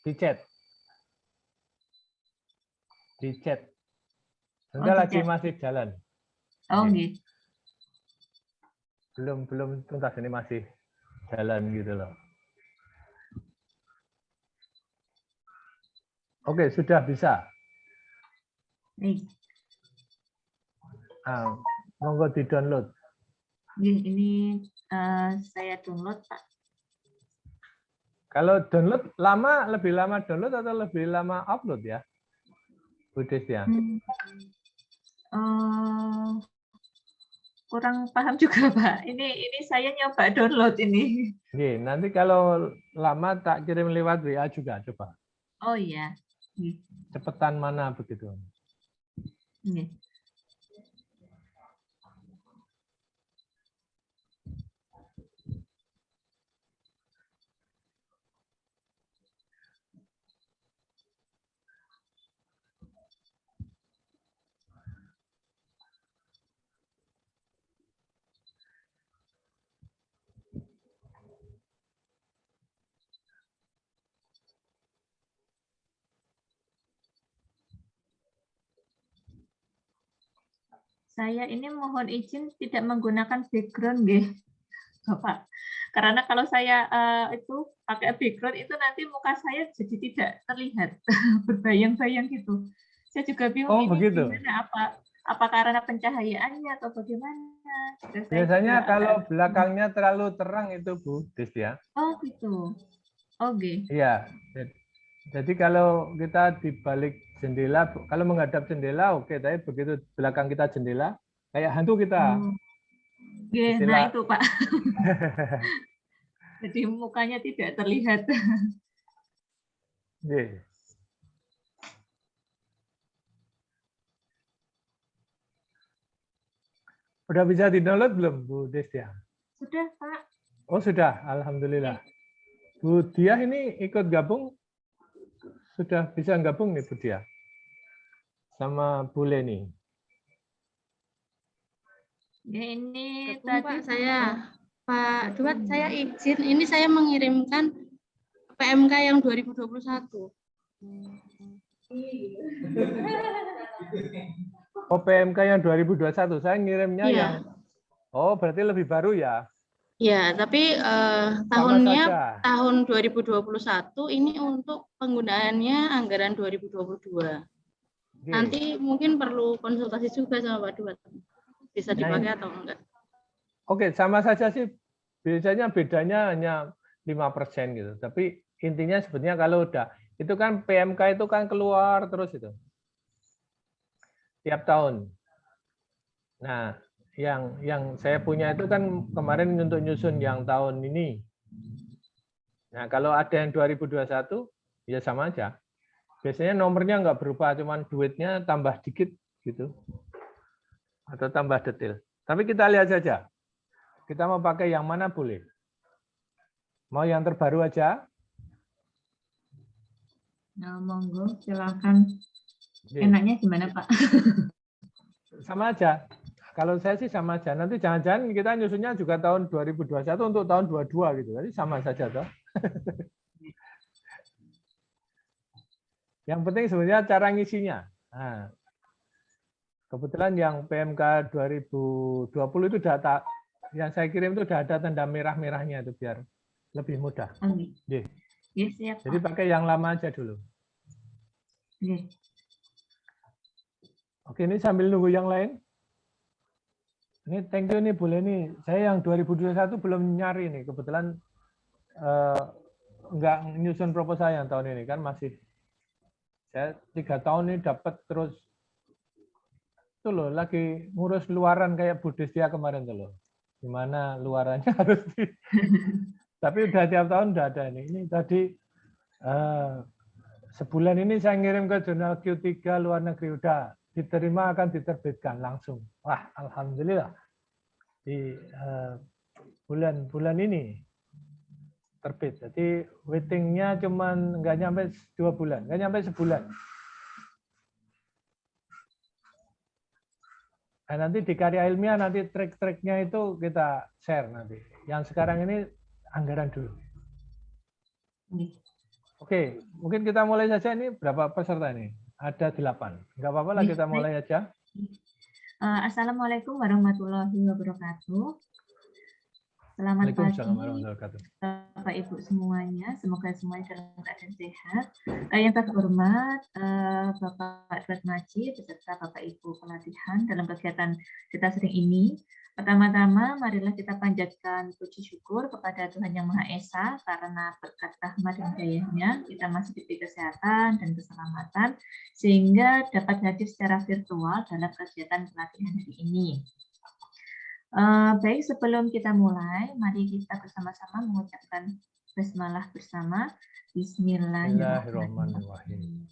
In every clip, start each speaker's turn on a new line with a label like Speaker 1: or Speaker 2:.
Speaker 1: di chat.
Speaker 2: Oh,
Speaker 1: Enggak
Speaker 2: di
Speaker 1: lagi
Speaker 2: chat.
Speaker 1: masih jalan.
Speaker 2: Oh,
Speaker 1: Oke.
Speaker 2: gitu.
Speaker 1: Belum tuntas, ini masih jalan gitu loh. Oke, sudah bisa.
Speaker 2: Nih.
Speaker 1: Monggo di-download.
Speaker 2: Ini saya download, Pak.
Speaker 1: Kalau download lebih lama download atau lebih lama upload ya? Bu Desya.
Speaker 2: Kurang paham juga, Pak. Ini saya nyoba download ini.
Speaker 1: Oke, nanti kalau lama tak kirim lewat WA juga, coba.
Speaker 2: Oh iya.
Speaker 1: Cepetan mana begitu.
Speaker 2: Nih. Saya ini mohon izin tidak menggunakan background, nggih, Bapak. Karena kalau saya itu pakai background itu nanti muka saya jadi tidak terlihat berbayang-bayang gitu. Saya juga bingung
Speaker 1: Oh,
Speaker 2: ini
Speaker 1: begitu.
Speaker 2: gimana, apa karena pencahayaannya atau bagaimana. Saya
Speaker 1: Biasanya
Speaker 2: juga
Speaker 1: kalau
Speaker 2: agak.
Speaker 1: belakangnya terlalu terang itu, Bu Desya.
Speaker 2: Oh gitu. Oke.
Speaker 1: Iya. Jadi kalau kita di balik jendela, kalau menghadap jendela oke, tapi begitu belakang kita jendela, kayak hantu kita.
Speaker 2: Oh. Oke, nah
Speaker 1: Istilah.
Speaker 2: itu Pak. Jadi mukanya tidak terlihat.
Speaker 1: Iya. Udah bisa di-download belum, Bu Desya?
Speaker 2: Sudah, Pak.
Speaker 1: Oh, sudah. Alhamdulillah. Bu Dia ini ikut gabung, sudah bisa gabung nih Bu Dia? Sama Bu Leni.
Speaker 2: Ya, ini
Speaker 3: Gabung,
Speaker 2: tadi
Speaker 3: Pak, Pak Duat, saya izin. Ini saya mengirimkan PMK yang 2021.
Speaker 1: Oh, PMK yang 2021. Saya ngirimnya
Speaker 3: Iya.
Speaker 1: yang, oh berarti lebih baru ya?
Speaker 3: Ya, tapi tahunnya tahun 2021 ini untuk penggunaannya anggaran 2022.
Speaker 1: Oke.
Speaker 3: Nanti mungkin perlu konsultasi juga sama Pak Duat. Bisa dipakai atau enggak?
Speaker 1: Oke, sama saja sih. Biasanya bedanya hanya 5% gitu. Tapi intinya sebetulnya kalau udah, itu kan PMK itu kan keluar terus itu. Tiap tahun. Nah, yang saya punya itu kan kemarin untuk nyusun yang tahun ini. Nah, kalau ada yang 2021, ya sama aja. Biasanya nomornya nggak berubah, cuman duitnya tambah dikit gitu. Atau tambah detail. Tapi kita lihat saja. Kita mau pakai yang mana boleh. Mau yang terbaru aja?
Speaker 2: Nah, monggo, silakan. Enaknya gimana, Pak?
Speaker 1: Sama aja. Kalau saya sih sama aja. Nanti jangan-jangan kita nyusunnya juga tahun 2021 untuk tahun 22 gitu. Jadi sama saja toh. Yang penting sebenarnya cara ngisinya. Nah, kebetulan yang PMK 2020 itu data yang saya kirim itu udah ada tanda merah-merahnya itu biar lebih mudah.
Speaker 2: Yes, siap,
Speaker 1: jadi
Speaker 2: Pak.
Speaker 1: pakai yang lama aja dulu.
Speaker 2: Yes.
Speaker 1: Oke, ini sambil nunggu yang lain. Ini thank you nih boleh nih. Saya yang 2021 belum nyari nih. Kebetulan nggak nyusun proposal yang tahun ini kan masih. Saya 3 tahun ini dapat terus itu loh lagi ngurus luaran kayak Bu Desya kemarin tuh loh. Gimana luarannya harus di. Tapi udah tiap tahun udah ada ini. Ini tadi sebulan ini saya ngirim ke jurnal Q3 luar negeri udah diterima akan diterbitkan langsung. Wah, alhamdulillah. Di bulan ini terbit. Jadi waitingnya cuman nggak nyampe 2 bulan, nggak nyampe sebulan. Nah, nanti di karya ilmiah nanti trik-triknya itu kita share nanti. Yang sekarang ini anggaran dulu. Oke, mungkin kita mulai saja. Ini berapa peserta ini? Ada 8. Nggak apa-apa lah, kita mulai aja.
Speaker 2: Assalamualaikum warahmatullahi wabarakatuh. Selamat pagi Bapak Ibu semuanya, semoga semuanya dalam keadaan sehat. Yang terhormat Bapak Dwat Maji beserta Bapak Ibu pelatihan dalam kegiatan kita sering ini. Pertama-tama marilah kita panjatkan puji syukur kepada Tuhan Yang Maha Esa karena berkat rahmat dan hidayahnya kita masih diberi kesehatan dan keselamatan sehingga dapat hadir secara virtual dalam kegiatan pelatihan hari ini. Baik, sebelum kita mulai, mari kita bersama-sama mengucapkan basmalah bersama. Bismillahirrahmanirrahim.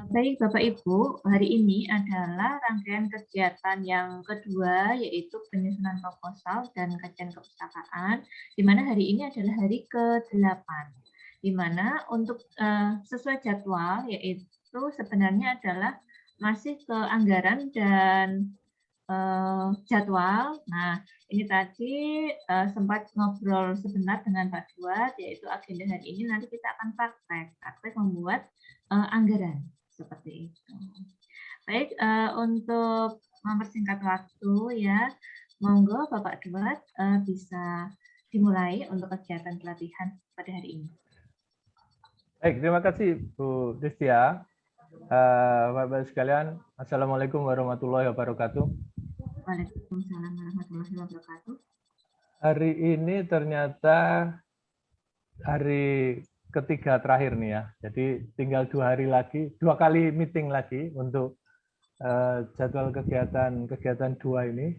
Speaker 2: Baik, Bapak Ibu, hari ini adalah rangkaian kegiatan yang kedua, yaitu penyusunan proposal dan kajian kepustakaan, di mana hari ini adalah hari ke-8, di mana untuk sesuai jadwal, yaitu sebenarnya adalah masih ke anggaran dan jadwal. Nah, ini tadi sempat ngobrol sebentar dengan Pak Dwat, yaitu agenda hari ini nanti kita akan praktek membuat anggaran seperti itu. Baik, untuk mempersingkat waktu ya, monggo Bapak Dwat bisa dimulai untuk kegiatan pelatihan pada hari ini.
Speaker 1: Baik, terima kasih Bu Destia. Bapak-Bapak sekalian, Assalamualaikum warahmatullahi wabarakatuh.
Speaker 2: Waalaikumsalam warahmatullahi wabarakatuh.
Speaker 1: Hari ini ternyata hari ketiga terakhir nih ya. Jadi tinggal 2 hari lagi, 2 kali meeting lagi untuk jadwal kegiatan 2 ini.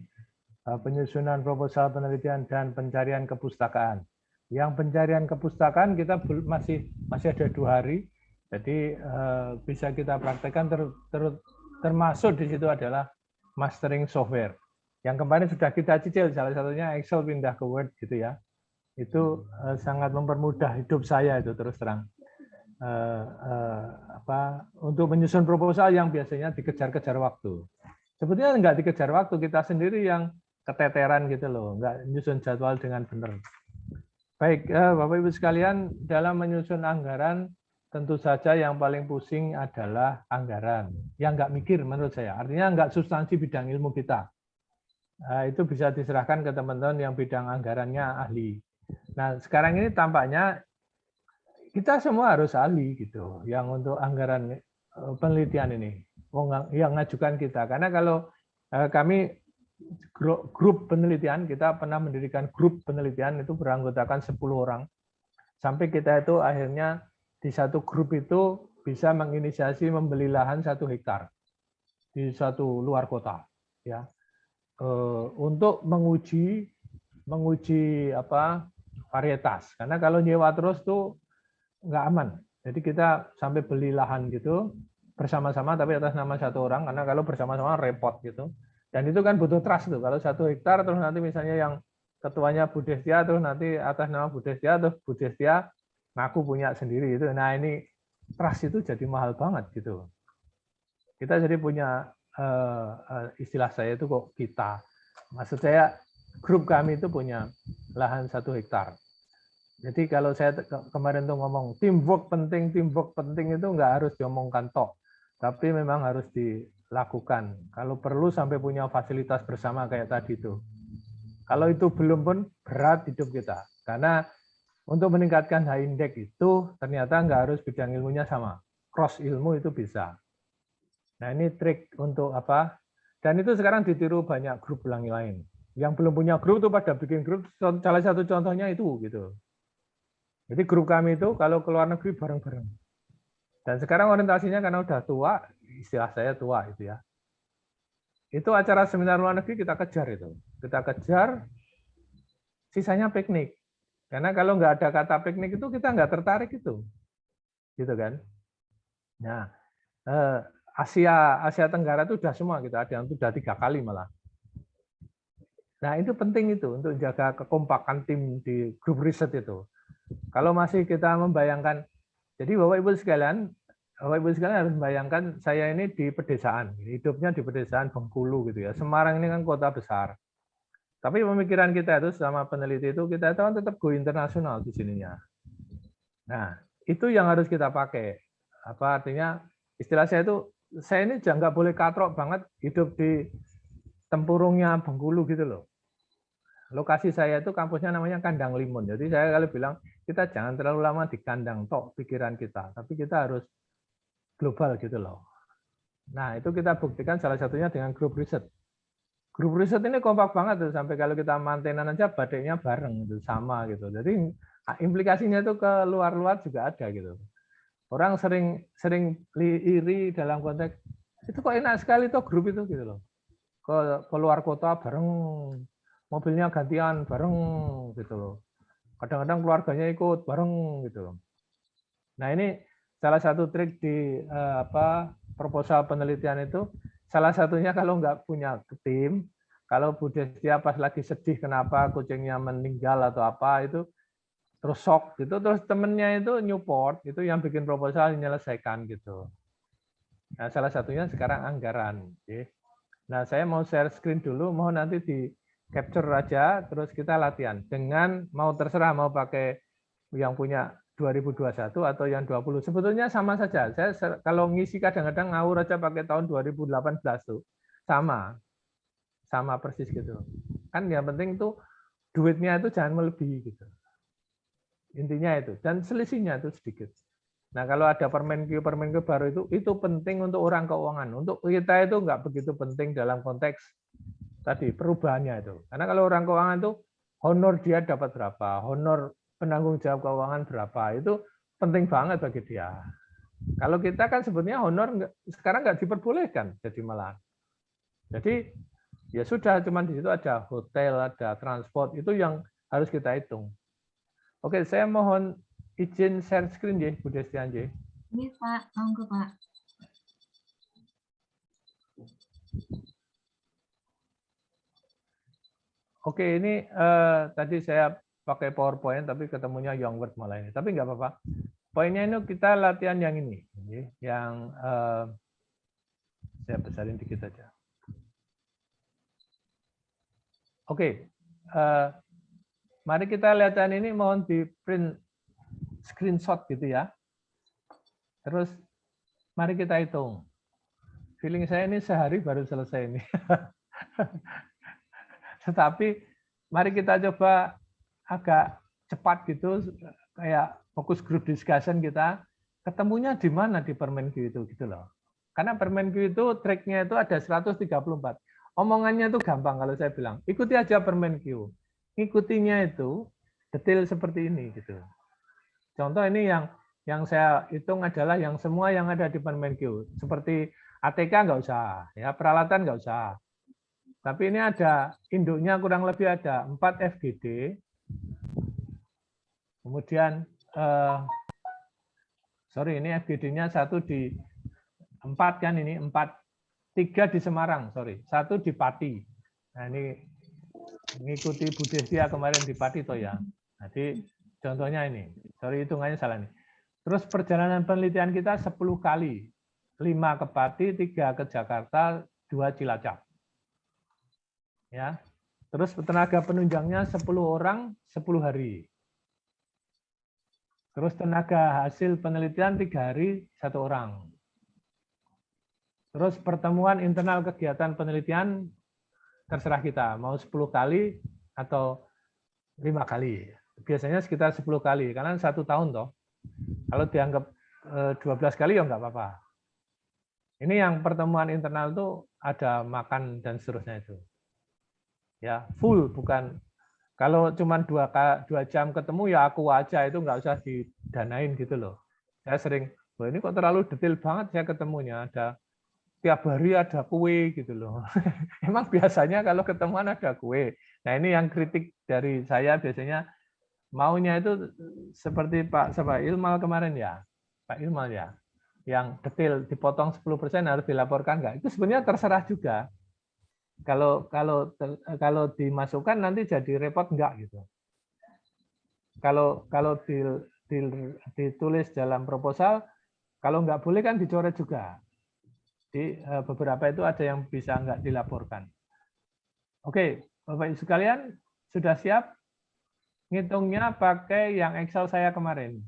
Speaker 1: Penyusunan proposal penelitian dan pencarian kepustakaan. Yang pencarian kepustakaan kita masih ada 2 hari. Jadi bisa kita praktekkan termasuk di situ adalah mastering software. Yang kemarin sudah kita cicil, salah satunya Excel pindah ke Word gitu ya. Itu sangat mempermudah hidup saya itu terus terang. Untuk menyusun proposal yang biasanya dikejar-kejar waktu. Sebetulnya nggak dikejar waktu, kita sendiri yang keteteran gitu loh, nggak menyusun jadwal dengan benar. Baik, Bapak Ibu sekalian, dalam menyusun anggaran tentu saja yang paling pusing adalah anggaran. Yang nggak mikir menurut saya, artinya nggak substansi bidang ilmu kita. Itu bisa diserahkan ke teman-teman yang bidang anggarannya ahli. Nah, sekarang ini tampaknya kita semua harus ahli gitu, yang untuk anggaran penelitian ini, yang ngajukan kita. Karena kalau kami grup penelitian, kita pernah mendirikan grup penelitian itu beranggotakan 10 orang. Sampai kita itu akhirnya di satu grup itu bisa menginisiasi membeli lahan 1 hektar di suatu luar kota, ya, untuk menguji varietas. Karena kalau nyewa terus tuh nggak aman. Jadi kita sampai beli lahan gitu bersama-sama, tapi atas nama 1 orang. Karena kalau bersama-sama repot gitu. Dan itu kan butuh trust tuh. Kalau 1 hektar terus nanti misalnya yang ketuanya Bu Destia, terus nanti atas nama Bu Destia, terus Bu Destia ngaku punya sendiri itu. Nah ini trust itu jadi mahal banget gitu. Kita jadi punya istilah saya itu kok kita. Maksud saya grup kami itu punya lahan 1 hektar. Jadi kalau saya kemarin tuh ngomong teamwork penting itu nggak harus diomongkan tok, tapi memang harus dilakukan. Kalau perlu sampai punya fasilitas bersama kayak tadi itu. Kalau itu belum pun berat hidup kita, karena untuk meningkatkan high index itu ternyata nggak harus bidang ilmunya sama, cross ilmu itu bisa. Nah ini trik untuk apa? Dan itu sekarang ditiru banyak grup lain. Yang belum punya grup itu pada bikin grup. Salah satu contohnya itu gitu. Jadi grup kami itu kalau ke luar negeri bareng-bareng. Dan sekarang orientasinya karena udah tua, istilah saya tua itu ya. Itu acara seminar luar negeri kita kejar itu. Kita kejar, sisanya piknik. Karena kalau nggak ada kata piknik itu kita nggak tertarik itu. Gitu kan. Nah, Asia Tenggara itu sudah semua kita, ada yang sudah 3 kali malah. Nah itu penting itu untuk jaga kekompakan tim di grup riset itu. Kalau masih kita membayangkan, jadi Bapak Ibu sekalian harus membayangkan saya ini di pedesaan, hidupnya di pedesaan Bengkulu gitu ya. Semarang ini kan kota besar. Tapi pemikiran kita itu selama peneliti itu kita itu kan tetap go internasional di sininya. Nah itu yang harus kita pakai. Apa artinya? Istilah saya itu, saya ini jangan nggak boleh katrok banget hidup di tempurungnya Bengkulu gitu loh. Lokasi saya itu kampusnya namanya Kandang Limun. Jadi saya kalau bilang kita jangan terlalu lama di kandang tok pikiran kita, tapi kita harus global gitu loh. Nah, itu kita buktikan salah satunya dengan grup riset. Grup riset ini kompak banget tuh, sampai kalau kita mantenan aja badainya bareng gitu, sama gitu. Jadi implikasinya itu ke luar-luar juga ada gitu. Orang sering iri dalam konteks itu kok enak sekali tuh grup itu gitu loh. Ke luar kota bareng, mobilnya gantian bareng gitu loh. Kadang-kadang keluarganya ikut bareng gitu loh. Nah, ini salah satu trik di proposal penelitian itu, salah satunya kalau nggak punya tim, kalau Bu Destia pas lagi sedih kenapa kucingnya meninggal atau apa itu, terus shock gitu, terus temennya itu Newport, itu yang bikin proposal menyelesaikan gitu. Nah, salah satunya sekarang anggaran. Nah, saya mau share screen dulu, mohon nanti di capture aja, terus kita latihan. Dengan mau terserah mau pakai yang punya 2021 atau yang 20. Sebetulnya sama saja. Saya kalau ngisi kadang-kadang ngawur aja pakai tahun 2018 tuh. Sama persis gitu. Kan yang penting tuh duitnya itu jangan melebihi gitu. Intinya itu. Dan selisihnya itu sedikit. Nah, kalau ada Permenkyu baru itu penting untuk orang keuangan. Untuk kita itu nggak begitu penting dalam konteks tadi perubahannya itu. Karena kalau orang keuangan itu honor dia dapat berapa, honor penanggung jawab keuangan berapa, itu penting banget bagi dia. Kalau kita kan sebetulnya honor sekarang nggak diperbolehkan, jadi malah. Jadi ya sudah, cuman di situ ada hotel, ada transport, itu yang harus kita hitung. Oke, saya mohon izin share screen ya, Bu Destia.
Speaker 2: Ini Pak, monggo Pak.
Speaker 1: Oke, ini tadi saya pakai PowerPoint, tapi ketemunya Youngword malah ini. Tapi nggak apa-apa. Poinnya ini kita latihan yang ini, yang saya besarin dikit aja. Oke, mari kita latihan ini, mohon di print screenshot gitu ya. Terus mari kita hitung. Feeling saya ini sehari baru selesai ini. Tetapi mari kita coba agak cepat gitu, kayak fokus group discussion kita, ketemunya di mana di Permenkyu itu gitu loh. Karena Permenkyu itu tracknya itu ada 134. Omongannya itu gampang kalau saya bilang, ikuti aja Permenkyu. Ngikutinya itu detail seperti ini gitu. Contoh ini yang saya hitung adalah yang semua yang ada di Permenkyu. Seperti ATK nggak usah, ya peralatan nggak usah. Tapi ini ada induknya kurang lebih ada 4 FGD. Kemudian sorry, ini FGD-nya 1 di 4 kan, ini 4. 3 di Semarang, sorry. 1 di Pati. Nah, ini mengikuti Bu Destia kemarin di Pati toh ya. Jadi contohnya ini. Sorry, hitungannya salah nih. Terus perjalanan penelitian kita 10 kali. 5 ke Pati, 3 ke Jakarta, 2 Cilacap. Ya. Terus tenaga penunjangnya 10 orang 10 hari. Terus tenaga hasil penelitian 3 hari 1 orang. Terus pertemuan internal kegiatan penelitian terserah kita, mau 10 kali atau 5 kali. Biasanya sekitar 10 kali, karena 1 tahun toh. Kalau dianggap 12 kali ya nggak apa-apa. Ini yang pertemuan internal itu ada makan dan seterusnya itu. Ya, full, bukan kalau cuma 2 jam ketemu ya aku aja, itu nggak usah didanain gitu loh. Saya sering, wah ini kok terlalu detail banget saya ketemunya, ada tiap hari ada kue gitu loh. Emang biasanya kalau ketemuan ada kue. Nah, ini yang kritik dari saya biasanya, maunya itu seperti Pak Ilmal kemarin ya. Pak Ilmal ya. Yang detail dipotong 10% harus dilaporkan enggak? Itu sebenarnya terserah juga. Kalau dimasukkan nanti jadi repot enggak gitu. Kalau ditulis dalam proposal, kalau enggak boleh kan dicoret juga. Di beberapa itu ada yang bisa enggak dilaporkan. Oke, Bapak Ibu sekalian, sudah siap? Ngitungnya pakai yang Excel saya kemarin.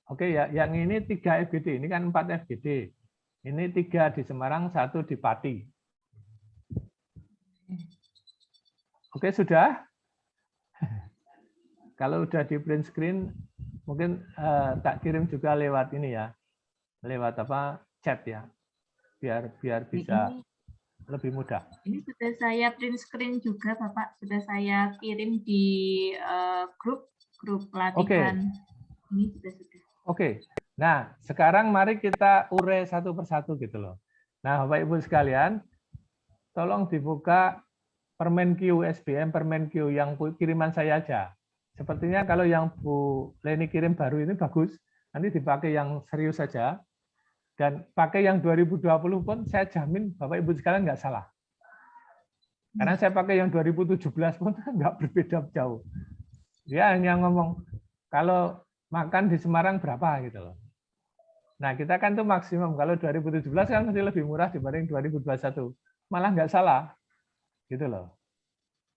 Speaker 1: Oke ya, yang ini 3 FGD, ini kan 4 FGD. Ini 3 di Semarang, 1 di Pati. Oke, sudah? Kalau udah di print screen, mungkin tak kirim juga lewat ini ya, lewat apa chat ya, biar bisa lebih mudah.
Speaker 2: Ini sudah saya print screen juga, Bapak. Sudah saya kirim di grup pelatihan. Ini sudah.
Speaker 1: Oke. Nah, sekarang mari kita urai satu persatu gitu loh. Nah, Bapak Ibu sekalian, tolong dibuka Permenq SBM Permenq yang kiriman saya aja. Sepertinya kalau yang Bu Leni kirim baru ini bagus, nanti dipakai yang serius saja. Dan pakai yang 2020 pun saya jamin Bapak Ibu sekalian nggak salah. Karena saya pakai yang 2017 pun nggak berbeda jauh. Dia hanya ngomong, kalau makan di Semarang berapa gitu loh. Nah, kita kan tuh maksimum. Kalau 2017 kan masih lebih murah dibanding 2021. Malah nggak salah. Gitu loh.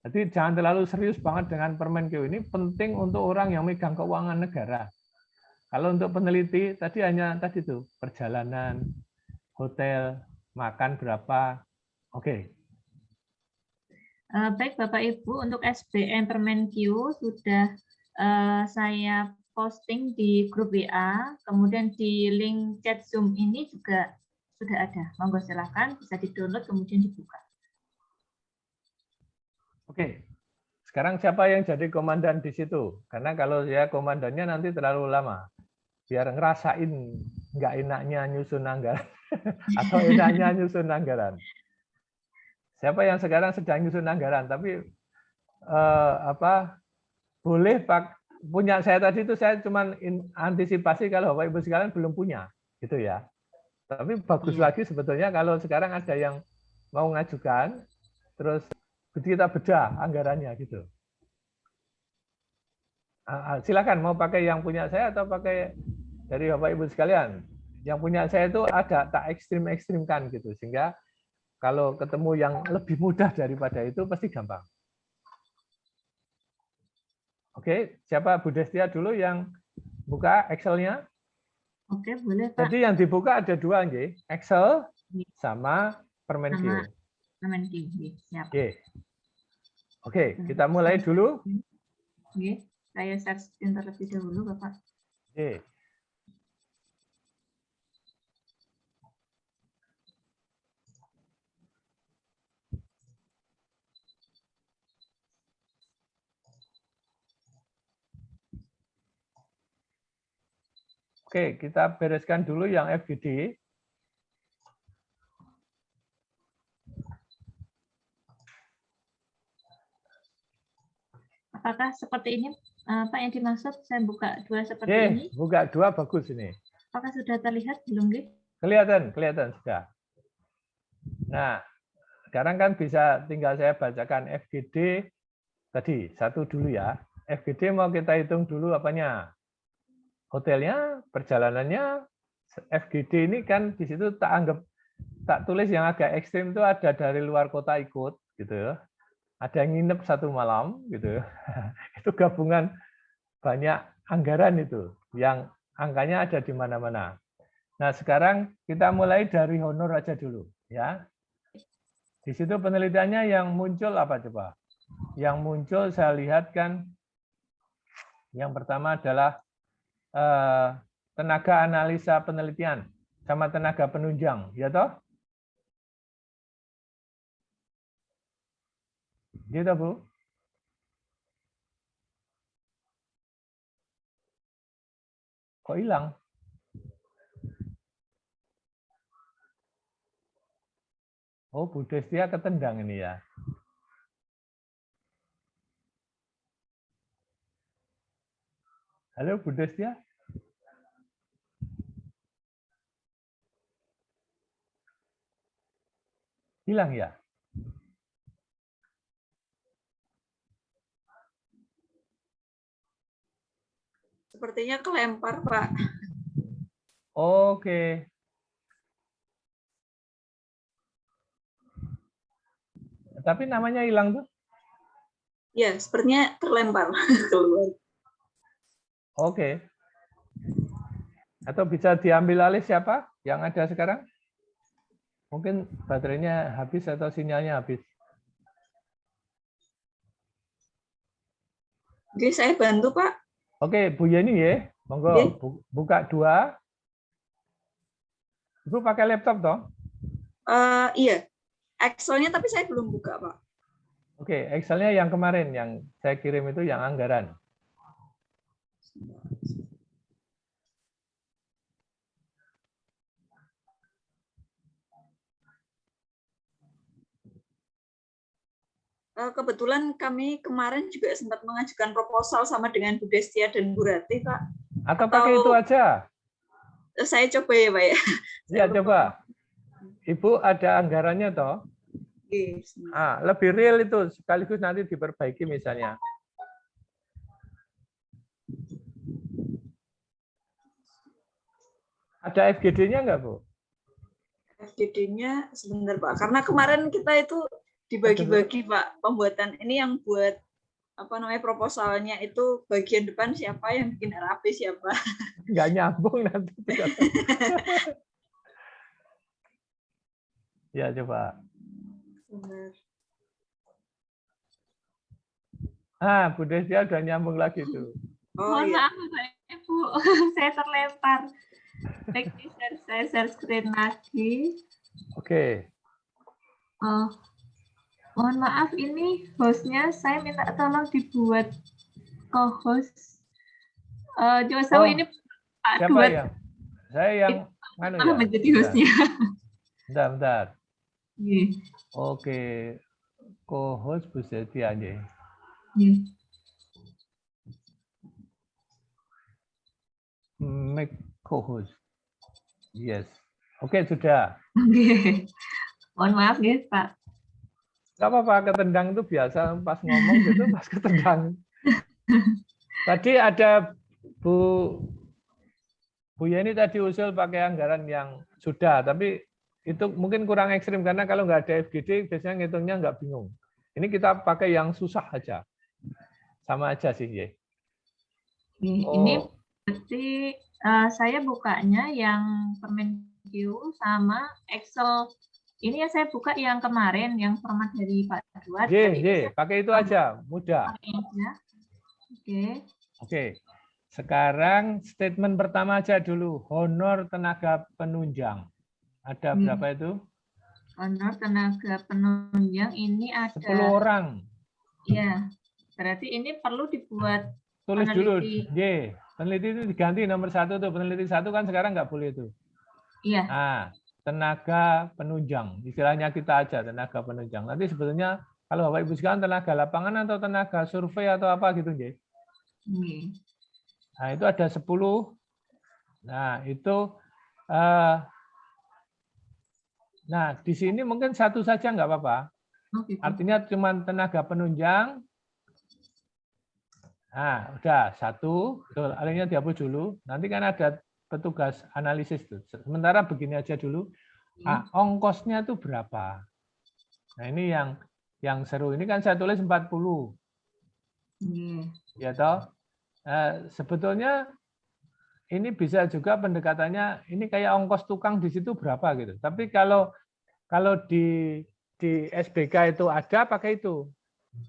Speaker 1: Jadi jangan terlalu serius banget dengan Permenq ini, penting untuk orang yang megang keuangan negara. Kalau untuk peneliti, tadi hanya tadi tuh, perjalanan, hotel, makan berapa. Oke.
Speaker 2: Baik Bapak Ibu, untuk SBM Permenq sudah saya posting di grup WA, kemudian di link chat Zoom ini juga sudah ada. Monggo silakan bisa di-download kemudian dibuka.
Speaker 1: Oke. Sekarang siapa yang jadi komandan di situ? Karena kalau ya komandannya nanti terlalu lama. Biar ngerasain nggak enaknya nyusun anggaran atau enaknya nyusun anggaran. Siapa yang sekarang sedang nyusun anggaran? Tapi boleh punya saya tadi itu saya cuma antisipasi kalau Bapak Ibu sekalian belum punya, gitu ya. Tapi bagus lagi sebetulnya kalau sekarang ada yang mau ngajukan, terus kita bedah anggarannya gitu. Silakan mau pakai yang punya saya atau pakai dari Bapak Ibu sekalian. Yang punya saya itu ada tak ekstrim-ekstrimkan gitu, sehingga kalau ketemu yang lebih mudah daripada itu pasti gampang. Oke, siapa Bu Destia dulu yang buka Excel-nya?
Speaker 2: Oke, boleh Pak.
Speaker 1: Jadi yang dibuka ada 2, nggih. Excel sama Permenq.
Speaker 2: Permenq, siap.
Speaker 1: Oke, kita mulai dulu.
Speaker 2: Oke, saya search terlebih dahulu, Bapak.
Speaker 1: Oke. Oke, kita bereskan dulu yang FGD.
Speaker 2: Apakah seperti ini Pak yang dimaksud? Saya buka 2 seperti ini.
Speaker 1: Buka 2 bagus ini.
Speaker 2: Apakah sudah terlihat belum, Gih?
Speaker 1: Kelihatan sudah. Nah, sekarang kan bisa tinggal saya bacakan FGD tadi, 1 dulu ya. FGD mau kita hitung dulu apanya? Hotelnya, perjalanannya. FGD ini kan di situ tak tulis yang agak ekstrim itu ada dari luar kota ikut gitu ya. Ada yang nginep 1 malam gitu. Itu gabungan banyak anggaran itu yang angkanya ada di mana-mana. Nah, sekarang kita mulai dari honor aja dulu ya. Di situ penelitiannya yang muncul apa coba? Yang muncul saya lihat kan yang pertama adalah tenaga analisa penelitian sama tenaga penunjang, ya toh? Gitu, Bu. Kok hilang? Oh, Bu Destia ketendang ini ya. Halo, Bu Destia. Hilang ya?
Speaker 4: Sepertinya kelempar, Pak.
Speaker 1: Oke. Tapi namanya hilang tuh?
Speaker 4: Ya, sepertinya terlempar keluar.
Speaker 1: Oke. Atau bisa diambil alih siapa yang ada sekarang? Mungkin baterainya habis atau sinyalnya habis.
Speaker 4: Oke, saya bantu, Pak.
Speaker 1: Oke, Bu Yeni ya, monggo
Speaker 4: Oke.
Speaker 1: buka 2. Ibu pakai laptop toh?
Speaker 4: Iya, Excel-nya tapi saya belum buka, Pak.
Speaker 1: Oke, Excel-nya yang kemarin yang saya kirim itu yang anggaran.
Speaker 4: Kebetulan kami kemarin juga sempat mengajukan proposal sama dengan Bu Destia dan Bu Ratih, Pak.
Speaker 1: Atau pakai itu aja?
Speaker 4: Saya coba ya, Pak ya.
Speaker 1: Ya, coba. Ibu ada anggarannya toh?
Speaker 4: Oke.
Speaker 1: Lebih real itu, sekaligus nanti diperbaiki misalnya. Ada FGD-nya nggak, Bu?
Speaker 4: FGD-nya sebentar, Pak. Karena kemarin kita itu dibagi-bagi, Pak. Pembuatan ini yang buat apa namanya proposalnya itu bagian depan siapa, yang bikin RAP siapa.
Speaker 1: Nggak nyambung nanti. Ya, coba.
Speaker 4: Benar.
Speaker 1: Bu Destia udah nyambung lagi tuh.
Speaker 2: Mohon
Speaker 4: iya.
Speaker 2: maaf Ibu, saya terlempar. Saya share screen lagi.
Speaker 1: Oke.
Speaker 2: Mohon maaf, ini hostnya saya minta tolong dibuat co-host. Coba saya ini Pak
Speaker 1: Siapa
Speaker 2: Duet.
Speaker 1: yang? Saya yang mana ya?
Speaker 2: Menjadi hostnya.
Speaker 1: Bentar.
Speaker 2: Yeah.
Speaker 1: Oke. Co-host Bu Destia aja.
Speaker 2: Yeah.
Speaker 1: Make co-host. Yes. Oke, sudah.
Speaker 2: Oke. Mohon maaf ya, Pak.
Speaker 1: Gak apa-apa, ketendang itu biasa pas ngomong gitu, pas ketendang. Tadi ada Bu Yeni tadi usul pakai anggaran yang sudah, tapi itu mungkin kurang ekstrim karena kalau nggak ada FGD biasanya ngitungnya nggak bingung. Ini kita pakai yang susah aja, sama aja sih ya.
Speaker 2: Ini berarti saya bukanya yang Permenq sama Excel. Ini ya saya buka yang kemarin, yang format dari Pak Duat.
Speaker 1: Pakai itu aja, mudah. Oke. Sekarang statement pertama aja dulu, honor tenaga penunjang. Ada berapa itu?
Speaker 2: Honor tenaga penunjang ini ada
Speaker 1: 10 orang.
Speaker 2: Iya. Berarti ini perlu dibuat
Speaker 1: tulis
Speaker 2: peneliti.
Speaker 1: dulu. Peneliti itu diganti nomor 1 tuh. Peneliti 1 kan sekarang nggak boleh itu.
Speaker 2: Iya.
Speaker 1: Tenaga penunjang. Istilahnya kita aja tenaga penunjang. Nanti sebetulnya kalau Bapak Ibu sekalian tenaga lapangan atau tenaga survei atau apa gitu, J. Nah, itu ada 10. Nah, itu di sini mungkin satu saja nggak apa-apa. Artinya cuma tenaga penunjang. Nah, udah 1. Akhirnya dihapus dulu. Nanti kan ada petugas analisis tuh. Sementara begini aja dulu. Ongkosnya tuh berapa? Nah, ini yang seru. Ini kan saya tulis 40. Ya toh? Sebetulnya ini bisa juga pendekatannya ini kayak ongkos tukang di situ berapa gitu. Tapi kalau di SBK itu ada pakai itu.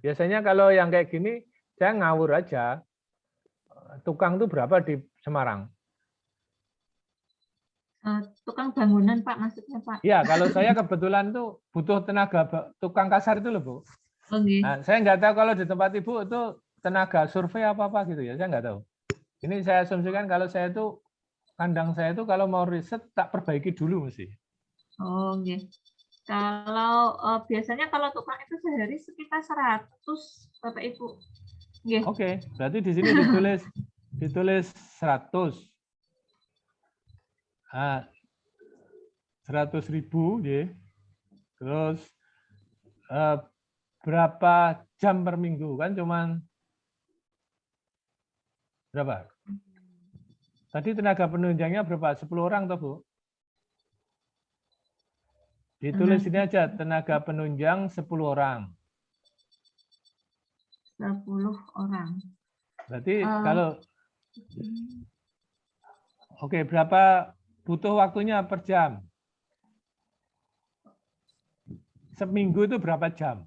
Speaker 1: Biasanya kalau yang kayak gini saya ngawur aja. Tukang itu berapa di Semarang?
Speaker 2: Tukang bangunan, Pak, maksudnya, Pak.
Speaker 1: Iya, kalau saya kebetulan tuh butuh tenaga tukang kasar itu loh, Bu. Nah, saya nggak tahu kalau di tempat Ibu itu tenaga survei apa-apa gitu ya, saya nggak tahu. Ini saya asumsikan kalau saya itu, kandang saya itu kalau mau riset tak perbaiki dulu mesti.
Speaker 2: Kalau biasanya kalau tukang itu sehari sekitar 100, Bapak Ibu.
Speaker 1: Oke, berarti di sini ditulis 100. 100.000, ya. Terus berapa jam per minggu kan cuman berapa? Tadi tenaga penunjangnya berapa? 10 orang toh, Bu? Ditulis ini aja, tenaga penunjang 10 orang.
Speaker 2: 10 orang.
Speaker 1: Berarti kalau Oke, berapa butuh waktunya per jam? Seminggu itu berapa jam?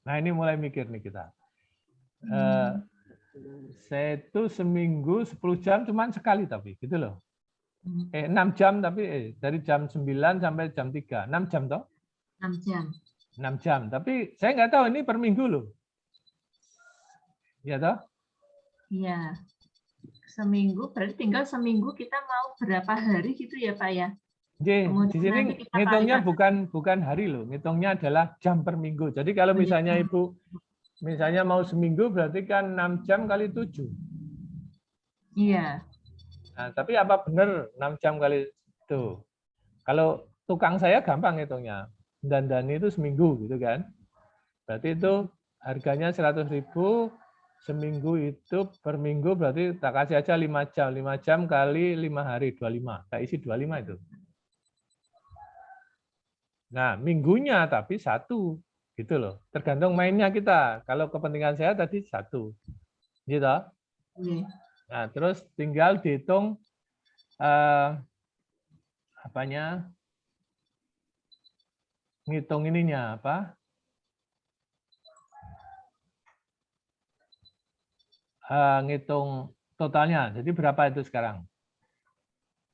Speaker 1: Nah, ini mulai mikir nih kita. Saya itu seminggu 10 jam cuman sekali tapi gitu loh. 6 jam tapi dari jam 9 sampai jam 3. 6 jam toh?
Speaker 2: 6 jam.
Speaker 1: 6 jam. Tapi saya nggak tahu ini per minggu loh. Ya toh?
Speaker 2: Iya. Seminggu, berarti tinggal seminggu kita mau berapa hari gitu ya Pak ya?
Speaker 1: Di
Speaker 2: Kemudian
Speaker 1: sini
Speaker 2: nanti kita
Speaker 1: ngitungnya
Speaker 2: kalikan.
Speaker 1: bukan hari loh, ngitungnya adalah jam per minggu. Jadi kalau
Speaker 2: Oh, iya.
Speaker 1: misalnya Ibu misalnya mau seminggu berarti kan 6 jam kali 7.
Speaker 2: Iya.
Speaker 1: Nah, tapi apa benar 6 jam kali itu? Kalau tukang saya gampang ngitungnya. Dandani itu seminggu gitu kan. Berarti itu harganya 100.000, seminggu itu per minggu berarti tak kasih aja 5 jam. 5 jam kali 5 hari, 25. Tak isi 25 itu. Nah, minggunya tapi 1. Gitu loh. Tergantung mainnya kita. Kalau kepentingan saya tadi 1. Gitu.
Speaker 2: Iya.
Speaker 1: Nah, terus tinggal dihitung apanya? Ngitung ininya apa? Ngitung totalnya. Jadi berapa itu sekarang?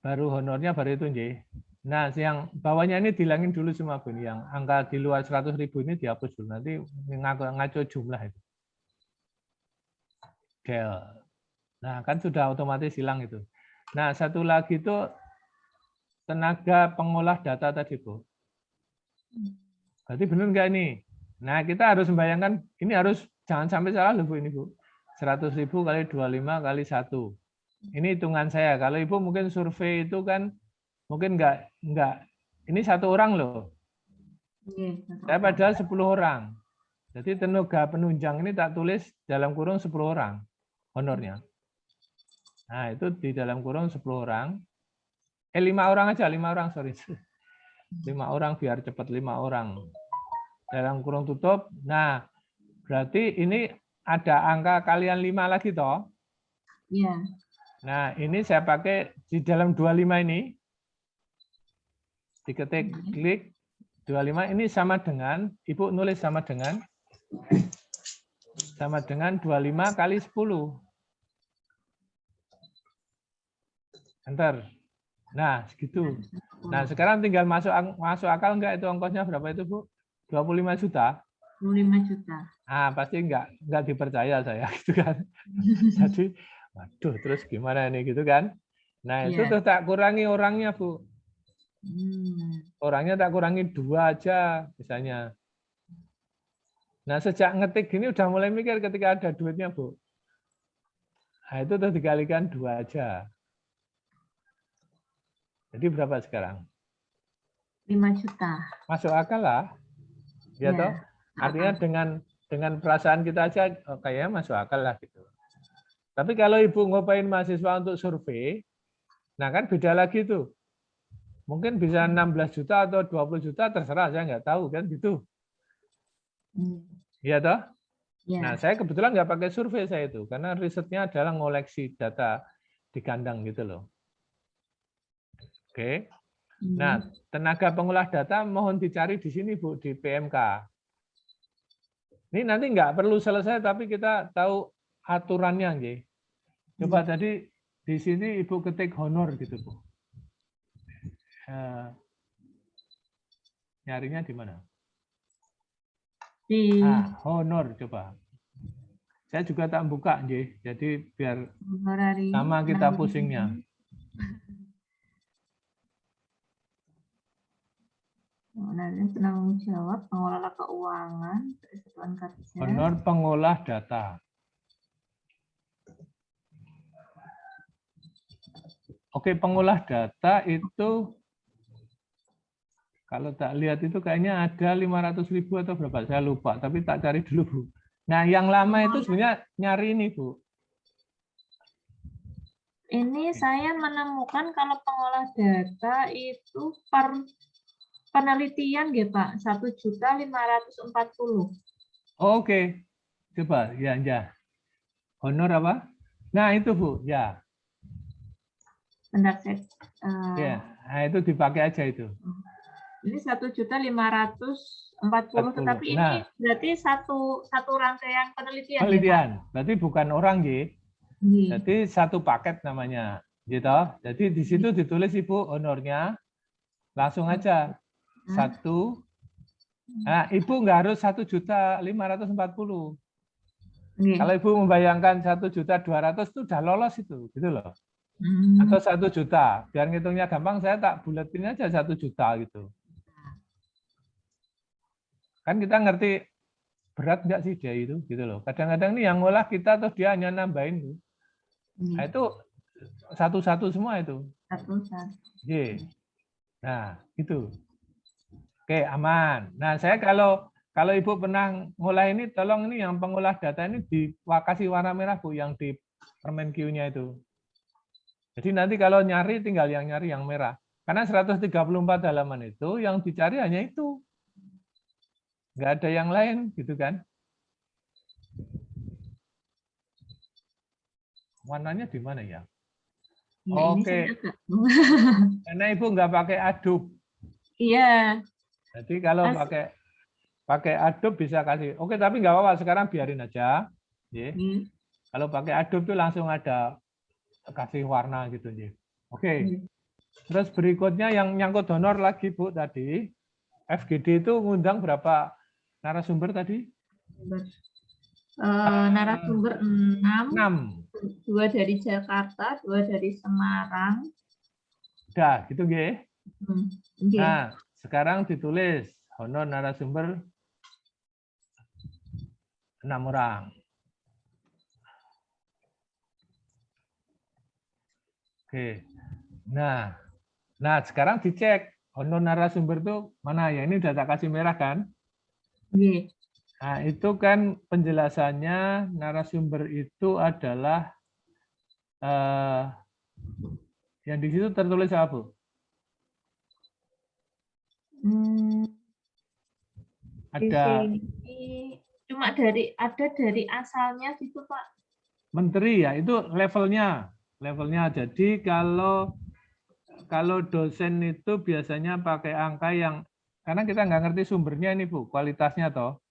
Speaker 1: Baru honornya baru itu, Nji. Nah, yang bawahnya ini dihilangin dulu semua, Bu. Yang angka di luar 100.000 ini dihapus dulu. Nanti ngaco jumlah itu. Del. Nah, kan sudah otomatis hilang itu. Nah, satu lagi itu tenaga pengolah data tadi, Bu. Berarti benar nggak ini? Nah, kita harus membayangkan, ini harus jangan sampai salah loh, Bu, ini, Bu. 100.000 kali 25 kali 1. Ini hitungan saya. Kalau Ibu mungkin survei itu kan mungkin enggak. Ini 1 orang loh. Saya padahal 10 orang. Jadi tenaga penunjang ini tak tulis dalam kurung 10 orang honornya. Nah, itu di dalam kurung 10 orang. 5 orang aja, 5 orang, sorry. 5 orang biar cepat, 5 orang. Dalam kurung tutup. Nah, berarti ini ada angka kalian 5 lagi toh?
Speaker 2: Iya.
Speaker 1: Nah, ini saya pakai di dalam 25 ini. Diketik, klik 25 ini sama dengan, Ibu nulis sama dengan 25 kali 10. Enter. Nah, segitu. Nah, sekarang tinggal masuk akal enggak itu ongkosnya berapa itu, Bu? 25 juta?
Speaker 2: 25 juta.
Speaker 1: Ah, pasti enggak dipercaya saya gitu kan. Jadi, waduh, terus gimana ini gitu kan? Nah, itu tuh tak kurangi orangnya, Bu. Orangnya tak kurangi 2 aja misalnya. Nah, sejak ngetik gini udah mulai mikir ketika ada duitnya, Bu. Nah, itu tuh dikalikan 2 aja. Jadi berapa sekarang?
Speaker 2: 5 juta.
Speaker 1: Masuk akal lah. Ya toh? Artinya dengan perasaan kita aja kayaknya masuk akal lah gitu. Tapi kalau Ibu ngopain mahasiswa untuk survei, nah kan beda lagi tuh. Mungkin bisa 16 juta atau 20 juta terserah, saya nggak tahu kan gitu. Iya toh?
Speaker 2: Ya.
Speaker 1: Nah, saya kebetulan nggak pakai survei saya itu, karena risetnya adalah ngoleksi data di kandang gitu loh. Oke. Nah, tenaga pengolah data mohon dicari di sini, Bu, di PMK. Ini nanti nggak perlu selesai, tapi kita tahu aturannya, nggih. Coba tadi di sini Ibu ketik honor gitu, Bu. Nyarinya di mana? Honor coba. Saya juga tak buka, nggih. Jadi biar sama kita pusingnya.
Speaker 2: Penanggung jawab pengelola keuangan Satuan Kerja.
Speaker 1: Honor pengolah data. Oke, pengolah data itu kalau tak lihat itu kayaknya ada 500.000 atau berapa, saya lupa, tapi tak cari dulu, Bu. Nah, yang lama itu sebenarnya nyari ini, Bu.
Speaker 2: Ini saya menemukan kalau pengolah data itu per penelitian ya Pak, 1.540.000.
Speaker 1: Oke. Coba, ya. Honor apa? Nah, itu, Bu, ya.
Speaker 2: Bentar, saya,
Speaker 1: Ya, nah itu dipakai aja itu.
Speaker 2: ini 1.540.000, tetapi ini
Speaker 1: Nah,
Speaker 2: berarti satu rangkaian penelitian,
Speaker 1: penelitian. Berarti bukan orang, Ji.
Speaker 2: ya, Pak?
Speaker 1: Jadi satu paket namanya, gitu. Jadi di situ ditulis Ibu honornya, langsung aja 1. Nah, Ibu nggak harus 1.540.000. Kalau Ibu membayangkan 1.200.000 itu udah lolos itu, gitu loh. Atau 1 juta, biar ngitungnya gampang, saya tak buletin aja 1 juta gitu. Kan kita ngerti berat nggak sih dia itu, gitu loh. Kadang-kadang nih yang ngolah kita atau dia hanya nambahin. Nah, itu satu-satu semua itu. Oke. Nah, itu. Oke, aman. Nah, saya kalau Ibu pernah ngolah ini, tolong ini yang pengolah data ini dikasih warna merah, Bu, yang di permen Q-nya itu. Jadi nanti kalau nyari tinggal yang nyari yang merah. Karena 134 halaman itu yang dicari hanya itu. Nggak ada yang lain, gitu kan. Warnanya di mana ya?
Speaker 2: Ya,
Speaker 1: Oke. Karena Ibu nggak pakai Adobe.
Speaker 2: Iya.
Speaker 1: Jadi kalau pakai Adobe bisa kasih. Oke, tapi nggak apa-apa. Sekarang biarin aja. Kalau pakai Adobe itu langsung ada kasih warna gitu. Oke. Terus berikutnya yang nyangkut donor lagi, Bu, tadi. FGD itu ngundang berapa narasumber tadi?
Speaker 2: Narasumber 6. 2 dari Jakarta, 2 dari Semarang.
Speaker 1: Udah, gitu nggih. Nah, sekarang ditulis honor narasumber 6 orang. Oke. Nah, sekarang dicek honor narasumber itu mana ya? Ini udah tak kasih merah kan?
Speaker 2: Iya.
Speaker 1: Nah, itu kan penjelasannya narasumber itu adalah yang di situ tertulis apa, Bu? Ada
Speaker 2: cuma dari asalnya gitu, Pak.
Speaker 1: Menteri ya, itu levelnya. Jadi kalau dosen itu biasanya pakai angka yang, karena kita nggak ngerti sumbernya ini, Bu, kualitasnya toh.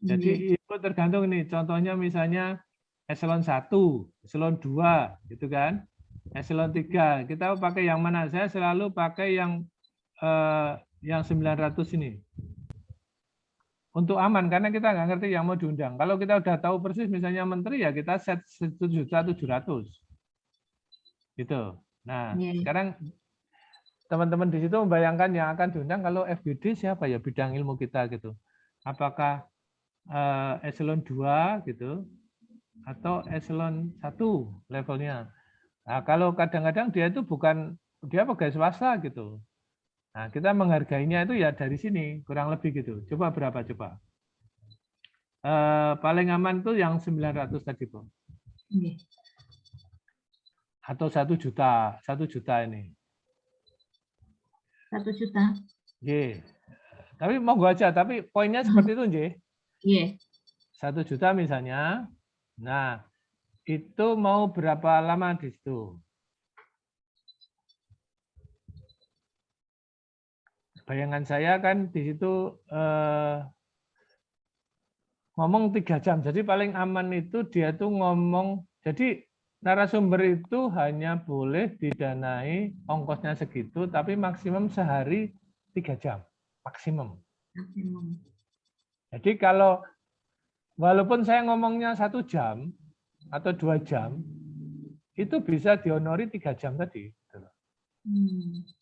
Speaker 1: Jadi itu tergantung nih, contohnya misalnya eselon 1, eselon 2, gitu kan. Eselon 3, kita pakai yang mana? Saya selalu pakai yang 900 ini. Untuk aman, karena kita nggak ngerti yang mau diundang. Kalau kita udah tahu persis misalnya menteri, ya kita set 1.700.000. Gitu. Nah, sekarang teman-teman di situ membayangkan yang akan diundang kalau FGD siapa ya bidang ilmu kita gitu. Apakah eselon 2 gitu atau eselon 1 levelnya. Nah, kalau kadang-kadang dia itu dia pegawai swasta gitu. Nah, kita menghargainya itu ya dari sini, kurang lebih gitu. Coba berapa coba? Paling aman itu yang 900 tadi, Bu. Atau 1 juta, 1 juta ini.
Speaker 2: 1 juta.
Speaker 1: Iya. Tapi monggo aja, tapi poinnya seperti itu, nggih.
Speaker 2: Iya.
Speaker 1: 1 juta misalnya. Nah, itu mau berapa lama di situ? Bayangan saya kan di situ ngomong 3 jam. Jadi paling aman itu dia tuh ngomong, jadi narasumber itu hanya boleh didanai ongkosnya segitu, tapi maksimum sehari 3 jam. Maksimum. Jadi kalau walaupun saya ngomongnya 1 jam atau 2 jam, itu bisa dihonori 3 jam tadi.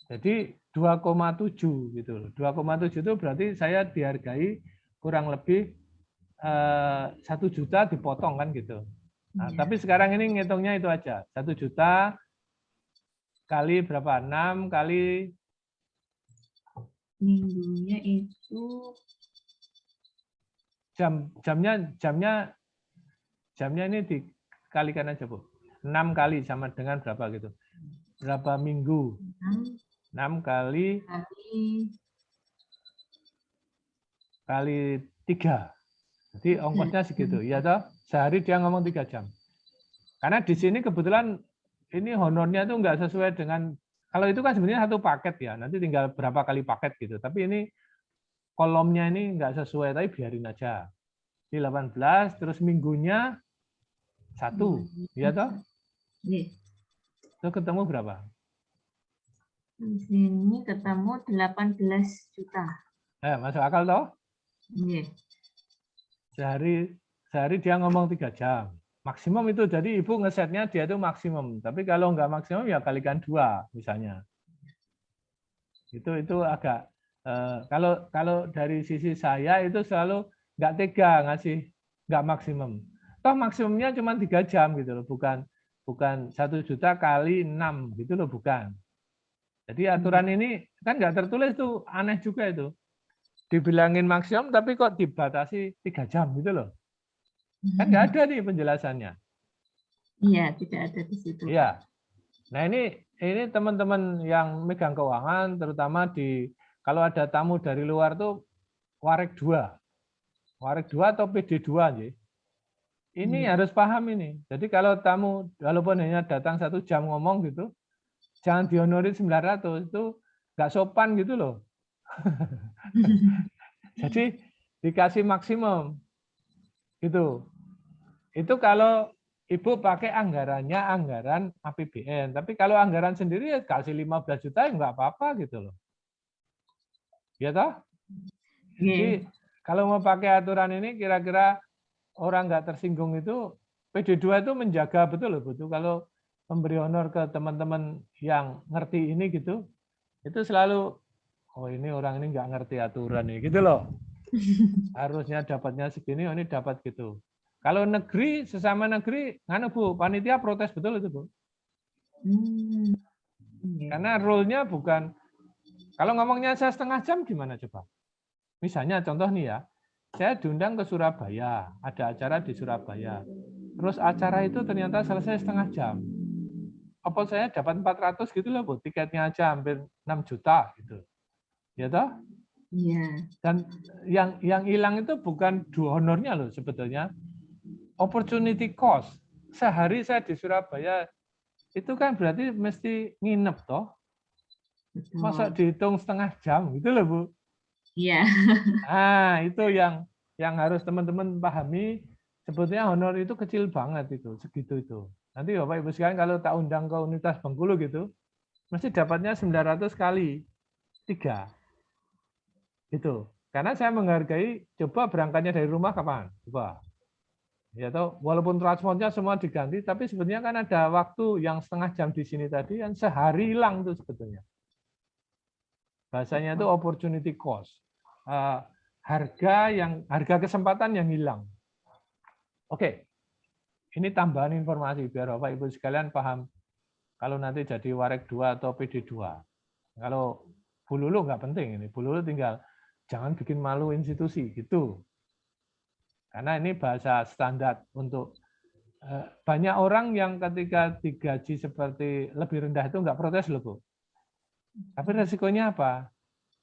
Speaker 1: Jadi 2,7 gitu loh. 2,7 itu berarti saya dihargai kurang lebih 1 juta dipotong kan gitu. Nah, tapi sekarang ini ngitungnya itu aja. 1 juta kali berapa? 6 kali
Speaker 2: minggunya itu
Speaker 1: jamnya ini dikalikan aja, Bu. 6 kali sama dengan berapa gitu. Berapa minggu? 6 kali 3. Jadi ongkosnya segitu. Ya toh, sehari dia ngomong 3 jam. Karena di sini kebetulan ini honornya itu nggak sesuai dengan, kalau itu kan sebenarnya satu paket ya, nanti tinggal berapa kali paket gitu. Tapi ini kolomnya ini nggak sesuai, tapi biarin aja. Di 18, terus minggunya 1, ya toh?
Speaker 2: Nih,
Speaker 1: Itu ketemu berapa?
Speaker 2: di sini ketemu 18 juta.
Speaker 1: Masuk akal toh?
Speaker 2: Nih.
Speaker 1: Sehari dia ngomong 3 jam. Maksimum itu, jadi ibu ngesetnya dia itu maksimum. Tapi kalau nggak maksimum ya kalikan 2 misalnya. Itu agak kalau dari sisi saya itu selalu nggak tega ngasih nggak maksimum. Toh maksimumnya cuma 3 jam gitu loh, bukan 1 juta kali 6 gitu loh, bukan. Jadi aturan ini kan nggak tertulis tuh, aneh juga itu. Dibilangin maksimum tapi kok dibatasi 3 jam gitu loh. Kan nggak ada nih penjelasannya.
Speaker 2: Iya, tidak ada di situ.
Speaker 1: Iya. Nah ini teman-teman yang megang keuangan, terutama kalau ada tamu dari luar tuh Wareg 2 atau PD 2 ya. Ini harus paham ini. Jadi kalau tamu walaupun hanya datang 1 jam ngomong gitu, jangan dihonori 900, itu nggak sopan gitu loh. Jadi dikasih maksimum. Itu kalau ibu pakai anggarannya anggaran APBN. Tapi kalau anggaran sendiri ya kasih 15 juta ya nggak apa-apa gitu loh. Ya toh? Jadi kalau mau pakai aturan ini kira-kira orang nggak tersinggung itu, PD2 itu menjaga betul loh, betul. Kalau memberi honor ke teman-teman yang ngerti ini gitu, itu selalu, oh ini orang ini nggak ngerti aturan nih, gitu loh. Harusnya dapatnya segini, oh ini dapat gitu. Kalau negeri, sesama negeri, nganu Bu, panitia protes betul itu Bu. Karena rule-nya bukan, kalau ngomongnya saya setengah jam gimana coba? Misalnya contoh nih ya, saya diundang ke Surabaya, ada acara di Surabaya. Terus acara itu ternyata selesai setengah jam. Apa saya dapat 400 gitu loh Bu, tiketnya aja hampir 6 juta gitu. Ya toh?
Speaker 2: Iya.
Speaker 1: Dan yang hilang itu bukan honornya loh sebetulnya. Opportunity cost. Sehari saya di Surabaya itu kan berarti mesti nginep toh. Masa dihitung setengah jam gitu loh Bu.
Speaker 2: Iya.
Speaker 1: Nah, itu yang harus teman-teman pahami. Sebetulnya honor itu kecil banget itu, segitu itu. Nanti Bapak Ibu sekalian kalau tak undang ke Universitas Bengkulu gitu, mesti dapatnya 900 kali 3. Itu. Karena saya menghargai, coba berangkatnya dari rumah kapan? Coba. Ya toh, walaupun transportnya semua diganti, tapi sebetulnya kan ada waktu yang setengah jam di sini tadi, kan sehari hilang tuh sebetulnya. Bahasanya itu opportunity cost. Harga kesempatan yang hilang. Oke. Ini tambahan informasi biar Bapak Ibu sekalian paham kalau nanti jadi Wareg 2 atau PD 2. Kalau Bu Lulu nggak penting ini. Bu Lulu tinggal jangan bikin malu institusi gitu. Karena ini bahasa standar untuk banyak orang yang ketika digaji seperti lebih rendah itu nggak protes loh Bu. Tapi resikonya apa?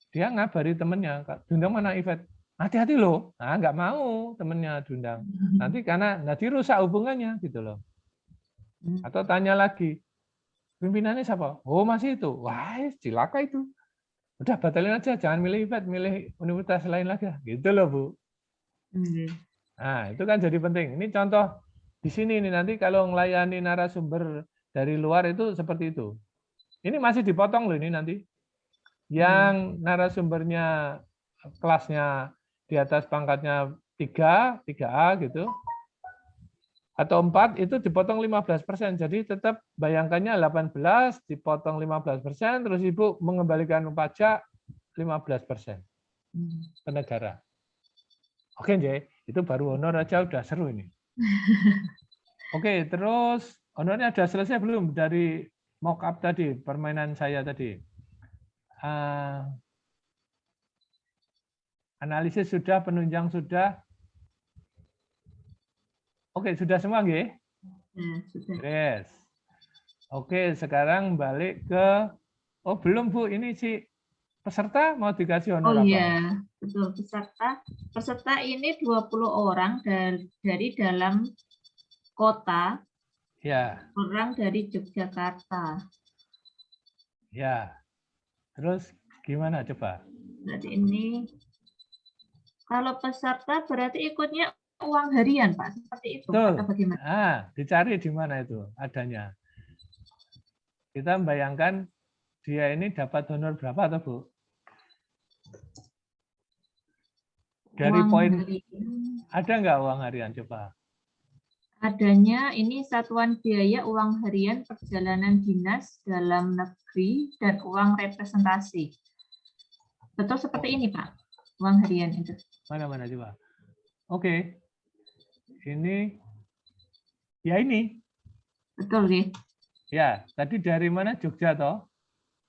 Speaker 1: Dia ngabari temennya, diundang mana Ivet? Hati-hati loh. Nah, nggak mau temennya diundang. Nanti rusak hubungannya gitu loh. Atau tanya lagi, pimpinannya siapa? Oh masih itu. Wah cilaka itu. Udah batalin aja, jangan milih Ivet, milih universitas lain lagi. Gitu loh Bu. Nah itu kan jadi penting. Ini contoh di sini nih nanti kalau melayani narasumber dari luar itu seperti itu. Ini masih dipotong loh ini nanti. Yang narasumbernya kelasnya di atas pangkatnya 3A gitu, atau 4 itu dipotong 15%. Jadi tetap bayangkannya 18 dipotong 15%, terus Ibu mengembalikan pajak 15% ke negara. Oke, Jay, itu baru honor aja udah seru ini. Oke, terus honornya udah selesai belum dari mock up tadi, permainan saya tadi? Analisis sudah, penunjang sudah. Oke, sudah semua nggih? Yes. Oke, sekarang balik ke belum Bu, ini si peserta mau dikasih honor apa?
Speaker 2: Oh iya, betul, peserta. Peserta ini 20 orang dari dalam kota.
Speaker 1: Ya,
Speaker 2: Orang dari Yogyakarta.
Speaker 1: ya. Terus gimana coba?
Speaker 2: Berarti ini kalau peserta berarti ikutnya uang harian, Pak. Seperti itu atau
Speaker 1: Betul.
Speaker 2: bagaimana?
Speaker 1: Ah, dicari di mana itu adanya. Kita membayangkan dia ini dapat honor berapa atau Bu? Dari
Speaker 2: Uang
Speaker 1: poin
Speaker 2: harian.
Speaker 1: ada nggak uang harian coba?
Speaker 2: Adanya ini satuan biaya uang harian perjalanan dinas dalam negeri dan uang representasi. Betul seperti ini, Pak. Uang harian itu.
Speaker 1: Mana coba? Oke. Ini ya ini.
Speaker 2: Betul, ya?
Speaker 1: Ya, tadi dari mana? Jogja toh?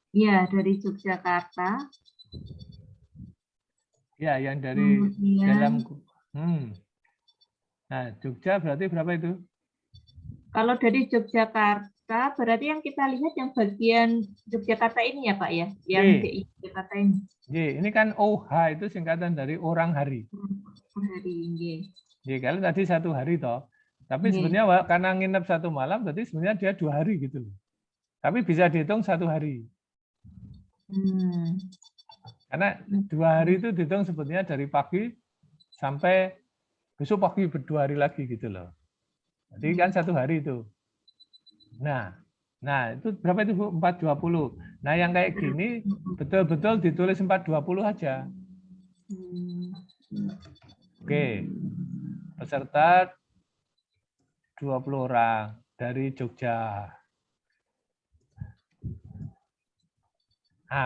Speaker 2: Iya, dari Yogyakarta.
Speaker 1: Ya, yang dari
Speaker 2: Kemudian,
Speaker 1: dalam Nah, Jogja berarti berapa itu?
Speaker 2: kalau dari Yogyakarta, berarti yang kita lihat yang bagian Yogyakarta ini ya, Pak, ya? Yang DI Yogyakarta ini.
Speaker 1: Ini kan OH itu singkatan dari orang hari.
Speaker 2: Per hari ini.
Speaker 1: Kalau tadi 1 hari toh. Tapi sebenarnya karena nginep 1 malam, berarti sebenarnya dia 2 hari gitu loh. Tapi bisa dihitung 1 hari. Karena 2 hari itu dihitung sebetulnya dari pagi sampai besok pagi 2 hari lagi gitu loh. Jadi kan 1 hari itu. Nah itu berapa itu Bu? 420. Nah yang kayak gini betul-betul ditulis 420 aja. Oke. Peserta 20 orang dari Jogja.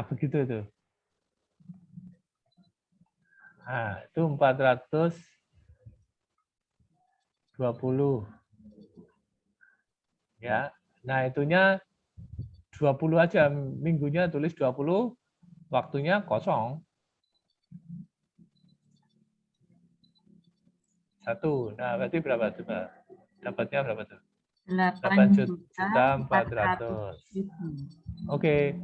Speaker 1: Begitu itu. Itu 420. Ya. Nah, itunya 20 aja, minggunya tulis 20, waktunya kosong. 1. Nah, berarti berapa coba? Dapatnya berapa tuh? 8.400.000. Oke.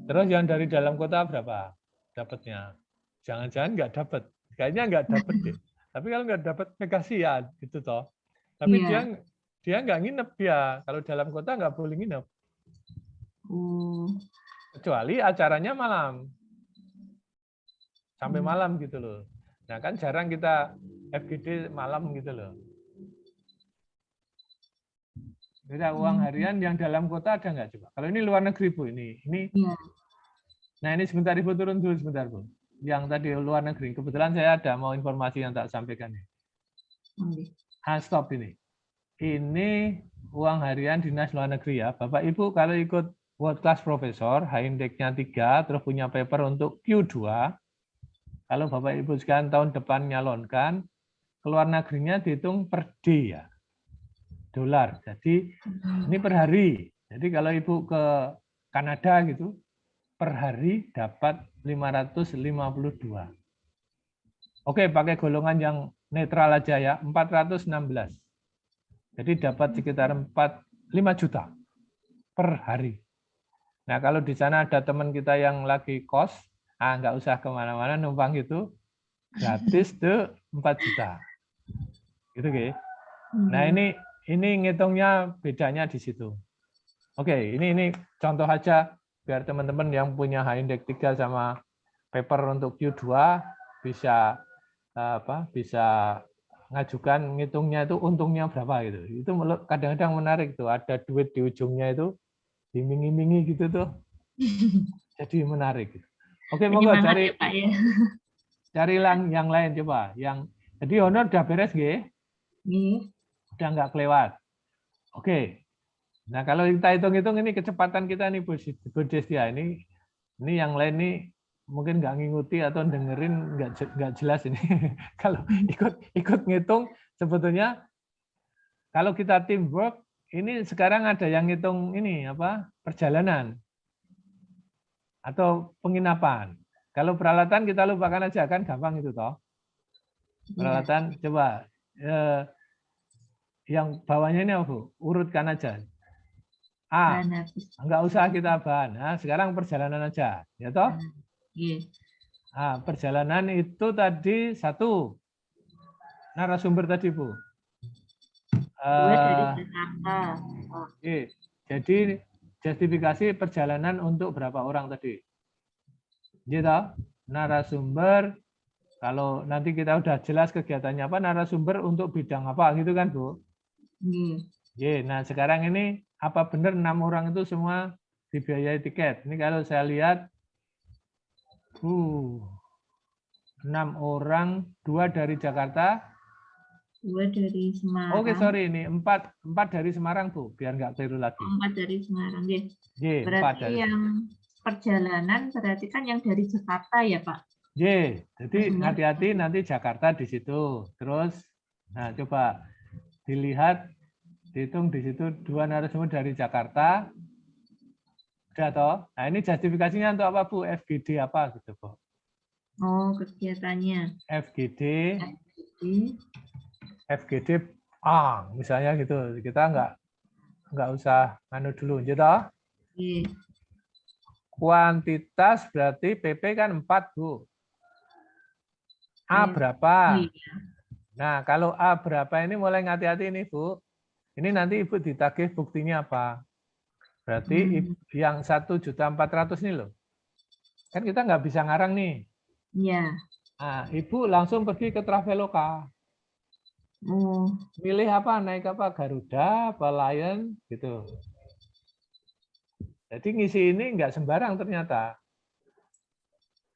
Speaker 1: Terus yang dari dalam kota berapa dapatnya? Jangan-jangan nggak dapat. Kayaknya nggak dapat deh. Tapi kalau nggak dapat, kasihan gitu toh. Tapi dia nggak nginep ya. Kalau dalam kota nggak boleh nginep. Kecuali acaranya malam. Sampai malam gitu loh. Nah kan jarang kita FGD malam gitu loh. Beda uang harian yang dalam kota ada nggak coba? Kalau ini luar negeri Bu, ini. Nah ini sebentar Ibu turun dulu sebentar Bu. Yang tadi luar negeri. Kebetulan saya ada mau informasi yang tak sampaikan. Stop ini. Ini uang harian dinas luar negeri ya. Bapak Ibu kalau ikut World Class Professor, H-Index-nya 3, terus punya paper untuk Q2, kalau Bapak Ibu sekarang tahun depan nyalonkan, keluar negerinya dihitung per D ya. Dolar. Jadi ini per hari. Jadi kalau Ibu ke Kanada gitu, per hari dapat 552. Oke, pakai golongan yang netral aja ya, 416. Jadi dapat sekitar 5 juta per hari. Nah, kalau di sana ada teman kita yang lagi kos, nggak usah kemana-mana numpang gitu, gratis tuh 4 juta. Gitu, Ge. Nah, ini ngitungnya bedanya di situ. Oke, ini contoh aja biar teman-teman yang punya H-Index 3 sama paper untuk Q2 bisa ngajukan ngitungnya itu untungnya berapa gitu. Itu kadang-kadang menarik tuh, ada duit di ujungnya itu dimingi-mingi gitu tuh. Jadi menarik gitu. Oke, monggo cari yang lain coba. Jadi honor udah beres nggih? Udah nggak kelewat. Oke. Nah, kalau kita hitung-hitung ini kecepatan kita nih Bu Destia, ini yang lain nih mungkin nggak ngikuti atau dengerin nggak jelas ini. Kalau ikut ngitung sebetulnya kalau kita teamwork ini sekarang ada yang ngitung ini perjalanan atau penginapan. Kalau peralatan kita lupakan aja kan gampang itu toh. Peralatan coba yang bawahnya ini apa Bu? Urutkan aja. Nggak usah kita bahan. Nah, sekarang perjalanan aja, ya toh? Perjalanan itu tadi 1 narasumber tadi Bu.
Speaker 2: 2 dari
Speaker 1: Eh,
Speaker 2: Jakarta.
Speaker 1: oke. Jadi justifikasi perjalanan untuk berapa orang tadi? Gitu. Narasumber, kalau nanti kita udah jelas kegiatannya apa, narasumber untuk bidang apa gitu kan, Bu?
Speaker 2: Nggih.
Speaker 1: Nah sekarang ini apa benar 6 orang itu semua dibiayai tiket? Ini kalau saya lihat 6 orang, 2 dari Jakarta.
Speaker 2: 2 dari Semarang.
Speaker 1: Oke, sorry, ini 4 dari Semarang, Bu, biar nggak keliru lagi.
Speaker 2: 4 dari Semarang, nggih.
Speaker 1: 4
Speaker 2: Berarti
Speaker 1: dari.
Speaker 2: yang perjalanan berarti kan yang dari Jakarta ya, Pak?
Speaker 1: Jadi hati-hati nanti Jakarta di situ. Terus, nah coba dilihat, dihitung di situ 2 narasumber dari Jakarta. Udah toh? Nah ini justifikasinya untuk apa, Bu? FGD apa gitu, Bu?
Speaker 2: Oh, kegiatannya.
Speaker 1: FGD misalnya gitu. Kita nggak usah anu dulu, gitu.
Speaker 2: Nggih.
Speaker 1: Kuantitas berarti PP kan 4, Bu. A berapa?
Speaker 2: Iya.
Speaker 1: Nah, kalau A berapa ini mulai hati-hati ini, Bu. Ini nanti Ibu ditagih buktinya apa? Berarti yang 1.400.000 ini loh. Kan kita nggak bisa ngarang nih.
Speaker 2: Iya.
Speaker 1: Nah, Ibu langsung pergi ke Traveloka.
Speaker 2: Oh.
Speaker 1: Milih apa? Naik apa? Garuda, apa Lion, gitu. Jadi ngisi ini nggak sembarang ternyata.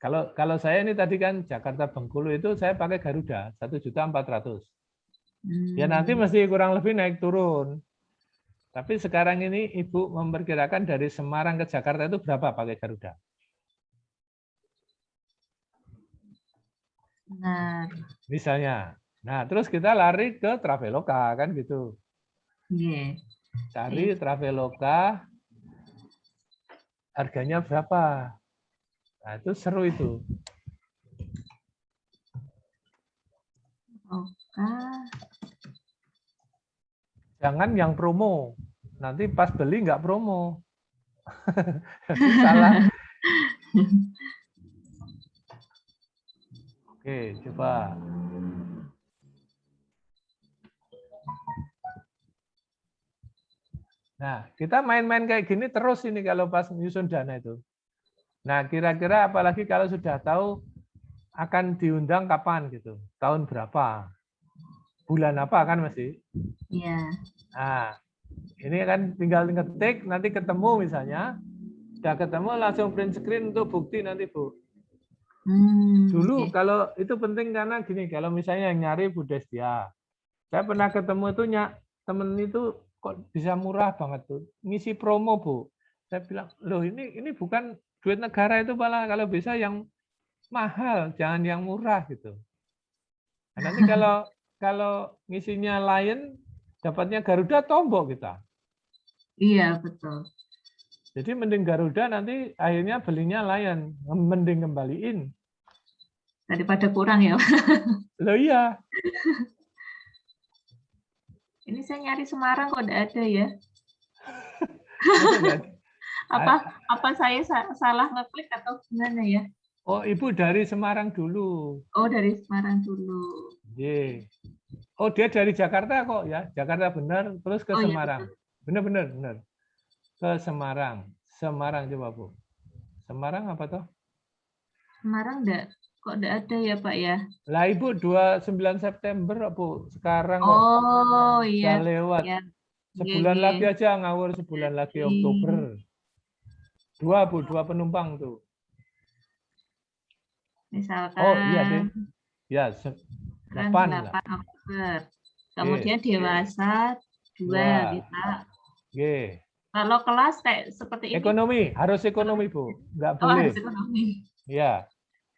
Speaker 1: Kalau saya ini tadi kan Jakarta Bengkulu itu saya pakai Garuda 1.400.000. Ya nanti mesti kurang lebih naik turun. Tapi sekarang ini Ibu memperkirakan dari Semarang ke Jakarta itu berapa pakai Garuda?
Speaker 2: Nah.
Speaker 1: Misalnya. Nah, terus kita lari ke Traveloka kan gitu.
Speaker 2: Yeah.
Speaker 1: Cari Traveloka harganya berapa? Nah, itu seru itu.
Speaker 2: Oke.
Speaker 1: Jangan yang promo. Nanti pas beli nggak promo. Salah. Oke, coba. Nah, kita main-main kayak gini terus ini kalau pas menyusun dana itu. Nah, kira-kira apalagi kalau sudah tahu akan diundang kapan gitu, tahun berapa, bulan apa kan mesti.
Speaker 2: Iya.
Speaker 1: Nah, ini kan tinggal ngetik, nanti ketemu misalnya, udah ketemu langsung print screen untuk bukti nanti Bu. Dulu kalau itu penting karena gini, kalau misalnya yang nyari Bu Destia, saya pernah ketemu itu temen itu kok bisa murah banget tuh, ngisi promo Bu. Saya bilang, loh ini bukan duit negara itu malah kalau bisa yang mahal, jangan yang murah gitu. Nah, nanti kalau ngisinya Lion, dapatnya Garuda tombok kita.
Speaker 2: Iya, betul.
Speaker 1: Jadi mending Garuda nanti akhirnya belinya Lion, mending kembaliin.
Speaker 2: Daripada kurang ya.
Speaker 1: Loh iya.
Speaker 2: Ini saya nyari Semarang kok enggak ada ya. apa saya salah ngeklik atau gimana ya?
Speaker 1: Oh, Ibu dari Semarang dulu.
Speaker 2: Oh, dari Semarang dulu.
Speaker 1: Yeah. Oh, dia dari Jakarta kok ya. Jakarta benar, terus ke Semarang.
Speaker 2: Iya,
Speaker 1: benar. Ke Semarang. Semarang coba, Bu. Semarang apa toh?
Speaker 2: Semarang kok enggak ada ya, Pak ya?
Speaker 1: Lah, Ibu 29 September, Bu. Sekarang kok.
Speaker 2: Oh, iya.
Speaker 1: Udah lewat.
Speaker 2: Ya.
Speaker 1: Sebulan lagi aja ngawur, sebulan lagi Oktober. 2, Bu, 2 penumpang tuh.
Speaker 2: Misalkan.
Speaker 1: Oh, iya deh. Ya, 8
Speaker 2: Oktober. Kemudian dewasa 2 kita. Kalau kelas kayak seperti ini.
Speaker 1: Ekonomi, harus ekonomi, Bu. Nggak boleh.
Speaker 2: Harus ekonomi.
Speaker 1: Ya.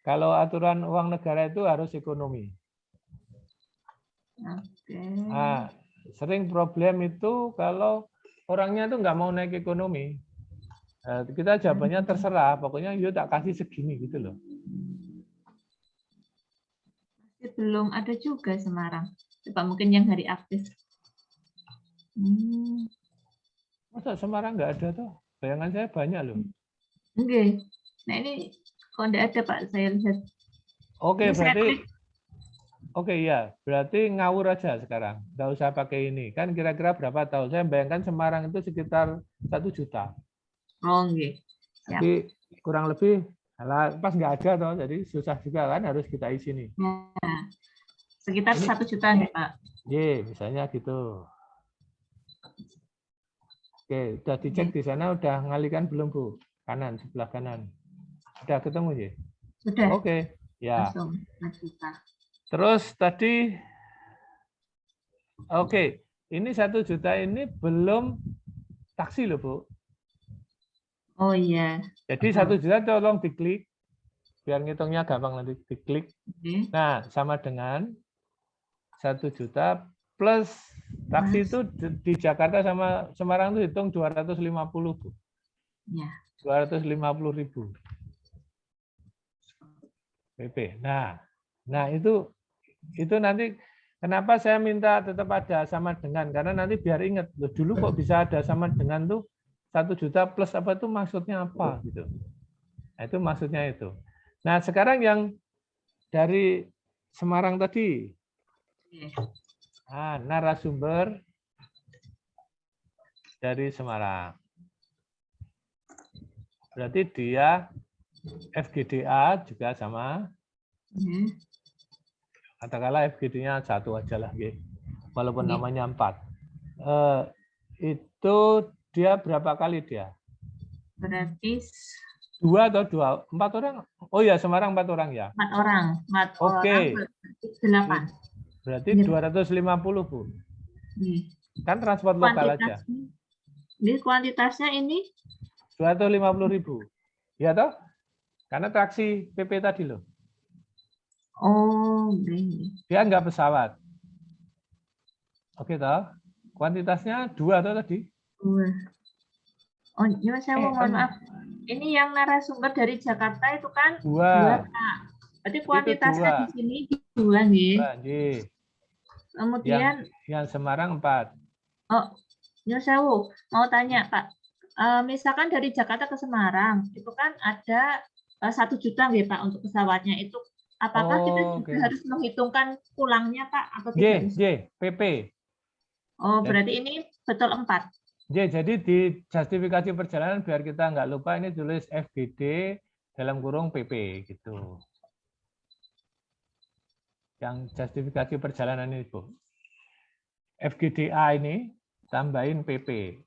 Speaker 1: Kalau aturan uang negara itu harus ekonomi.
Speaker 2: Oke.
Speaker 1: Nah, sering problem itu kalau orangnya tuh nggak mau naik ekonomi. Kita jawabannya terserah, pokoknya yuk tak kasih segini gitu loh.
Speaker 2: Belum ada juga Semarang. Coba mungkin yang hari aktif.
Speaker 1: Masa Semarang nggak ada tuh? Bayangan saya banyak loh.
Speaker 2: Oke. Nah ini kok nggak ada Pak, saya lihat.
Speaker 1: Oke, berarti Oke ya, berarti ngawur aja sekarang. Nggak usah pakai ini. Kan kira-kira berapa tahun? Saya bayangkan Semarang itu sekitar 1 juta.
Speaker 2: Oh, nggih. Siap.
Speaker 1: Jadi kurang lebih, pas nggak ada toh, jadi susah juga kan harus kita isi nih.
Speaker 2: Ya. Sekitar
Speaker 1: Ini-
Speaker 2: 1 juta nih, Pak.
Speaker 1: Misalnya gitu. Oke, udah dicek di sana, udah ngalikan belum Bu? Kanan, sebelah kanan. Udah ketemu ya?
Speaker 2: Sudah.
Speaker 1: Oke, ya.
Speaker 2: Langsung 1 juta.
Speaker 1: Terus tadi, oke, ini 1 juta ini belum taksi loh Bu.
Speaker 2: Oh iya.
Speaker 1: Jadi 1 juta tolong diklik, biar ngitungnya gampang nanti diklik.
Speaker 2: Oke.
Speaker 1: Nah, sama dengan 1 juta plus taksi itu di Jakarta sama Semarang itu hitung 250 Bu.
Speaker 2: Ya.
Speaker 1: 250.000 PP. Nah itu nanti kenapa saya minta tetap ada sama dengan, karena nanti biar ingat loh, dulu kok bisa ada sama dengan tuh 1 juta plus apa itu maksudnya apa gitu. Nah, itu maksudnya itu. Nah sekarang yang dari Semarang tadi, narasumber dari Semarang, berarti dia FGDA juga sama. Katakanlah FGD-nya 1 aja lah, walaupun namanya 4. Itu dia berapa kali dia?
Speaker 2: Berarti
Speaker 1: 2 atau 4 orang? Oh ya, Semarang 4 orang ya?
Speaker 2: 4 orang. 4
Speaker 1: Oke.
Speaker 2: orang berarti 8.
Speaker 1: Berarti 250 Bu. Kan transport lokal aja.
Speaker 2: Ini kuantitasnya ini
Speaker 1: 250.000. Ya toh? Karena taksi PP tadi loh.
Speaker 2: Oh,
Speaker 1: Dia nggak pesawat. Oke toh? Kuantitasnya 2 toh tadi?
Speaker 2: 2. Oh, ya saya mohon maaf. Ini yang narasumber dari Jakarta itu kan 2, Pak. Berarti kuantitasnya di sini 2 nggih. Kemudian
Speaker 1: yang Semarang 4.
Speaker 2: Oh, ya saya mau tanya, Pak. Misalkan dari Jakarta ke Semarang, itu kan ada 1 juta nggih, Pak, untuk pesawatnya itu. Apakah kita juga harus menghitungkan pulangnya, Pak, atau tidak?
Speaker 1: PP.
Speaker 2: Oh, berarti ini betul 4.
Speaker 1: Jadi di justifikasi perjalanan biar kita nggak lupa ini tulis FGD dalam kurung PP gitu. Yang justifikasi perjalanan ini Bu. FGDA ini tambahin PP.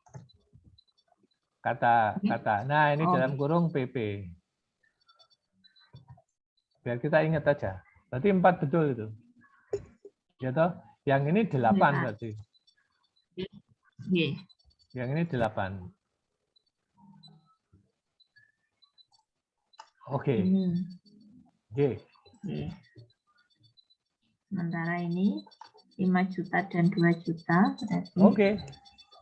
Speaker 1: Kata. Nah, ini dalam kurung PP. Biar kita ingat aja. Berarti 4 betul itu. Ya toh? Yang ini 8 berarti. Yang ini 8. Oke.
Speaker 2: Sementara ini 5 juta dan 2 juta.
Speaker 1: Oke.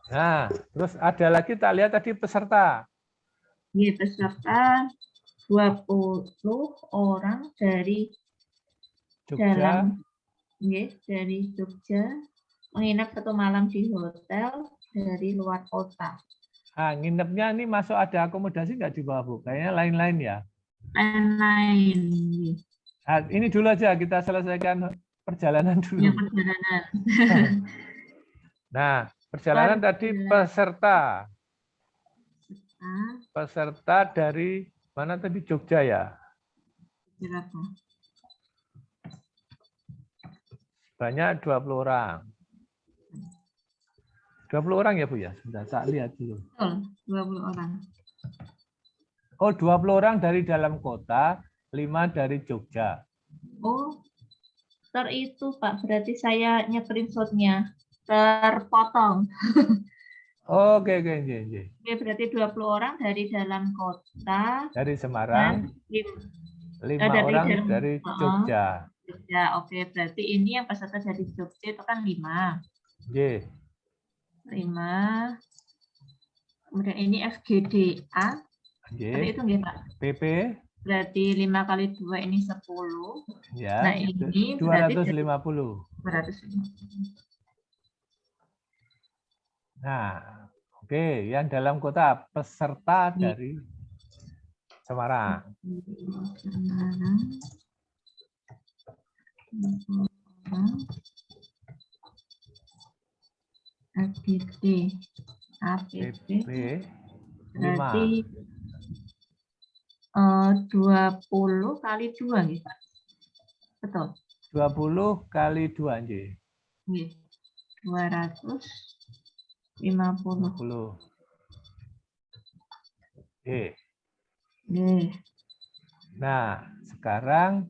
Speaker 1: Nah, terus ada lagi tak lihat tadi peserta.
Speaker 2: Peserta 20 orang dari
Speaker 1: Jogja.
Speaker 2: Dari Jogja menginap 1 malam di hotel dari luar kota.
Speaker 1: Nginepnya ini masuk ada akomodasi nggak di bawah Bu? Kayaknya lain-lain ya.
Speaker 2: Lain-lain.
Speaker 1: Ini dulu aja kita selesaikan perjalanan dulu.
Speaker 2: Perjalanan.
Speaker 1: Nah, perjalanan tadi peserta. Peserta dari mana tadi? Jogja ya? Banyak 20 orang. 20 orang ya Bu ya? Sudah tak lihat dulu.
Speaker 2: 20 orang.
Speaker 1: Oh, 20 orang dari dalam kota, 5 dari Jogja.
Speaker 2: Oh, itu Pak, berarti saya screenshot-nya terpotong.
Speaker 1: Oke.
Speaker 2: Berarti 20 orang dari dalam kota.
Speaker 1: Dari Semarang. 5 orang dari Jogja.
Speaker 2: Ya, oke. Berarti ini yang peserta dari Jogja itu kan 5. 5. Kemudian ini FGDA. Itu nggih, Pak?
Speaker 1: PP.
Speaker 2: Berarti 5 kali 2 ini 10.
Speaker 1: Ya,
Speaker 2: nah, ini
Speaker 1: 250.
Speaker 2: 250.
Speaker 1: Nah, oke. Yang dalam kota peserta dari Semarang.
Speaker 2: AGD, APP,
Speaker 1: PP 5.
Speaker 2: berarti 20 kali 2 nih, Pak. Betul.
Speaker 1: 20 kali 2 nggih.
Speaker 2: Nggih. 250.
Speaker 1: 50. Oke.
Speaker 2: Nggih.
Speaker 1: Nah, sekarang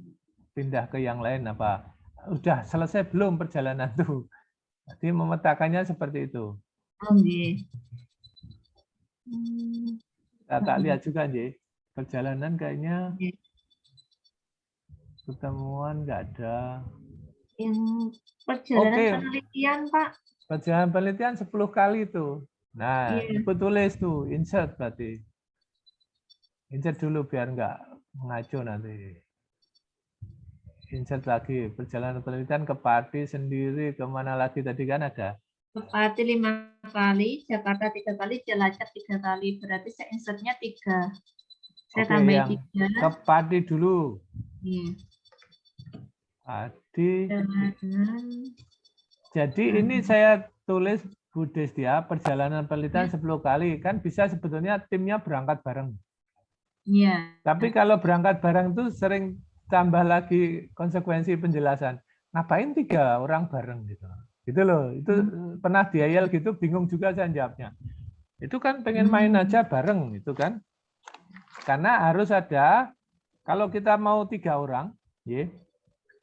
Speaker 1: pindah ke yang lain apa? Udah selesai belum perjalanan tuh? Jadi memetakannya seperti itu.
Speaker 2: Oh, nggih.
Speaker 1: Tak lihat juga nggih. Perjalanan kayaknya
Speaker 2: Nggih.
Speaker 1: pertemuan nggak ada.
Speaker 2: Yang perjalanan
Speaker 1: Oke.
Speaker 2: penelitian, Pak.
Speaker 1: Perjalanan penelitian 10 kali itu. Nah,
Speaker 2: Iya.
Speaker 1: Ibu tulis tuh, insert berarti. Insert dulu biar nggak mengacu nanti. Insert lagi, perjalanan penelitian ke Pati sendiri, kemana lagi tadi kan ada?
Speaker 2: Ke Pati 5 kali, Jakarta 3 kali, Cilacap 3 kali. Berarti saya insertnya 3. Saya
Speaker 1: Oke,
Speaker 2: tambahin
Speaker 1: yang
Speaker 2: 3.
Speaker 1: ke Pati dulu.
Speaker 2: Iya.
Speaker 1: Pati.
Speaker 2: Perjalanan.
Speaker 1: Jadi ini saya tulis Bu Destia, perjalanan penelitian 10 kali. Kan bisa sebetulnya timnya berangkat bareng.
Speaker 2: Iya.
Speaker 1: Tapi kalau berangkat bareng tuh sering tambah lagi konsekuensi penjelasan. Ngapain 3 orang bareng gitu. Gitu loh. Itu pernah diayal gitu, bingung juga saya jawabnya. Itu kan pengen main aja bareng gitu kan. Karena harus ada, kalau kita mau 3 orang,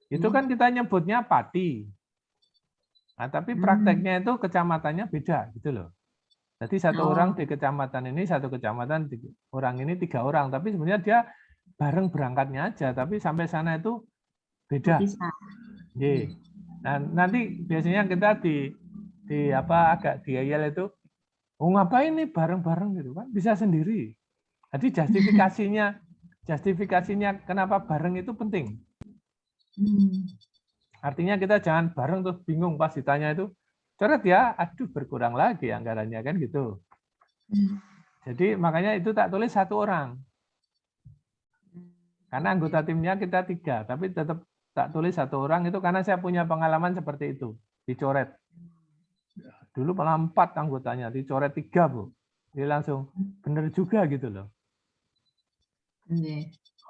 Speaker 1: itu kan kita nyebutnya Pati. Nah, tapi prakteknya itu kecamatannya beda gitu loh. Jadi 1 orang di kecamatan ini, 1 kecamatan orang ini 3 orang, tapi sebenarnya dia bareng berangkatnya aja, tapi sampai sana itu beda. Nah, nanti biasanya kita di apa agak diayal itu, ngapain nih bareng-bareng gitu kan? Bisa sendiri. Jadi justifikasinya kenapa bareng itu penting. Artinya kita jangan bareng terus bingung pas ditanya itu, coret ya, aduh berkurang lagi anggarannya kan gitu. Jadi makanya itu tak tulis 1 orang. Karena anggota timnya kita 3, tapi tetap tak tulis 1 orang itu karena saya punya pengalaman seperti itu, dicoret. Dulu malah 4 anggotanya, dicoret 3 Bu. Jadi langsung benar juga gitu loh.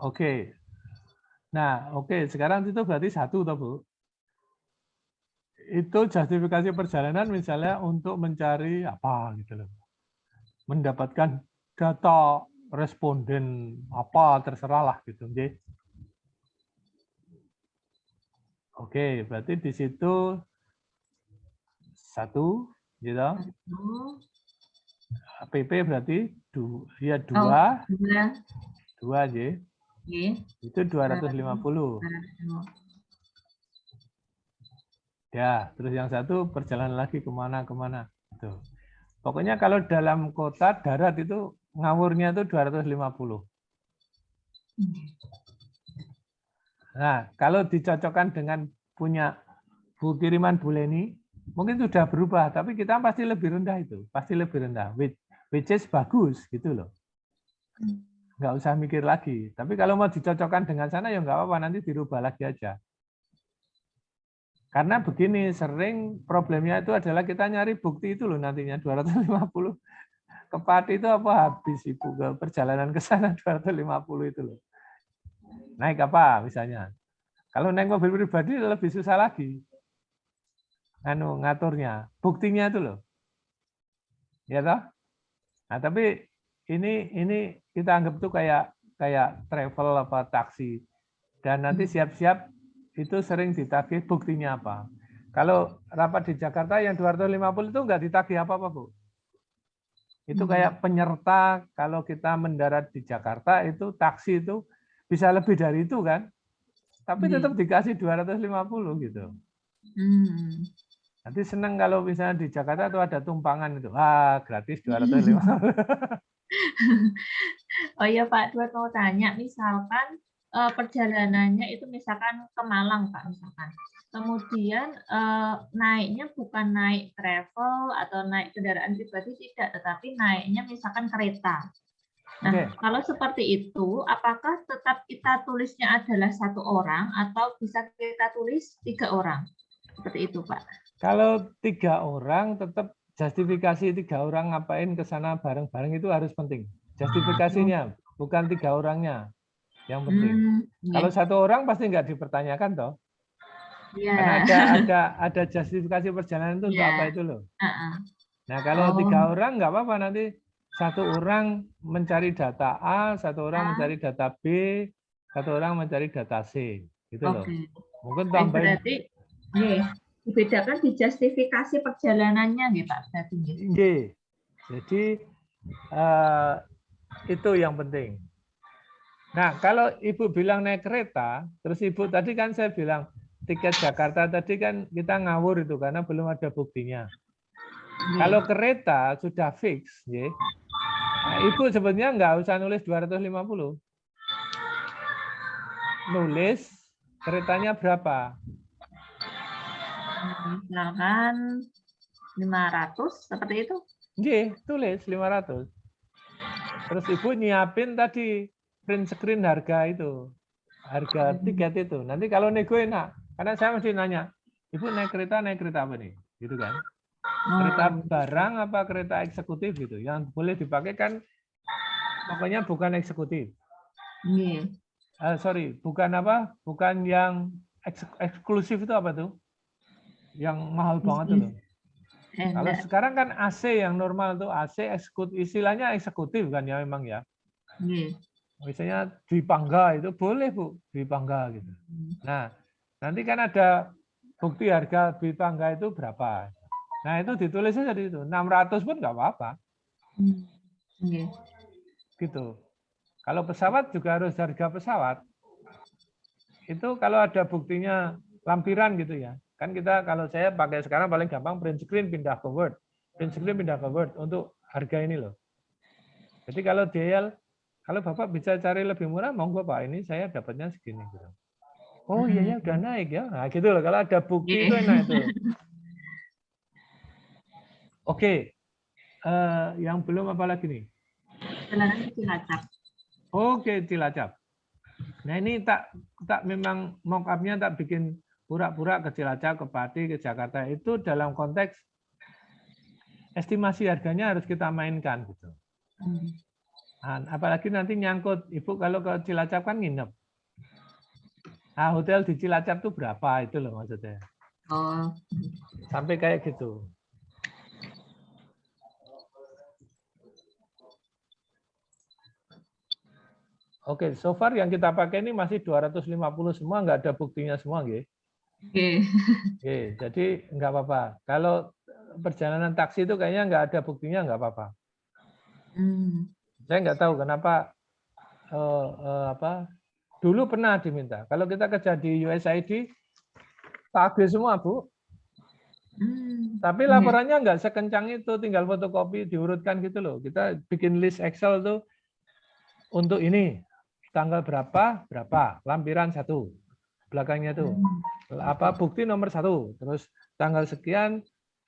Speaker 1: Oke. Nah, oke, sekarang itu berarti 1 toh Bu. Itu justifikasi perjalanan misalnya untuk mencari apa gitu loh. Mendapatkan data responden apa terserah lah gitu. Oke, berarti di situ 1 gitu. PP berarti 2 J. Itu 250. Ya, terus yang 1 perjalanan lagi kemana. Tuh. Pokoknya kalau dalam kota darat itu ngawurnya itu 250. Nah, kalau dicocokkan dengan punya Bu kiriman Bu Leni, mungkin sudah berubah, tapi kita pasti lebih rendah itu, pasti lebih rendah. Which is bagus gitu loh. Nggak usah mikir lagi. Tapi kalau mau dicocokkan dengan sana ya nggak apa-apa, nanti dirubah lagi aja. Karena begini, sering problemnya itu adalah kita nyari bukti itu loh nantinya 250. Ke Pati itu apa habis Ibu ke perjalanan ke sana 250 itu loh. Naik apa misalnya? Kalau naik mobil pribadi lebih susah lagi. Ngaturnya, buktinya itu loh. Ya toh? Nah, tapi ini kita anggap tuh kayak travel apa taksi. Dan nanti siap-siap itu sering ditagih buktinya apa. Kalau rapat di Jakarta yang 250 itu nggak ditagih apa-apa, Bu. Itu kayak penyerta kalau kita mendarat di Jakarta itu taksi itu bisa lebih dari itu kan. Tapi tetap dikasih 250 gitu. Nanti senang kalau misalnya di Jakarta itu ada tumpangan itu. Gratis 250.
Speaker 2: Oh iya Pak, Duat mau tanya, misalkan perjalanannya itu misalkan ke Malang Pak, misalkan. Kemudian naiknya bukan naik travel atau naik kendaraan pribadi tidak, tetapi naiknya misalkan kereta. Nah,
Speaker 1: Oke.
Speaker 2: kalau seperti itu, apakah tetap kita tulisnya adalah 1 orang atau bisa kita tulis 3 orang? Seperti itu, Pak.
Speaker 1: Kalau 3 orang tetap justifikasi 3 orang ngapain ke sana bareng-bareng itu harus penting. Justifikasinya bukan 3 orangnya yang penting. Kalau 1 orang pasti nggak dipertanyakan toh. Karena ada justifikasi perjalanan itu untuk apa itu loh. Nah kalau 3 orang nggak apa-apa, nanti 1 orang mencari data A, 1 orang mencari data B, 1 orang mencari data C, gitu loh. Mungkin tambahin.
Speaker 2: Berarti dibedakan di justifikasi perjalanannya, nggih Pak? Berarti.
Speaker 1: Jadi itu yang penting. Nah kalau Ibu bilang naik kereta, terus Ibu tadi kan saya bilang tiket Jakarta tadi kan kita ngawur itu karena belum ada buktinya. Kalau kereta sudah fix, ya. Nah, Ibu sebenarnya nggak usah nulis 250. Nulis keretanya berapa?
Speaker 2: Misalkan 500 seperti itu.
Speaker 1: Tulis 500. Terus Ibu nyiapin tadi print screen harga itu. Harga tiket itu. Nanti kalau nego enak. Karena saya mesti nanya, Ibu naik kereta apa nih? Gitu kan. Kereta barang apa kereta eksekutif gitu. Yang boleh dipakai kan pokoknya bukan eksekutif. Bukan apa? Bukan yang eksklusif itu apa tuh? Yang mahal banget tuh loh. Kalau sekarang kan AC yang normal tuh AC eksekutif, istilahnya eksekutif kan ya memang ya. Misalnya Dwi Pangga itu boleh Bu, Dwi Pangga gitu. Nah, nanti kan ada bukti harga Dwi Pangga itu berapa. Nah, itu ditulis aja di situ. 600 pun nggak apa-apa. Gitu. Kalau pesawat juga harus harga pesawat. Itu kalau ada buktinya lampiran gitu ya. Kan kita kalau saya pakai sekarang paling gampang print screen pindah ke Word. Print screen pindah ke Word untuk harga ini loh. Jadi kalau DL, kalau Bapak bisa cari lebih murah, monggo Pak, ini saya dapatnya segini. Gitu. Oh iya ya udah naik ya. Nah gitu loh, kalau ada bukti itu enak itu. Oke, yang belum apa lagi nih?
Speaker 2: Cilacap.
Speaker 1: Oke, Cilacap. Nah ini tak memang mock-up-nya tak bikin pura-pura ke Cilacap, ke Pati, ke Jakarta. Itu dalam konteks estimasi harganya harus kita mainkan gitu. Nah, apalagi nanti nyangkut, Ibu kalau ke Cilacap kan nginep. Nah, hotel di Cilacap itu berapa itu loh maksudnya. Sampai kayak gitu. Oke, so far yang kita pakai ini masih 250 semua, nggak ada buktinya semua, nggih. Oke, jadi nggak apa-apa. Kalau perjalanan taksi itu kayaknya nggak ada buktinya, nggak apa-apa. Saya nggak tahu kenapa dulu pernah diminta. Kalau kita kerja di USAID, tagih semua, Bu. Tapi laporannya nggak sekencang itu, tinggal fotokopi, diurutkan gitu loh. Kita bikin list Excel tuh untuk ini. Tanggal berapa, lampiran 1. Belakangnya tuh. Bukti nomor 1. Terus tanggal sekian,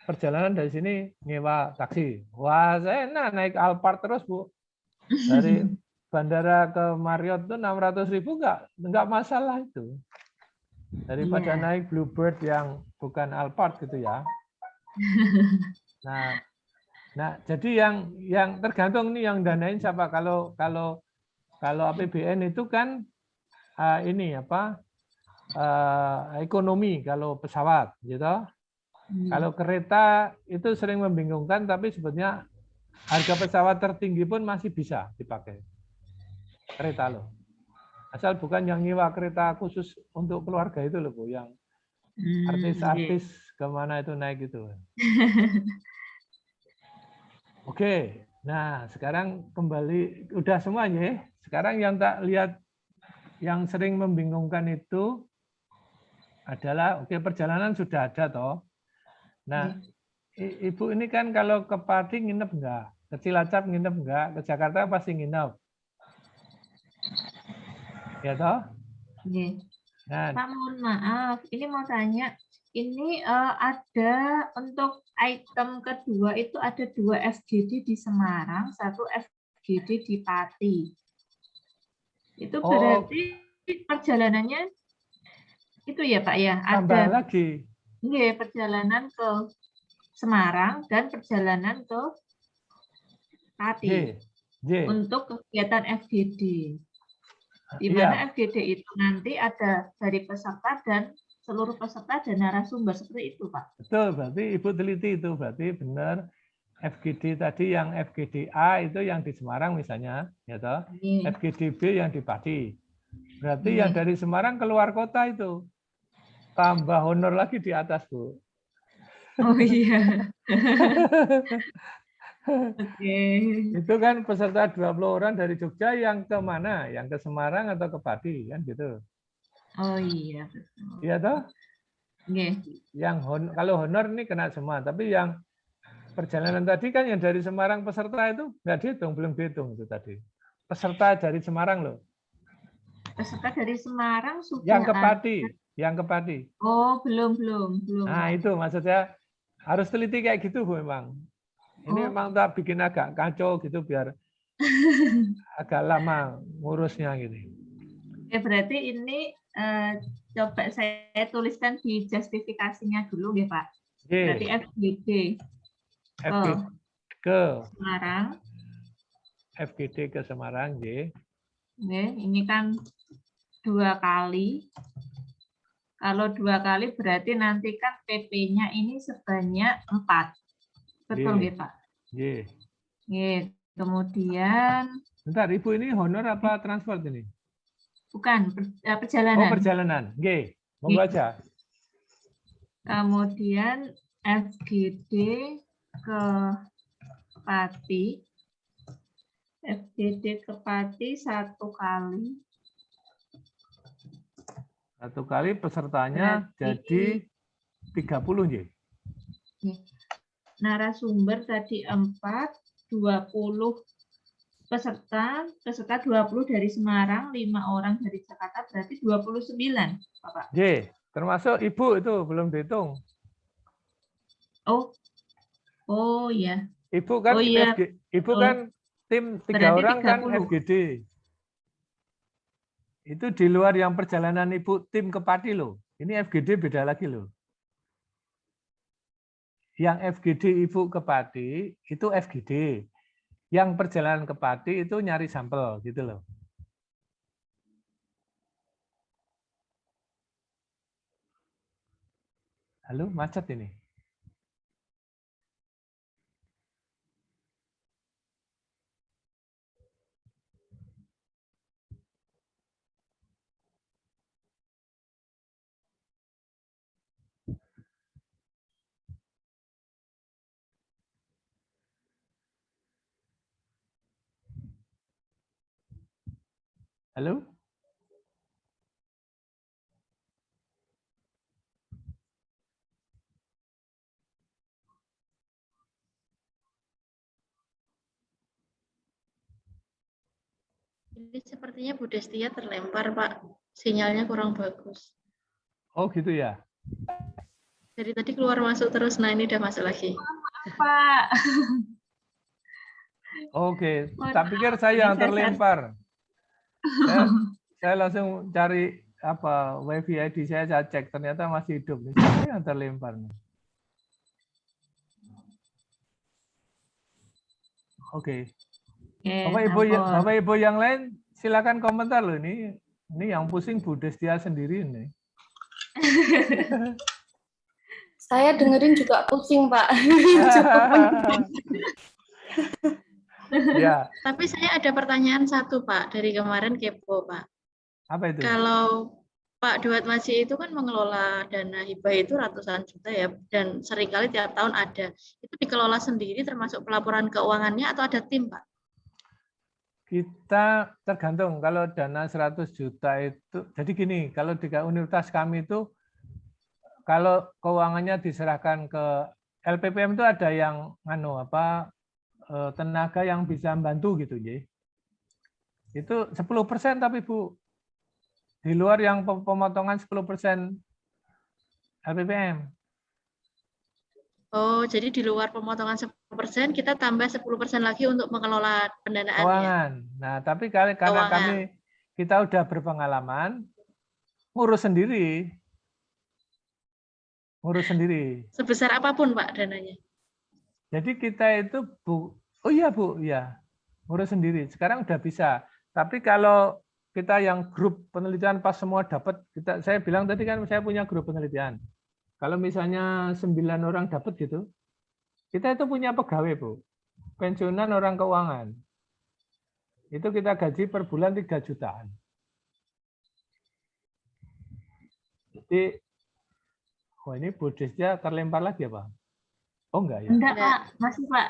Speaker 1: perjalanan dari sini nyewa taksi. Wah, saya naik Alphard terus, Bu. Dari bandara ke Marriott tuh 600.000 nggak masalah itu. Daripada naik Bluebird yang bukan Alphard gitu ya. Nah, jadi yang tergantung nih yang danain siapa. Kalau APBN itu kan ekonomi kalau pesawat gitu. Kalau kereta itu sering membingungkan, tapi sebetulnya harga pesawat tertinggi pun masih bisa dipakai kereta loh. Asal bukan yang nyewa kereta khusus untuk keluarga itu loh Bu, yang artis-artis kemana itu naik itu. Oke, nah sekarang kembali udah semuanya ya. Sekarang yang tak lihat yang sering membingungkan itu adalah perjalanan sudah ada toh. Nah, Ibu ini kan kalau ke Pati nginep enggak? Ke Cilacap nginep enggak? Ke Jakarta pasti nginep. Ya toh?
Speaker 2: Nah, Pak, mohon maaf, ini mau tanya, ini ada untuk item kedua itu ada 2 FGD di Semarang, 1 FGD FGD di Pati. Itu
Speaker 1: Oh.
Speaker 2: berarti perjalanannya itu ya Pak ya,
Speaker 1: Tambah
Speaker 2: ada
Speaker 1: lagi.
Speaker 2: perjalanan ke Semarang dan perjalanan ke Pati untuk kegiatan FGD. Di mana
Speaker 1: Iya,
Speaker 2: FGD itu nanti ada dari peserta dan seluruh peserta dan narasumber, seperti itu Pak.
Speaker 1: betul. Berarti Ibu teliti itu. Berarti benar. FGD tadi yang FGD A itu yang di Semarang misalnya, ya toh.
Speaker 2: Iya.
Speaker 1: FGD B yang di Pati. Berarti
Speaker 2: Iya.
Speaker 1: yang dari Semarang keluar kota itu. Tambah honor lagi di atas, Bu.
Speaker 2: Oh iya. Oke.
Speaker 1: Itu kan peserta 20 orang dari Jogja yang ke mana? Yang ke Semarang atau ke Pati, kan gitu.
Speaker 2: Oh iya.
Speaker 1: Iya toh?
Speaker 2: Oke.
Speaker 1: Yang kalau honor ini kena semua, tapi yang perjalanan tadi kan yang dari Semarang peserta itu nggak dihitung, belum dihitung itu tadi. Peserta dari Semarang loh.
Speaker 2: Peserta dari Semarang sudah
Speaker 1: Yang ke Pati, yang ke Pati.
Speaker 2: Oh, belum.
Speaker 1: Nah, itu maksudnya harus teliti kayak gitu, Bu, memang. Ini memang tak bikin agak kacau gitu biar agak lama ngurusnya gitu.
Speaker 2: Berarti ini coba saya tuliskan di justifikasinya dulu ya Pak. Berarti FGD
Speaker 1: ke
Speaker 2: Semarang.
Speaker 1: FGD ke Semarang,
Speaker 2: Ini kan 2 kali. Kalau 2 kali berarti nanti kan PP-nya ini sebanyak 4. Betul nggih, Pak? Nggih. Kemudian
Speaker 1: bentar, Ibu ini honor apa transport ini?
Speaker 2: bukan, perjalanan.
Speaker 1: Oh, perjalanan. Nggih, monggo aja.
Speaker 2: Kemudian FGD ke Pati. FGD ke Pati 1 kali.
Speaker 1: 1 kali pesertanya berarti, jadi 30, nggih.
Speaker 2: Narasumber tadi 4, 20 peserta 20 dari Semarang, 5 orang dari Jakarta, berarti 29, Bapak.
Speaker 1: Termasuk Ibu itu belum dihitung.
Speaker 2: Oh ya.
Speaker 1: Ibu kan Ibu kan tim 3
Speaker 2: berarti
Speaker 1: orang
Speaker 2: 30.
Speaker 1: kan FGD. Itu di luar yang perjalanan Ibu tim ke Pati loh. Ini FGD beda lagi loh. Yang FGD Ibu ke Pati itu FGD. Yang perjalanan ke Pati itu nyari sampel gitu loh. Halo, macet ini. Halo?
Speaker 3: Ini sepertinya Bu Destia terlempar, Pak. Sinyalnya kurang bagus.
Speaker 1: Oh, gitu ya.
Speaker 3: Dari tadi keluar masuk terus, nah ini udah masuk lagi.
Speaker 2: Pak.
Speaker 1: Oke, tak pikir saya yang terlempar. Saya langsung cari WiFi ID saya cek, ternyata masih hidup. Saya yang terlempar. Oke. Bapak Ibu yang lain silakan komentar loh ini. Ini yang pusing Bu Destia sendiri ini.
Speaker 3: Saya dengerin juga pusing, Pak.
Speaker 1: Ya.
Speaker 3: Tapi saya ada pertanyaan satu, Pak, dari kemarin kepo, Pak.
Speaker 1: Apa itu?
Speaker 3: Kalau Pak Duatmaji itu kan mengelola dana hibah itu ratusan juta ya, dan seringkali tiap tahun ada. Itu dikelola sendiri termasuk pelaporan keuangannya atau ada tim, Pak?
Speaker 1: Kita tergantung, kalau dana 100 juta itu, jadi gini, kalau di universitas kami itu, kalau keuangannya diserahkan ke LPPM itu ada yang tenaga yang bisa membantu gitu, ya. Itu 10% tapi Bu, di luar yang pemotongan 10% LPPM.
Speaker 3: Oh, jadi di luar pemotongan 10% kita tambah 10% lagi untuk mengelola pendanaannya.
Speaker 1: Keuangan. Nah, tapi karena
Speaker 3: Keuangan.
Speaker 1: kita udah berpengalaman, ngurus sendiri. Ngurus sendiri.
Speaker 3: Sebesar apapun, Pak, dananya.
Speaker 1: Jadi kita itu, oh iya Bu, iya. Ngurus sendiri. Sekarang udah bisa. Tapi kalau kita yang grup penelitian pas semua dapat, saya bilang tadi kan saya punya grup penelitian. Kalau misalnya 9 orang dapat gitu, kita itu punya pegawai, Bu. Pensiunan orang keuangan. Itu kita gaji per bulan 3 jutaan. Jadi, ini Bu Desya terlempar lagi ya, Pak? Oh enggak ya?
Speaker 2: Enggak, Pak. Masih, Pak.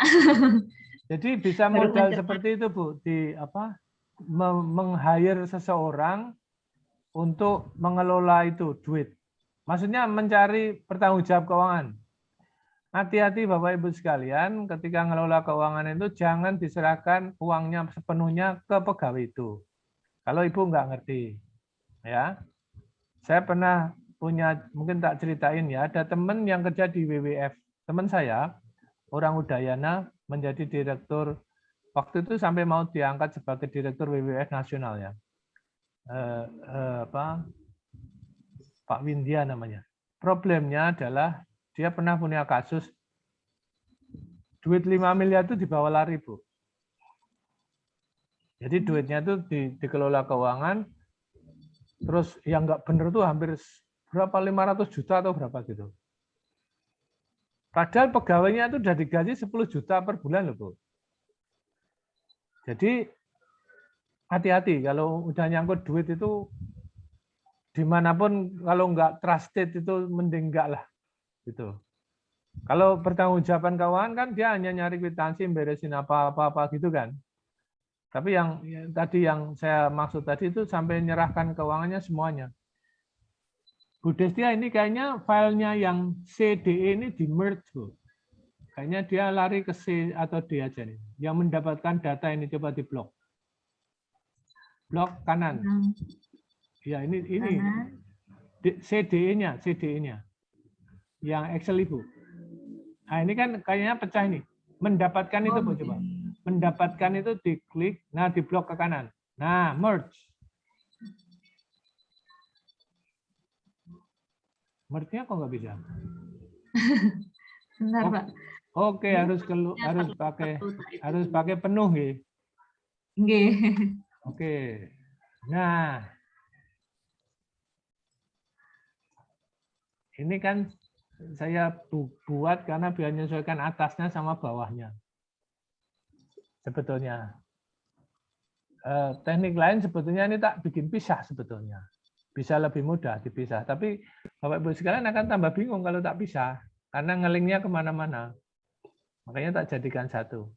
Speaker 1: Jadi bisa modal seperti itu, Bu. Meng-hire seseorang untuk mengelola itu duit. Maksudnya mencari pertanggungjawab keuangan. Hati-hati Bapak Ibu sekalian, ketika mengelola keuangan itu jangan diserahkan uangnya sepenuhnya ke pegawai itu. Kalau Ibu nggak ngerti, ya. Saya pernah punya, mungkin tak ceritain ya, ada teman yang kerja di WWF. Teman saya, orang Udayana, menjadi direktur, waktu itu sampai mau diangkat sebagai direktur WWF nasional ya. Pak Windia namanya. Problemnya adalah dia pernah punya kasus duit 5 miliar itu dibawa lari, Bu. Jadi duitnya itu dikelola keuangan, terus yang nggak benar tuh hampir berapa 500 juta atau berapa gitu. Padahal pegawainya itu udah digaji 10 juta per bulan loh, Bu. Jadi hati-hati kalau udah nyangkut duit itu dimanapun, kalau nggak trusted itu mending nggak lah gitu. Kalau pertanggungjawaban keuangan kan dia hanya nyari kwitansi, beresin apa-apa gitu kan. Tapi yang tadi yang saya maksud tadi itu sampai nyerahkan keuangannya semuanya. Bu Destia ini kayaknya filenya yang CDE ini di merge, Bu. Kayaknya dia lari ke C atau D aja nih. Yang mendapatkan data ini coba di blok. Blok kanan. Ya, ini CDE-nya. Yang Excel Ibu. Nah, ini kan kayaknya pecah ini. Mendapatkan itu, Bu, coba. Mendapatkan itu diklik, nah di blok ke kanan. Nah, merge. Merge-nya kok nggak bisa?
Speaker 2: Benar, Pak.
Speaker 1: Oke, harus pakai penuh ya.
Speaker 2: Nggih.
Speaker 1: Oke. Nah, ini kan saya buat karena biar menyesuaikan atasnya sama bawahnya. Sebetulnya. Teknik lain sebetulnya ini tak bikin pisah sebetulnya. Bisa lebih mudah dipisah. Tapi Bapak Ibu sekalian akan tambah bingung kalau tak pisah. Karena ngelingnya kemana-mana. Makanya tak jadikan satu.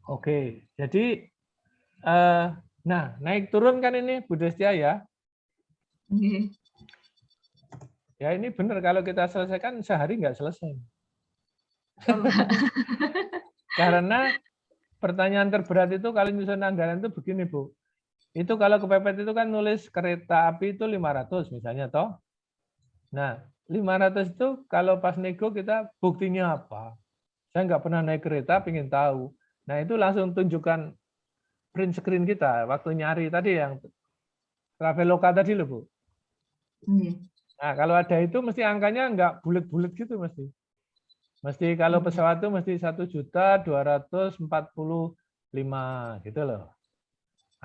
Speaker 1: Oke, jadi nah naik turun kan ini Bu Destia ya. Ya ini benar kalau kita selesaikan sehari nggak selesai. Karena pertanyaan terberat itu kalau nyusun anggaran itu begini Bu. Itu kalau kepepet itu kan nulis kereta api itu 500 misalnya toh. Nah 500 itu kalau pas nego kita buktinya apa? Saya nggak pernah naik kereta, pengen tahu. Nah itu langsung tunjukkan print screen kita waktu nyari tadi yang Traveloka tadi loh Bu. Nah kalau ada itu mesti angkanya nggak bulat-bulat gitu mesti. Mesti kalau pesawat itu mesti 1.245.000 gitu loh.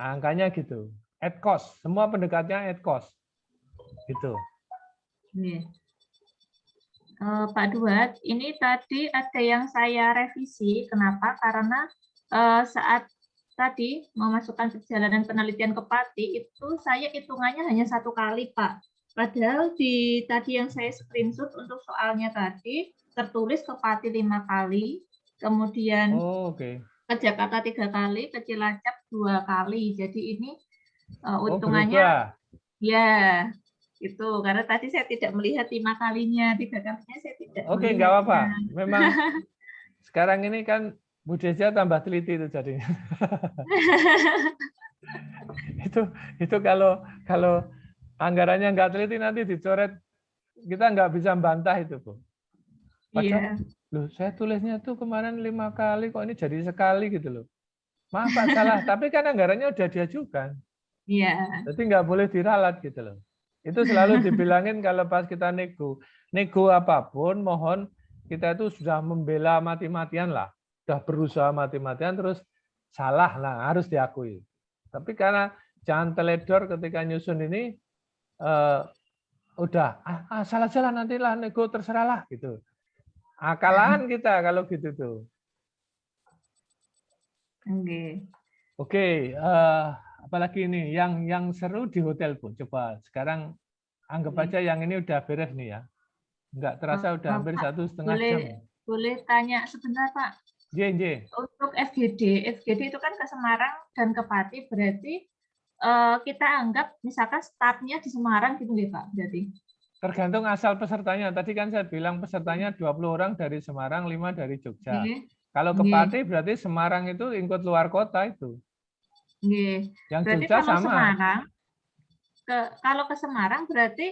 Speaker 1: Nah, angkanya gitu. At cost, semua pendekatnya at cost. Gitu.
Speaker 2: Pak Duat, ini tadi ada yang saya revisi. Kenapa? Karena saat tadi memasukkan perjalanan penelitian ke Pati, itu saya hitungannya hanya 1 kali, Pak. Padahal di tadi yang saya screenshot untuk soalnya tadi, tertulis ke Pati 5 kali, kemudian ke Jakarta 3 kali, ke Cilacap 2 kali. Jadi ini hitungannya, ya. Itu karena tadi saya tidak melihat 5 kalinya, 3 kalinya saya tidak melihat.
Speaker 1: Oke, nggak apa-apa. Memang sekarang ini kan Bu Desya tambah teliti itu jadinya. itu kalau anggarannya nggak teliti nanti dicoret kita nggak bisa bantah itu, Bu.
Speaker 2: Iya.
Speaker 1: Padahal, loh saya tulisnya tuh kemarin 5 kali, kok ini jadi sekali gitu loh. Maaf Pak, salah. Tapi kan anggarannya udah diajukan.
Speaker 2: Iya.
Speaker 1: Jadi nggak boleh diralat gitu loh. Itu selalu dibilangin kalau pas kita nego. Nego apapun, mohon kita itu sudah membela mati-matian lah. Sudah berusaha mati-matian, terus salah lah, harus diakui. Tapi karena jangan teledor ketika nyusun ini, udah, salah-salah nantilah nego terserahlah gitu. Akalan kita kalau gitu tuh. Oke, apalagi ini yang seru di hotel, Bu. Coba sekarang anggap aja yang ini udah beres nih ya. Enggak terasa udah hampir
Speaker 2: Pak,
Speaker 1: 1,5 jam.
Speaker 2: Boleh tanya sebentar, Pak?
Speaker 1: J.
Speaker 2: Untuk FGD itu kan ke Semarang dan ke Pati, berarti kita anggap misalkan startnya di Semarang gitu nggih, Pak? Berarti.
Speaker 1: Tergantung asal pesertanya. Tadi kan saya bilang pesertanya 20 orang dari Semarang, 5 dari Jogja. Kalau ke Pati berarti Semarang itu ikut luar kota itu. Yang
Speaker 2: berarti
Speaker 1: Jogja
Speaker 2: kalau
Speaker 1: sama.
Speaker 2: Semarang, kalau ke Semarang berarti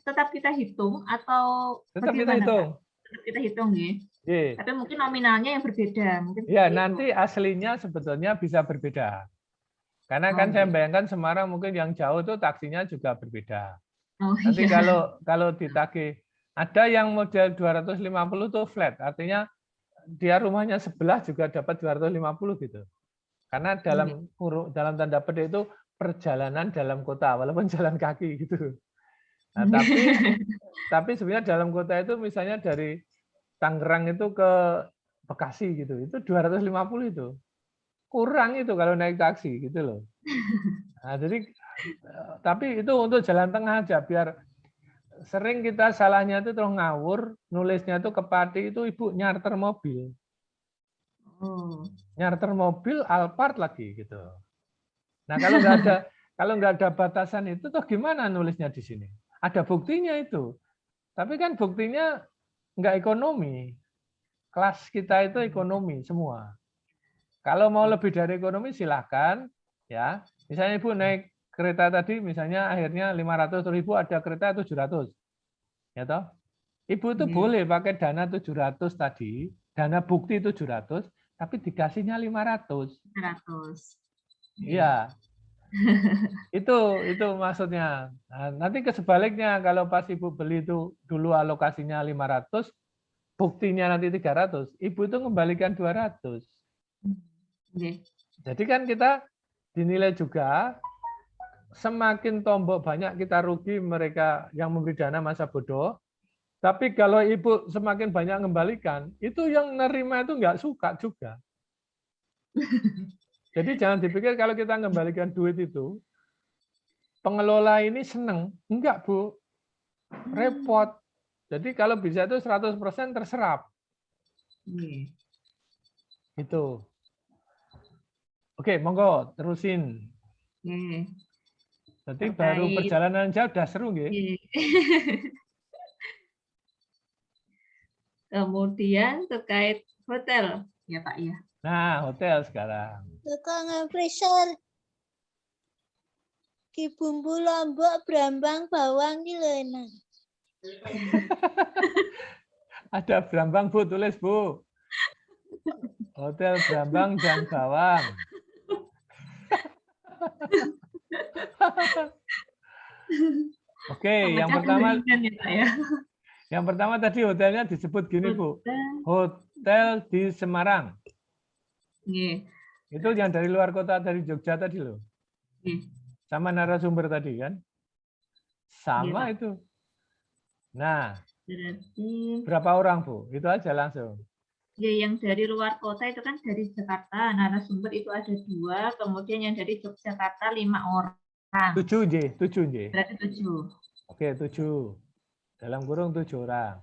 Speaker 2: tetap kita hitung atau
Speaker 1: tetap
Speaker 2: bagaimana,
Speaker 1: kita hitung.
Speaker 2: Pak? Tetap kita hitung, nggih. Tapi mungkin nominalnya yang berbeda. Mungkin
Speaker 1: ya, nanti aslinya sebetulnya bisa berbeda. Karena kan saya bayangkan Semarang mungkin yang jauh itu taksinya juga berbeda. Nanti kalau ditagih, ada yang model 250 tuh flat, artinya dia rumahnya sebelah juga dapat 250 gitu. Karena dalam tanda petik itu perjalanan dalam kota, walaupun jalan kaki gitu. Nah, tapi sebenarnya dalam kota itu misalnya dari Tangerang itu ke Bekasi gitu, itu 250 itu. Kurang itu kalau naik taksi gitu loh. Nah, jadi tapi itu untuk jalan tengah aja, biar sering kita salahnya itu terus ngawur, nulisnya itu ke Pati itu Ibu nyarter mobil. Nyarter mobil Alphard lagi gitu. Nah, kalau nggak ada batasan itu toh gimana nulisnya di sini? Ada buktinya itu. Tapi kan buktinya nggak ekonomi. Kelas kita itu ekonomi semua. Kalau mau lebih dari ekonomi silahkan ya. Misalnya Ibu naik kereta tadi misalnya akhirnya 500.000, ada kereta 700. Ya toh? Ibu itu boleh pakai dana 700 tadi, dana bukti 700, tapi dikasihnya 500. 500. Iya. Itu maksudnya. Nah, nanti kesebaliknya kalau pas Ibu beli itu dulu alokasinya 500, buktinya nanti 300, Ibu itu kembalikan 200. Jadi kan kita dinilai juga semakin tombok banyak kita rugi mereka yang memberi dana masa bodoh. Tapi kalau Ibu semakin banyak mengembalikan, itu yang nerima itu nggak suka juga. Jadi jangan dipikir kalau kita mengembalikan duit itu, pengelola ini seneng. Enggak, Bu. Repot. Jadi kalau bisa itu 100% terserap. Itu. Oke, monggo terusin. Jadi baru perjalanan jauh udah seru nggih?
Speaker 2: Kemudian terkait hotel, ya Pak ya.
Speaker 1: Nah, hotel sekarang.
Speaker 5: Tukang freezer. Ki bumbu lombok, brambang, bawang ki lho enak.
Speaker 1: Ada brambang, Bu, tulis, Bu. Hotel brambang dan bawang. Oke, yang pertama yang pertama tadi hotelnya disebut gini, Bu. Hotel di Semarang. Itu yang dari luar kota, dari Jogja tadi loh. Sama narasumber tadi kan? Sama itu. Nah, berapa orang, Bu? Itu aja langsung.
Speaker 2: Ya, yang dari luar kota itu kan dari Jakarta, narasumber itu ada 2, kemudian yang dari Yogyakarta 5 orang.
Speaker 1: 7 J.
Speaker 2: Berarti 7.
Speaker 1: Oke, 7. Dalam kurung 7 orang.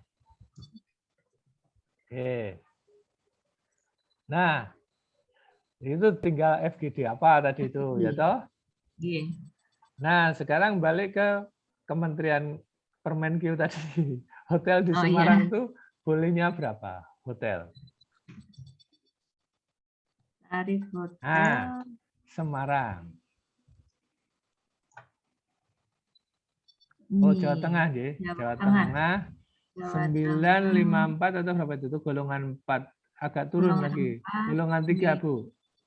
Speaker 1: Oke. Nah, itu tinggal FGD apa tadi itu, ya toh? Nah, sekarang balik ke Kementerian Permenkyu tadi. Hotel di Semarang itu bolehnya berapa? Hotel.
Speaker 2: Tarif hotel.
Speaker 1: Semarang. Oh, Jawa Tengah, nggih. Jawa Tengah.
Speaker 2: Jawa
Speaker 1: 954 atau berapa itu? Golongan 4. Agak turun
Speaker 2: Golongan
Speaker 1: lagi.
Speaker 2: 4,
Speaker 1: Golongan 3,
Speaker 2: nggih.
Speaker 1: Bu.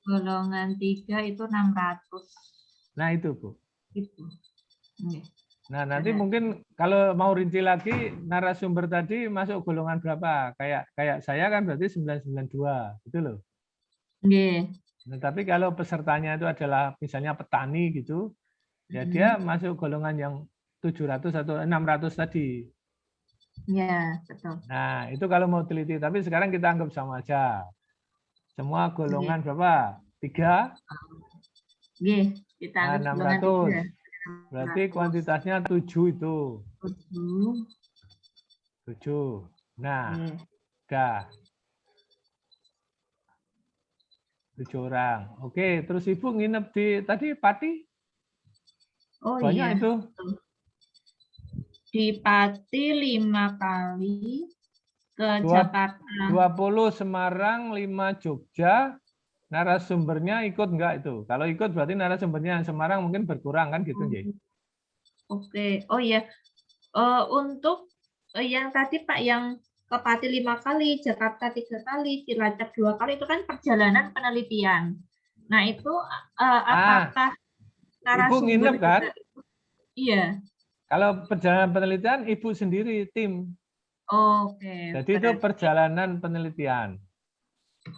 Speaker 2: Golongan 3 itu 600.
Speaker 1: Nah, itu, Bu.
Speaker 2: Gitu. Nggih.
Speaker 1: Nah, nanti
Speaker 2: Benar.
Speaker 1: mungkin kalau mau rinci lagi narasumber tadi masuk golongan berapa? Kayak saya kan berarti 992, gitu loh.
Speaker 2: Nggih.
Speaker 1: Nah, tapi kalau pesertanya itu adalah misalnya petani gitu, ya dia masuk golongan yang 700 atau 600 tadi.
Speaker 2: Ya, betul.
Speaker 1: Nah, itu kalau mau teliti, tapi sekarang kita anggap sama aja. Semua golongan berapa? 3?
Speaker 2: Nggih, kita
Speaker 1: Nah,
Speaker 2: anggap golongan
Speaker 1: 600.
Speaker 2: 3.
Speaker 1: Berarti kuantitasnya 7 itu.
Speaker 2: 7.
Speaker 1: 7. Nah,
Speaker 2: Nggih.
Speaker 1: udah. 7 orang. Oke, terus Ibu nginep di tadi Pati?
Speaker 2: Oh
Speaker 1: Banyak
Speaker 2: iya.
Speaker 1: itu.
Speaker 2: Di Pati 5 kali, ke
Speaker 1: Dua-
Speaker 2: Jakarta.
Speaker 1: 20 Semarang, 5 Jogja. Narasumbernya ikut enggak itu? Kalau ikut berarti narasumbernya yang Semarang mungkin berkurang kan gitu, Nggih?
Speaker 2: Oke. Oh iya. Untuk yang tadi Pak, yang ke Pati 5 kali, Jakarta 3 kali, Cilacap 2 kali, itu kan perjalanan penelitian. Nah, itu apakah
Speaker 1: Ibu nginep kan?
Speaker 2: juga- Iya.
Speaker 1: Kalau perjalanan penelitian Ibu sendiri tim.
Speaker 2: Oke.
Speaker 1: Jadi itu
Speaker 2: berarti
Speaker 1: perjalanan penelitian.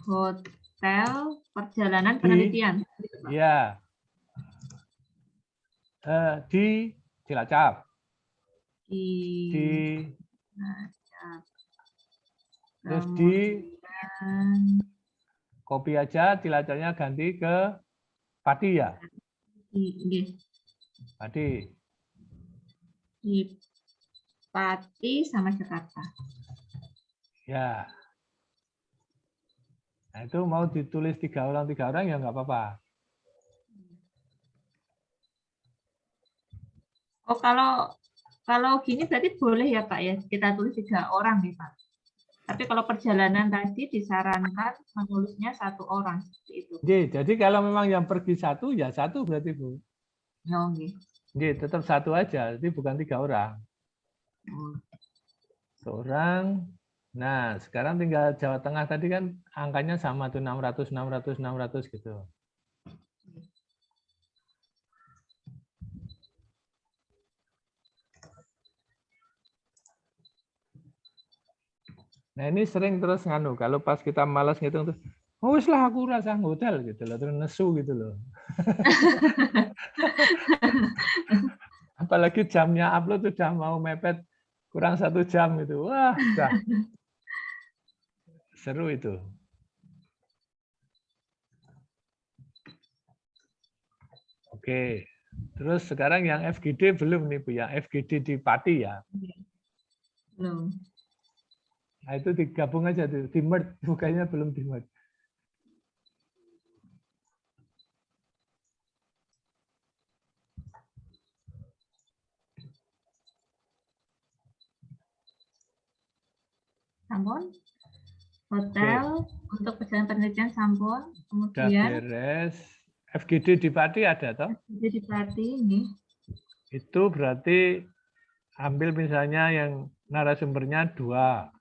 Speaker 2: hotel perjalanan penelitian.
Speaker 1: Iya. Di Cilacap.
Speaker 2: Di Cilacap.
Speaker 1: Terus di
Speaker 2: Kemudian
Speaker 1: Kopi aja, Cilacapnya ganti ke Pati ya. Pati.
Speaker 2: Di Pati sama Jakarta.
Speaker 1: Ya. Nah, itu mau ditulis 3 orang ya nggak apa-apa.
Speaker 2: Oh, kalau gini berarti boleh ya Pak ya, kita tulis 3 orang nih Pak. Tapi kalau perjalanan tadi disarankan menulisnya 1 orang seperti itu.
Speaker 1: Jadi kalau memang yang pergi 1 ya 1 berarti Bu.
Speaker 2: Oh, nggih.
Speaker 1: Tetap 1 aja, jadi bukan 3 orang.
Speaker 2: Oh.
Speaker 1: 1 orang. Nah, sekarang tinggal Jawa Tengah tadi kan angkanya sama tuh 600 gitu. Nah, ini sering terus nganu, kalau pas kita malas ngitung tuh, oh wis lah aku rasa hotel gitu loh, terus nesu gitu loh. Apalagi jamnya upload udah mau mepet kurang 1 jam gitu. Wah, udah. Seru itu. Oke. Terus sekarang yang FGD belum nih Bu ya. FGD di Pati ya.
Speaker 2: Belum.
Speaker 1: Nah, itu digabung aja tuh, di merge, bukannya belum di merge.
Speaker 2: Sampun. Hotel untuk perjalanan penelitian sampun.
Speaker 1: Udah
Speaker 2: Kemudian
Speaker 1: beres. FGD di Pati ada toh?
Speaker 2: jadi Pati ini.
Speaker 1: Itu berarti ambil misalnya yang narasumbernya 2.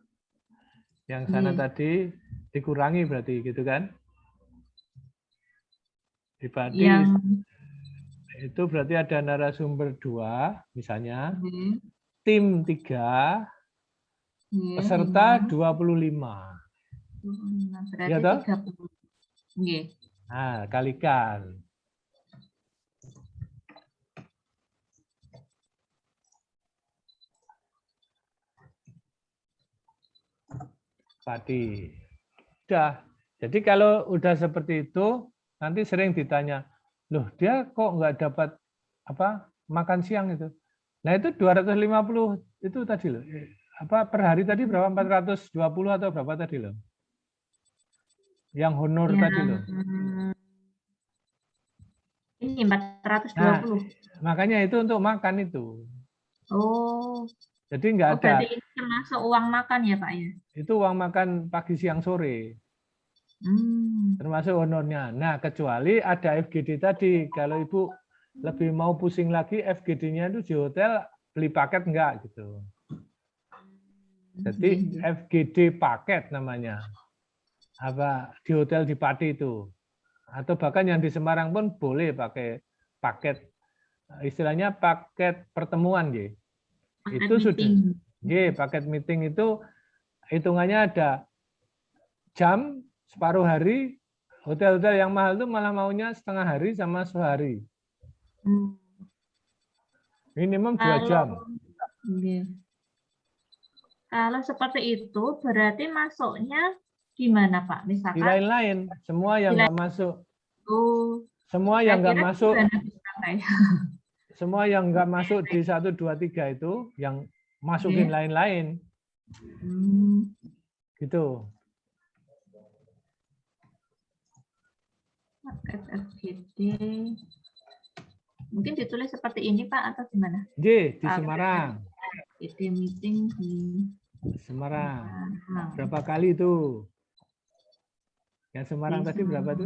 Speaker 1: Yang sana tadi dikurangi berarti gitu kan? Di Pati itu berarti ada narasumber 2 misalnya. Tim 3, peserta 25.
Speaker 2: Berarti
Speaker 1: Ya toh?
Speaker 2: 30. Nggih.
Speaker 1: Nah, kalikan. Pati. Udah. Jadi kalau udah seperti itu, nanti sering ditanya, loh dia kok nggak dapat apa makan siang itu? Nah itu 250 itu tadi loh. Apa per hari tadi berapa? 420 atau berapa tadi loh? Yang honor tadi loh.
Speaker 2: Ini 420.
Speaker 1: Nah, makanya itu untuk makan itu.
Speaker 2: Oh.
Speaker 1: Jadi nggak ada.
Speaker 2: Berarti ini termasuk uang makan ya Pak ya?
Speaker 1: Itu uang makan pagi, siang, sore. Termasuk honornya. Nah, kecuali ada FGD tadi. Kalau Ibu lebih mau pusing lagi, FGD-nya itu di hotel beli paket enggak gitu. Jadi FGD paket namanya. Apa di hotel di Pati itu. Atau bahkan yang di Semarang pun boleh pakai paket, istilahnya paket pertemuan, G. Itu sudah. G, paket meeting itu hitungannya ada jam, separuh hari. Hotel-hotel yang mahal itu malah maunya setengah hari sama sehari. Minimum 2 jam.
Speaker 2: Kalau seperti itu berarti masuknya gimana Pak?
Speaker 1: Di
Speaker 2: Misalkan
Speaker 1: lain-lain, semua yang nggak masuk, semua yang nggak masuk, semua yang nggak masuk di 1, 2, 3 itu, yang masukin lain-lain, gitu.
Speaker 2: FGD. Mungkin ditulis seperti ini Pak atau gimana?
Speaker 1: J di Semarang.
Speaker 2: FGD meeting di
Speaker 1: Semarang. Berapa kali itu? Yang Semarang tadi berapa tuh?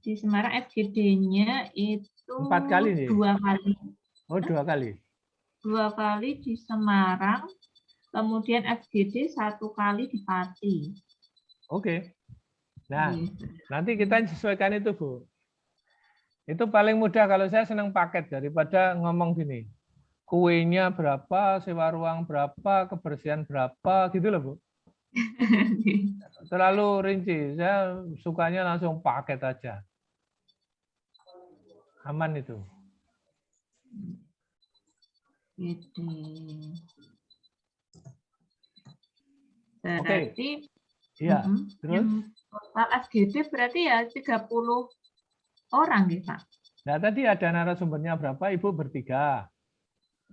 Speaker 2: Di Semarang FGD-nya itu
Speaker 1: 4 kali nih.
Speaker 2: 2 kali.
Speaker 1: Oh, 2 kali.
Speaker 2: 2 kali di Semarang, kemudian FGD 1 kali di Pati.
Speaker 1: Oke. Nah, nanti kita sesuaikan itu, Bu. Itu paling mudah kalau saya senang paket daripada ngomong gini. Kuenya berapa, sewa ruang berapa, kebersihan berapa, gitu loh, Bu. Terlalu rinci. Saya sukanya langsung paket aja. Aman itu.
Speaker 2: Berarti
Speaker 1: iya, terus
Speaker 2: total FGD berarti ya 30 orang ya, Pak.
Speaker 1: Nah, tadi ada narasumbernya berapa? Ibu bertiga.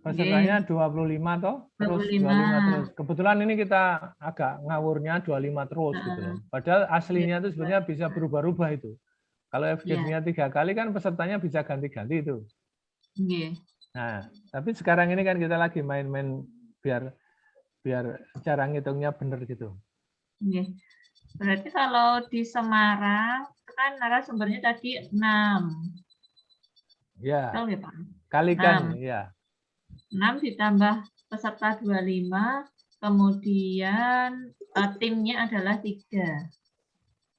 Speaker 1: Pesertanya 25 toh? Terus 25 terus. Kebetulan ini kita agak ngawurnya 25 terus gitu loh. Padahal aslinya itu sebenarnya bisa berubah-ubah itu. Kalau FGD-nya 3 kali kan pesertanya bisa ganti-ganti itu. Nah, tapi sekarang ini kan kita lagi main-main biar cara ngitungnya benar gitu.
Speaker 2: Berarti kalau di Semarang kan narasumbernya tadi 6.
Speaker 1: Ya.
Speaker 2: Tahu ya, Pak?
Speaker 1: Kalikan, ya.
Speaker 2: 6 ditambah peserta 25, kemudian timnya adalah 3.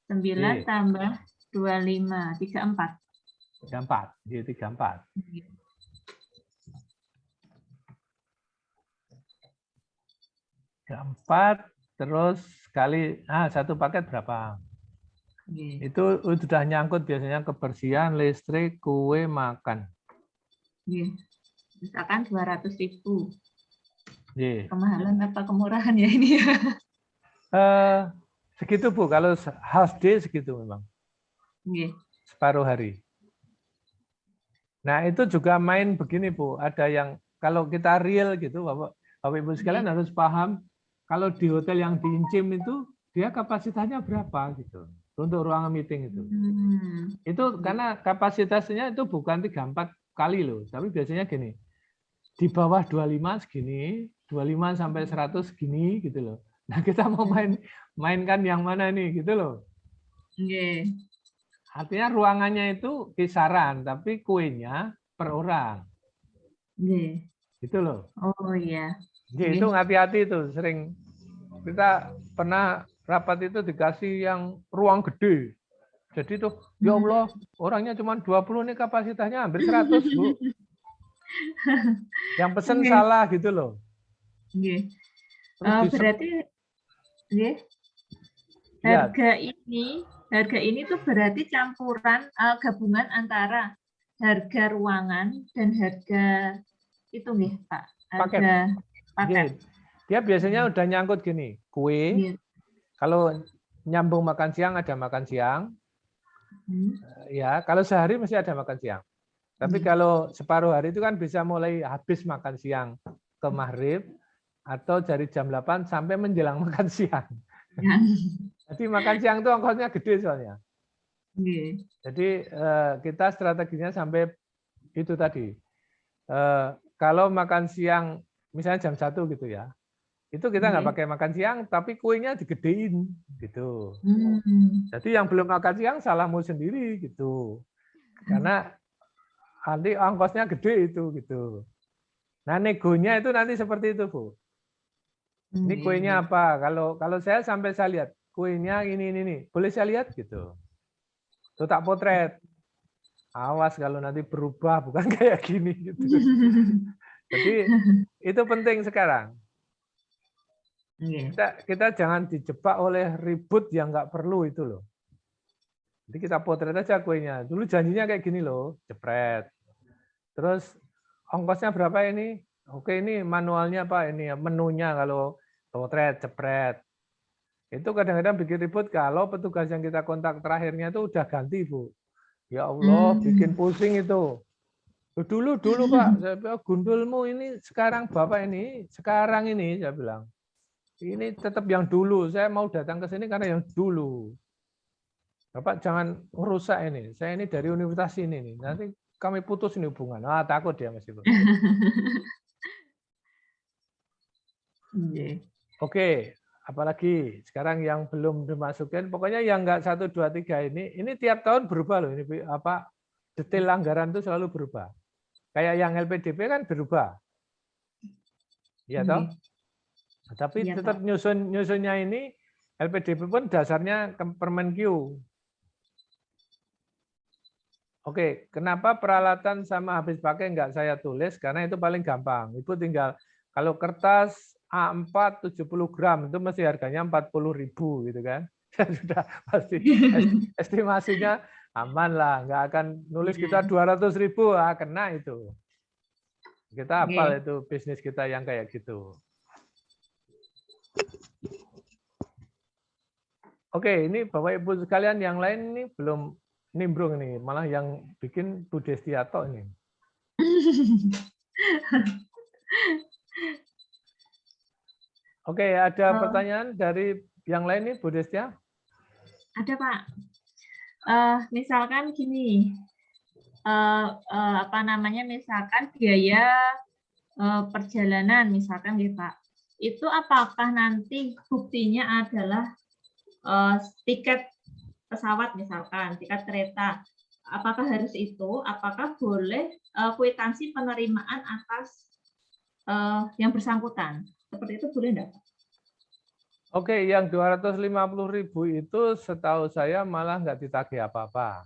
Speaker 2: 9 tambah 25, 34.
Speaker 1: 34, jadi 34. 34 terus kali satu paket berapa? Itu sudah nyangkut biasanya kebersihan, listrik, kue, makan.
Speaker 2: Misalkan 200.000.
Speaker 1: Kemahalan
Speaker 2: apa kemurahan ya ini ya?
Speaker 1: Segitu Bu, kalau half day segitu memang. Separuh hari. Nah itu juga main begini Bu, ada yang kalau kita real gitu Bapak Ibu sekalian harus paham kalau di hotel yang diincim itu dia kapasitasnya berapa gitu untuk ruangan meeting itu. Itu karena kapasitasnya itu bukan 3-4 kali loh, tapi biasanya gini. Di bawah 25 segini, 25 sampai 100 segini gitu loh. Nah, kita mau mainkan yang mana nih gitu loh. Artinya ruangannya itu kisaran, tapi kuenya per orang. Gitu loh.
Speaker 2: Oh iya.
Speaker 1: Itu hati-hati itu, sering kita pernah rapat itu dikasih yang ruang gede. Jadi tuh, ya Allah, orangnya cuma 20 nih kapasitasnya hampir 100, Bu. Yang pesen salah gitu loh.
Speaker 2: Berarti harga ini tuh berarti campuran gabungan antara harga ruangan dan harga itu nih Pak. Harga paket.
Speaker 1: Dia biasanya udah nyangkut gini, kue. Kalau nyambung makan siang ada makan siang. Ya, kalau sehari mesti ada makan siang. Tapi kalau separuh hari itu kan bisa mulai habis makan siang ke maghrib atau dari jam 8 sampai menjelang makan siang. Jadi makan siang itu ongkosnya gede soalnya. Jadi kita strateginya sampai itu tadi. Kalau makan siang misalnya jam 1 gitu ya, itu kita nggak pakai makan siang, tapi kuenya digedein gitu. Jadi yang belum makan siang salahmu sendiri gitu. Karena nanti ongkosnya gede itu gitu. Nah, negonya itu nanti seperti itu, Bu. Ini kuenya apa? Kalau saya sampai saya lihat kuenya ini. Boleh saya lihat gitu. Tuh tak potret. Awas kalau nanti berubah bukan kayak gini gitu. Jadi itu penting sekarang. Kita jangan dijebak oleh ribut yang nggak perlu itu loh. Jadi kita potret aja kuenya. Dulu janjinya kayak gini loh, jepret. Terus ongkosnya berapa ini? Oke, ini manualnya Pak, ini menunya kalau potret, jepret. Itu kadang-kadang bikin ribut kalau petugas yang kita kontak terakhirnya itu udah ganti, Bu. Ya Allah, bikin pusing itu. Dulu Pak, saya bilang gundulmu ini sekarang Bapak ini, sekarang ini saya bilang. Ini tetap yang dulu, saya mau datang ke sini karena yang dulu. Bapak jangan merusak ini. Saya ini dari universitas ini nih. Nanti kami putus ini hubungan. Ah, takut dia masih. Oke, apalagi sekarang yang belum dimasukin. Pokoknya yang enggak 1, 2, 3 ini tiap tahun berubah loh. Ini apa detail anggaran itu selalu berubah. Kayak yang LPDP kan berubah. Iya toh? Tapi
Speaker 2: Iya,
Speaker 1: tetap nyusunnya ini LPDP pun dasarnya Permenkyu. Oke, kenapa peralatan sama habis pakai enggak saya tulis? Karena itu paling gampang. Ibu tinggal, kalau kertas A4 70 gram itu mesti harganya 40.000 gitu kan. Sudah pasti estimasinya aman lah, nggak akan nulis kita 200.000, kena itu. Kita hafal itu bisnis kita yang kayak gitu. Oke, ini Bapak Ibu sekalian yang lain ini belum nimbrung ini, malah yang bikin Bu Destiato ini. Oke, ada pertanyaan dari yang lain nih, Bu Destia?
Speaker 2: Ada Pak. Misalkan gini, apa namanya? Misalkan biaya perjalanan, misalkan ya Pak. Itu apakah nanti buktinya adalah tiket pesawat misalkan, tiket kereta? Apakah harus itu? Apakah boleh kwitansi penerimaan atas yang bersangkutan? Seperti itu boleh enggak?
Speaker 1: Oke, yang 250.000 itu setahu saya malah nggak ditagih apa-apa.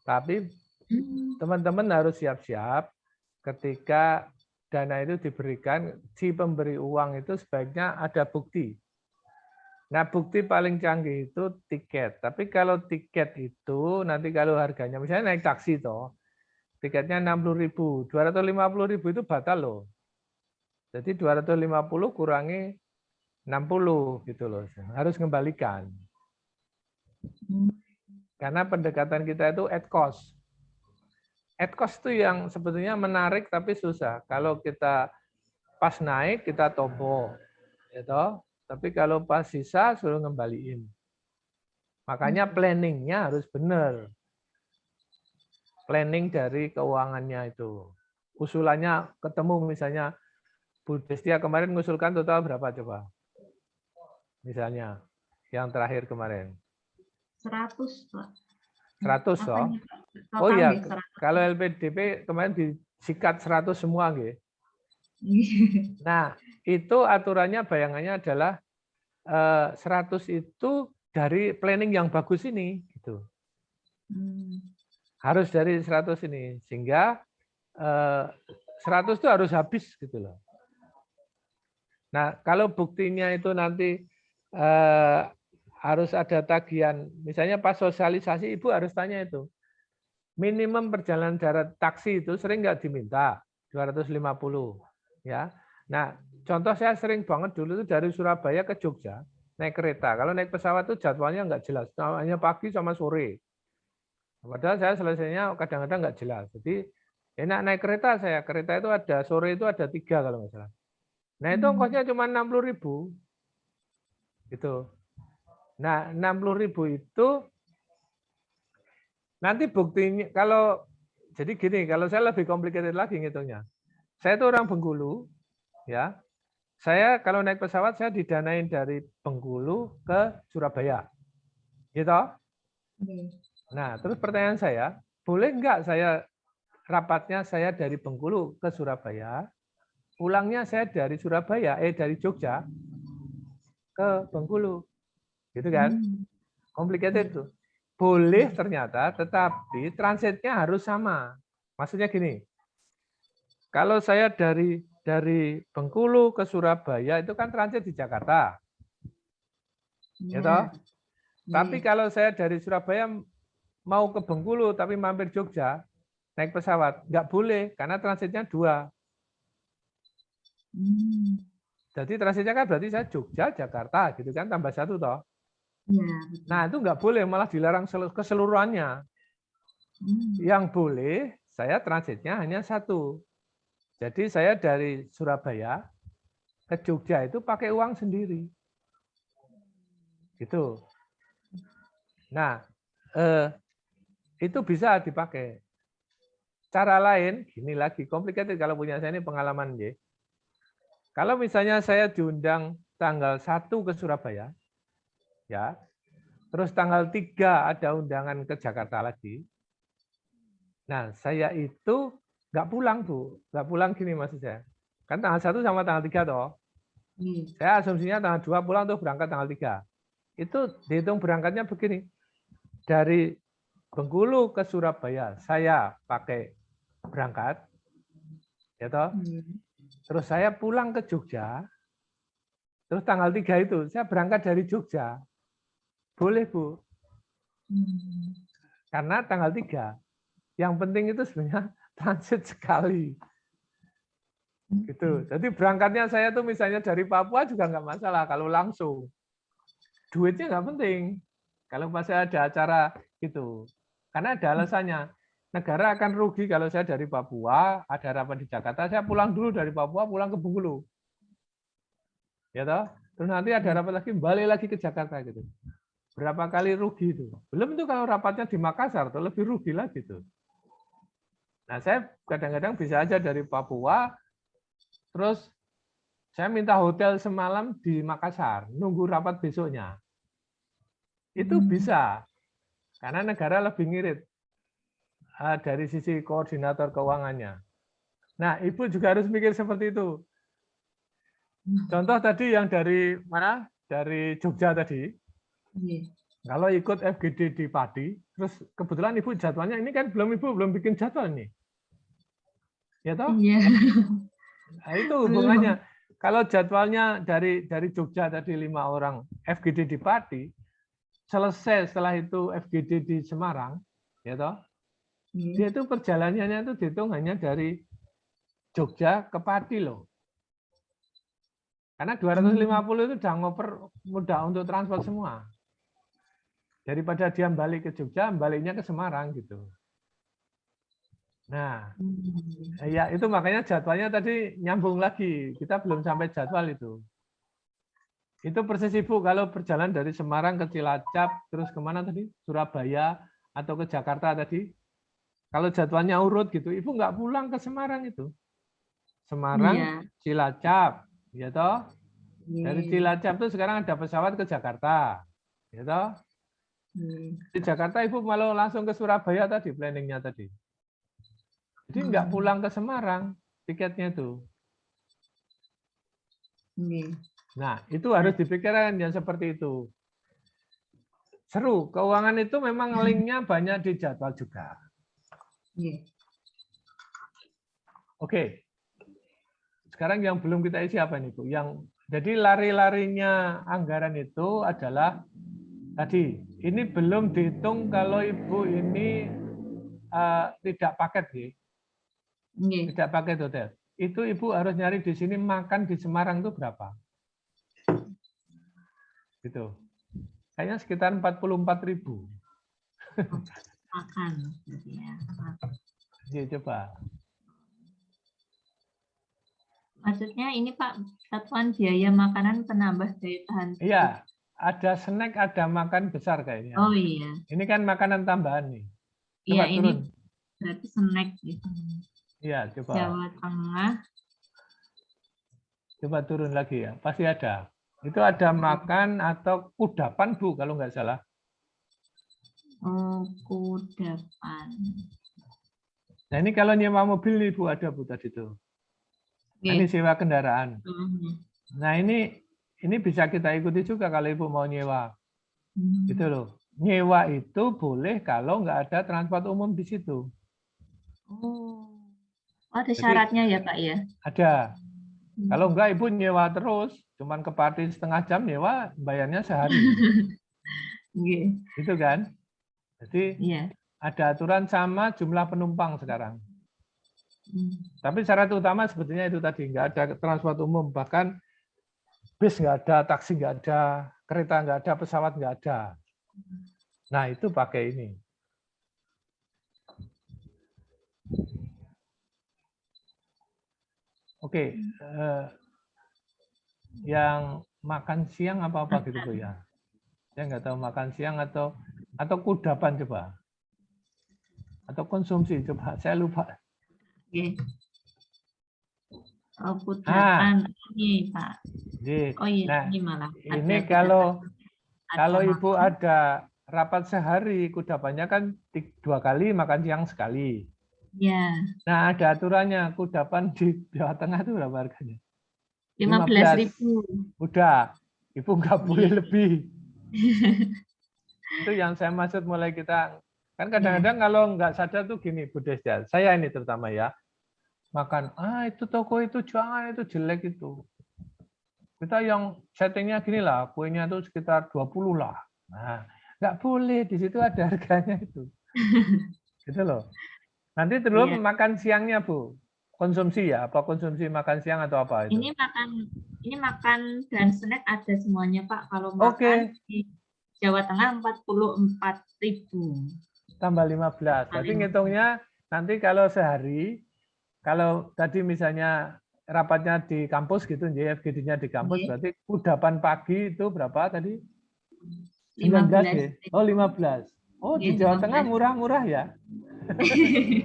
Speaker 1: Tapi teman-teman harus siap-siap ketika dana itu diberikan, si pemberi uang itu sebaiknya ada bukti. Nah, bukti paling canggih itu tiket. Tapi kalau tiket itu nanti kalau harganya, misalnya naik taksi toh, tiketnya 60.000, 250.000 itu batal loh. Jadi 250 kurangi 60 gitu loh. Harus kembalikan. Karena pendekatan kita itu at cost. At cost itu yang sebetulnya menarik tapi susah. Kalau kita pas naik kita tombol, gitu. Tapi kalau pas sisa suruh ngembaliin. Makanya planningnya harus benar. Planning dari keuangannya itu. Usulannya ketemu misalnya Bu Destia kemarin mengusulkan total berapa coba? Misalnya yang terakhir kemarin.
Speaker 2: 100, Pak.
Speaker 1: 100 toh. Oh iya, kalau LPDP kemarin disikat 100 semua nggih. Nah, itu aturannya bayangannya adalah 100 itu dari planning yang bagus ini gitu. Harus dari 100 ini sehingga 100 itu harus habis gitu loh. Nah, kalau buktinya itu nanti harus ada tagihan, misalnya pas sosialisasi Ibu harus tanya itu. Minimum perjalanan darat taksi itu sering nggak diminta 250 ya. Nah, contoh saya sering banget dulu itu dari Surabaya ke Jogja naik kereta. Kalau naik pesawat itu jadwalnya nggak jelas, hanya pagi sama sore. Padahal saya selesainya kadang-kadang nggak jelas. Jadi enak naik kereta saya. Kereta itu ada sore itu ada 3 kalau nggak salah. Nah itu ongkosnya cuma 60.000. Gitu. Nah 60.000 itu nanti buktinya kalau jadi gini, kalau saya lebih complicated lagi ngitungnya. Saya itu orang Bengkulu, ya. Saya kalau naik pesawat saya didanain dari Bengkulu ke Surabaya, gitu. Nah, terus pertanyaan saya, boleh nggak saya rapatnya saya dari Bengkulu ke Surabaya, pulangnya saya dari dari Jogja ke Bengkulu. Gitu kan? Complicated tuh. Boleh ternyata, tetapi transitnya harus sama. Maksudnya gini, kalau saya dari Bengkulu ke Surabaya itu kan transit di Jakarta. Ya toh? Tapi kalau saya dari Surabaya mau ke Bengkulu tapi mampir Jogja, naik pesawat, nggak boleh karena transitnya 2. Jadi transitnya kan berarti saya Jogja, Jakarta gitu kan, tambah 1 toh. Nah itu nggak boleh, malah dilarang keseluruhannya. Yang boleh saya transitnya hanya 1. Jadi saya dari Surabaya ke Jogja itu pakai uang sendiri. Gitu. Nah, itu bisa dipakai. Cara lain, gini lagi, complicated kalau punya saya ini pengalaman. Ya. Kalau misalnya saya diundang tanggal 1 ke Surabaya, ya, terus tanggal 3 ada undangan ke Jakarta lagi. Nah, saya itu nggak pulang, Bu. Nggak pulang gini maksud saya. Kan tanggal 1 sama tanggal 3 toh. Saya asumsinya tanggal 2 pulang tuh berangkat tanggal 3. Itu dihitung berangkatnya begini. Dari Bengkulu ke Surabaya, saya pakai berangkat. Ya toh. Terus saya pulang ke Jogja. Terus tanggal 3 itu saya berangkat dari Jogja. Boleh, Bu. Karena tanggal 3 yang penting itu sebenarnya transit sekali. Gitu. Jadi berangkatnya saya tuh misalnya dari Papua juga nggak masalah kalau langsung. Duitnya nggak penting. Kalau pas saya ada acara gitu. Karena ada alasannya. Negara akan rugi kalau saya dari Papua, ada rapat di Jakarta, saya pulang dulu dari Papua, pulang ke Bengkulu. Ya toh? Terus nanti ada rapat lagi, balik lagi ke Jakarta gitu. Berapa kali rugi itu? Belum itu kalau rapatnya di Makassar, tuh lebih rugi lagi tuh. Nah, saya kadang-kadang bisa aja dari Papua, terus saya minta hotel semalam di Makassar, nunggu rapat besoknya. Itu bisa, karena negara lebih ngirit dari sisi koordinator keuangannya. Nah, Ibu juga harus mikir seperti itu. Contoh tadi yang dari mana? Dari Jogja tadi. Kalau ikut FGD di Padi, terus kebetulan Ibu jadwalnya ini kan Ibu belum bikin jadwal nih. Ya toh?
Speaker 2: Iya.
Speaker 1: Nah, itu hubungannya. Kalau jadwalnya dari Jogja tadi 5 orang FGD di Padi, selesai setelah itu FGD di Semarang, ya toh? Dia itu perjalanannya itu dihitung hanya dari Jogja ke Padi loh. Karena 250 itu udah ngoper mudah untuk transport semua. Daripada dia balik ke Jogja, baliknya ke Semarang gitu. Nah, ya itu makanya jadwalnya tadi nyambung lagi. Kita belum sampai jadwal itu. Itu persis Ibu kalau berjalan dari Semarang ke Cilacap, terus kemana tadi? Surabaya atau ke Jakarta tadi. Kalau jadwalnya urut gitu, Ibu nggak pulang ke Semarang itu. Semarang, Cilacap, ya toh? Dari Cilacap tuh sekarang ada pesawat ke Jakarta, ya toh? Di Jakarta Ibu malah langsung ke Surabaya tadi planningnya tadi. Jadi nggak pulang ke Semarang tiketnya tuh. Nah itu harus dipikirkan yang seperti itu. Seru, keuangan itu memang linknya banyak di jadwal juga. Oke. Sekarang yang belum kita isi apa nih Bu? Jadi lari-larinya anggaran itu adalah tadi ini belum dihitung kalau Ibu ini tidak paket ya. Tidak paket hotel. Itu Ibu harus nyari di sini makan di Semarang itu berapa? Gitu. Kayaknya sekitar 44.000.
Speaker 2: Makan ya.
Speaker 1: Ya, coba.
Speaker 2: Maksudnya ini Pak, satuan biaya makanan penambah daya tahan tubuh.
Speaker 1: Iya, ada snack, ada makan besar kayaknya.
Speaker 2: Oh iya.
Speaker 1: Ini kan makanan tambahan nih.
Speaker 2: Iya,
Speaker 1: Coba
Speaker 2: ini
Speaker 1: turun.
Speaker 2: berarti snack gitu.
Speaker 1: Iya, coba.
Speaker 2: Jawa Tengah.
Speaker 1: Coba turun lagi ya, pasti ada. Itu ada makan atau kudapan Bu, kalau nggak salah.
Speaker 2: Oh, kudapan.
Speaker 1: Nah ini kalau nyewa mobil nih Bu, ada Bu tadi tuh. Nah, ini sewa kendaraan. Nah ini bisa kita ikuti juga kalau Ibu mau nyewa. Gitu loh. Nyewa itu boleh kalau nggak ada transport umum di situ.
Speaker 2: Oh, ada
Speaker 1: Jadi,
Speaker 2: syaratnya ya Pak ya?
Speaker 1: Ada. Kalau enggak Ibu nyewa terus, cuman ke party setengah jam nyewa, bayarnya sehari. Gitu kan? Jadi ada aturan sama jumlah penumpang sekarang. Tapi syarat utama sebetulnya itu tadi, nggak ada transport umum, bahkan bis nggak ada, taksi nggak ada, kereta nggak ada, pesawat nggak ada. Nah itu pakai ini. Oke, yang makan siang apa gitu Bu ya? Saya nggak tahu makan siang atau kudapan coba, atau konsumsi coba, saya lupa.
Speaker 2: Oh, kudapan ini Pak. Oh iya,
Speaker 1: Nah,
Speaker 2: ini malah.
Speaker 1: ini kalau Ibu ada rapat sehari, kudapannya kan 2 kali, makan siang sekali.
Speaker 2: Ya.
Speaker 1: Nah, ada aturannya, kudapan di Jawa Tengah itu berapa harganya?
Speaker 2: 15.000.
Speaker 1: Udah, Ibu nggak boleh lebih. Itu yang saya maksud mulai kita, kan kadang-kadang kalau nggak sadar tuh gini, Bu Desya, saya ini terutama ya, makan, itu toko itu jangan, itu jelek itu. Kita yang settingnya gini lah, kuenya itu sekitar 20 lah. Nah, nggak boleh, di situ ada harganya itu. Gitu loh. Nanti terus makan siangnya Bu, konsumsi ya, apa konsumsi makan siang atau apa itu?
Speaker 2: Ini makan dan snack ada semuanya Pak. Kalau makan di Jawa Tengah 44.000.
Speaker 1: Tambah 15. Berarti ngitungnya nanti kalau sehari, kalau tadi misalnya rapatnya di kampus gitu, JFGD-nya di kampus, berarti kudapan pagi itu berapa tadi? 19 ya? Oh 15. Oh di Jawa Tengah murah-murah ya? 15.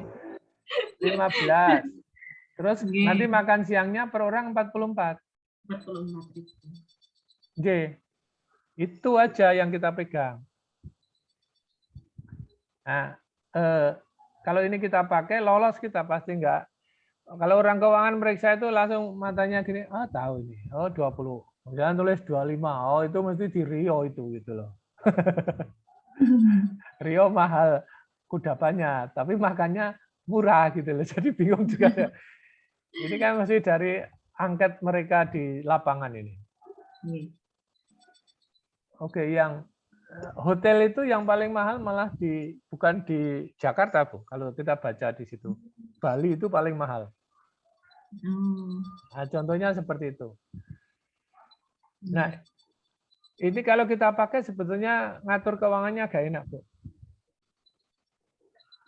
Speaker 1: Terus nanti makan siangnya per orang 44.
Speaker 2: 44.000.
Speaker 1: Itu aja yang kita pegang. Nah, kalau ini kita pakai, lolos kita pasti enggak. Kalau orang keuangan meriksa itu langsung matanya gini, tahu ini, 20. Jangan tulis 25, itu mesti di Rio itu gitu loh. Rio mahal kudapannya, tapi makannya murah gitu loh. Jadi bingung juga. Ini kan masih dari angket mereka di lapangan ini. Oke, yang hotel itu yang paling mahal malah bukan di Jakarta, Bu. Kalau kita baca di situ, Bali itu paling mahal. Nah, contohnya seperti itu. Nah, ini kalau kita pakai sebetulnya ngatur keuangannya agak enak, Bu.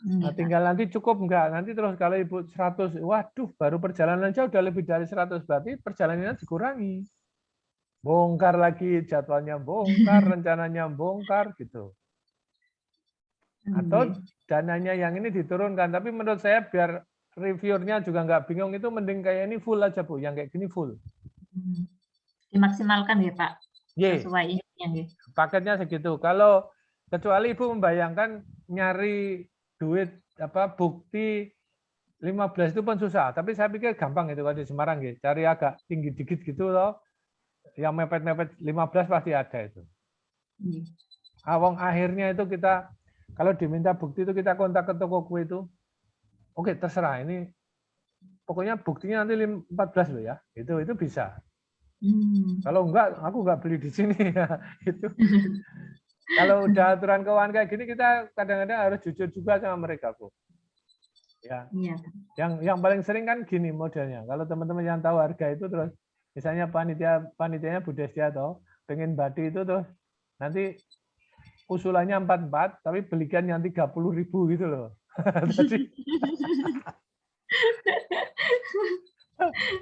Speaker 1: Nah, tinggal nanti cukup enggak, nanti terus kalau Ibu 100, waduh baru perjalanan jauh udah lebih dari 100, berarti perjalanannya dikurangi. Bongkar lagi, jadwalnya bongkar, rencananya bongkar gitu. Atau dananya yang ini diturunkan, tapi menurut saya biar reviewernya juga nggak bingung, itu mending kayak ini full aja Bu, yang kayak gini full.
Speaker 2: Dimaksimalkan ya Pak, sesuai ininya.
Speaker 1: Paketnya segitu. Kalau kecuali Ibu membayangkan nyari duit bukti 15 itu pun susah, tapi saya pikir gampang itu kalau di Semarang gitu. Cari agak tinggi dikit gitu loh. Yang mepet-mepet 15 pasti ada itu. Awang akhirnya itu kita kalau diminta bukti itu kita kontak ke toko kue itu. Oke, terserah ini. Pokoknya buktinya nanti 14 loh ya. Itu bisa. Kalau enggak, aku enggak beli di sini ya. Itu. Kalau udah aturan keuangan kayak gini, kita kadang-kadang harus jujur juga sama mereka, Bu. Ya. Yang paling sering kan gini modelnya. Kalau teman-teman yang tahu harga itu terus, misalnya panitianya Bu Desya atau pengen badi itu terus nanti usulannya 44, tapi belikan yang 30.000 gitu loh.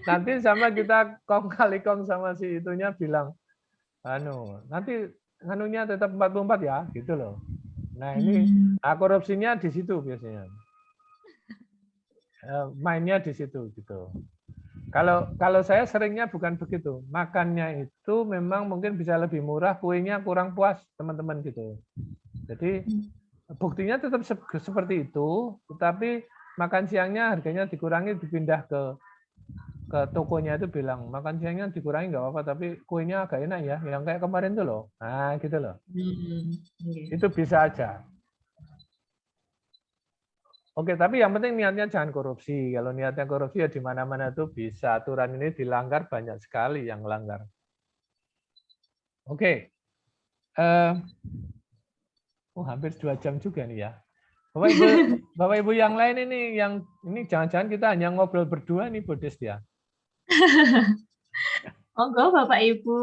Speaker 1: Nanti sama kita kong kali kong sama si itunya bilang, nanti nganunya tetap 44 ya, gitu loh. Nah ini korupsinya di situ biasanya. Mainnya di situ gitu. Kalau saya seringnya bukan begitu. Makannya itu memang mungkin bisa lebih murah, kuenya kurang puas teman-teman gitu. Jadi buktinya tetap seperti itu, tetapi makan siangnya harganya dikurangi, dipindah ke tokonya itu bilang makan siangnya dikurangi nggak apa-apa, tapi kuenya agak enak ya, yang kayak kemarin tuh loh. Nah gitu loh. Itu bisa aja. Oke, tapi yang penting niatnya jangan korupsi. Kalau niatnya korupsi ya di mana-mana itu bisa. Aturan ini dilanggar, banyak sekali yang melanggar. Oke. Hampir 2 jam juga nih ya. Bapak Ibu yang lain ini jangan-jangan kita hanya ngobrol berdua nih, Bu Destia.
Speaker 2: Monggo Bapak Ibu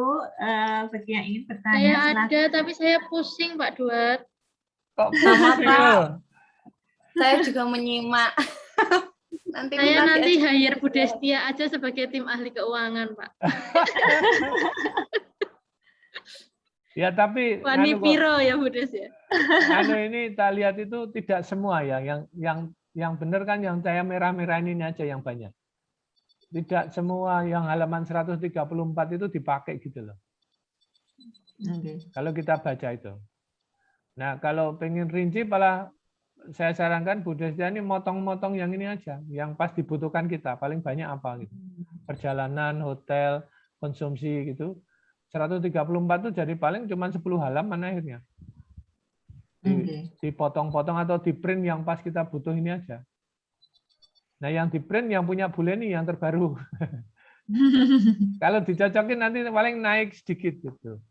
Speaker 2: bagi yang ingin bertanya.
Speaker 3: Saya
Speaker 2: silakan.
Speaker 3: ada, tapi saya pusing Pak Duat.
Speaker 1: Kok
Speaker 6: Sama,
Speaker 1: pusing
Speaker 6: Pak.
Speaker 1: loh?
Speaker 6: Saya juga menyimak.
Speaker 3: Saya nanti hire Bu Destia aja sebagai tim ahli keuangan, Pak.
Speaker 1: Ya tapi
Speaker 3: Wani Piro ya Bu Des ya.
Speaker 1: Ini kita lihat itu tidak semua ya, yang benar kan yang saya merah-merah ini aja yang banyak. Tidak semua yang halaman 134 itu dipakai gitu loh. Kalau kita baca itu. Nah, kalau pengen rinci malah saya sarankan Bu Destia ini motong-motong yang ini aja, yang pas dibutuhkan kita, paling banyak apa gitu. Perjalanan, hotel, konsumsi gitu. 134 itu jadi paling cuma 10 halaman akhirnya. Dipotong-potong atau di print yang pas kita butuh ini aja. Nah, yang di print yang punya Bu Leni yang terbaru. Kalau dicocokin nanti paling naik sedikit gitu.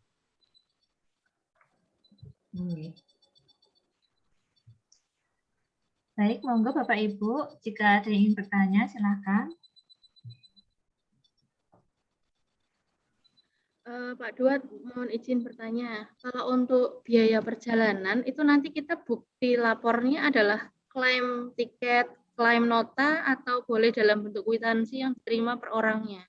Speaker 2: Baik, monggo Bapak Ibu, jika ada yang ingin bertanya, silakan.
Speaker 3: Pak Duat, mohon izin bertanya. Kalau untuk biaya perjalanan, itu nanti kita bukti lapornya adalah klaim tiket, klaim nota, atau boleh dalam bentuk kwitansi yang diterima per orangnya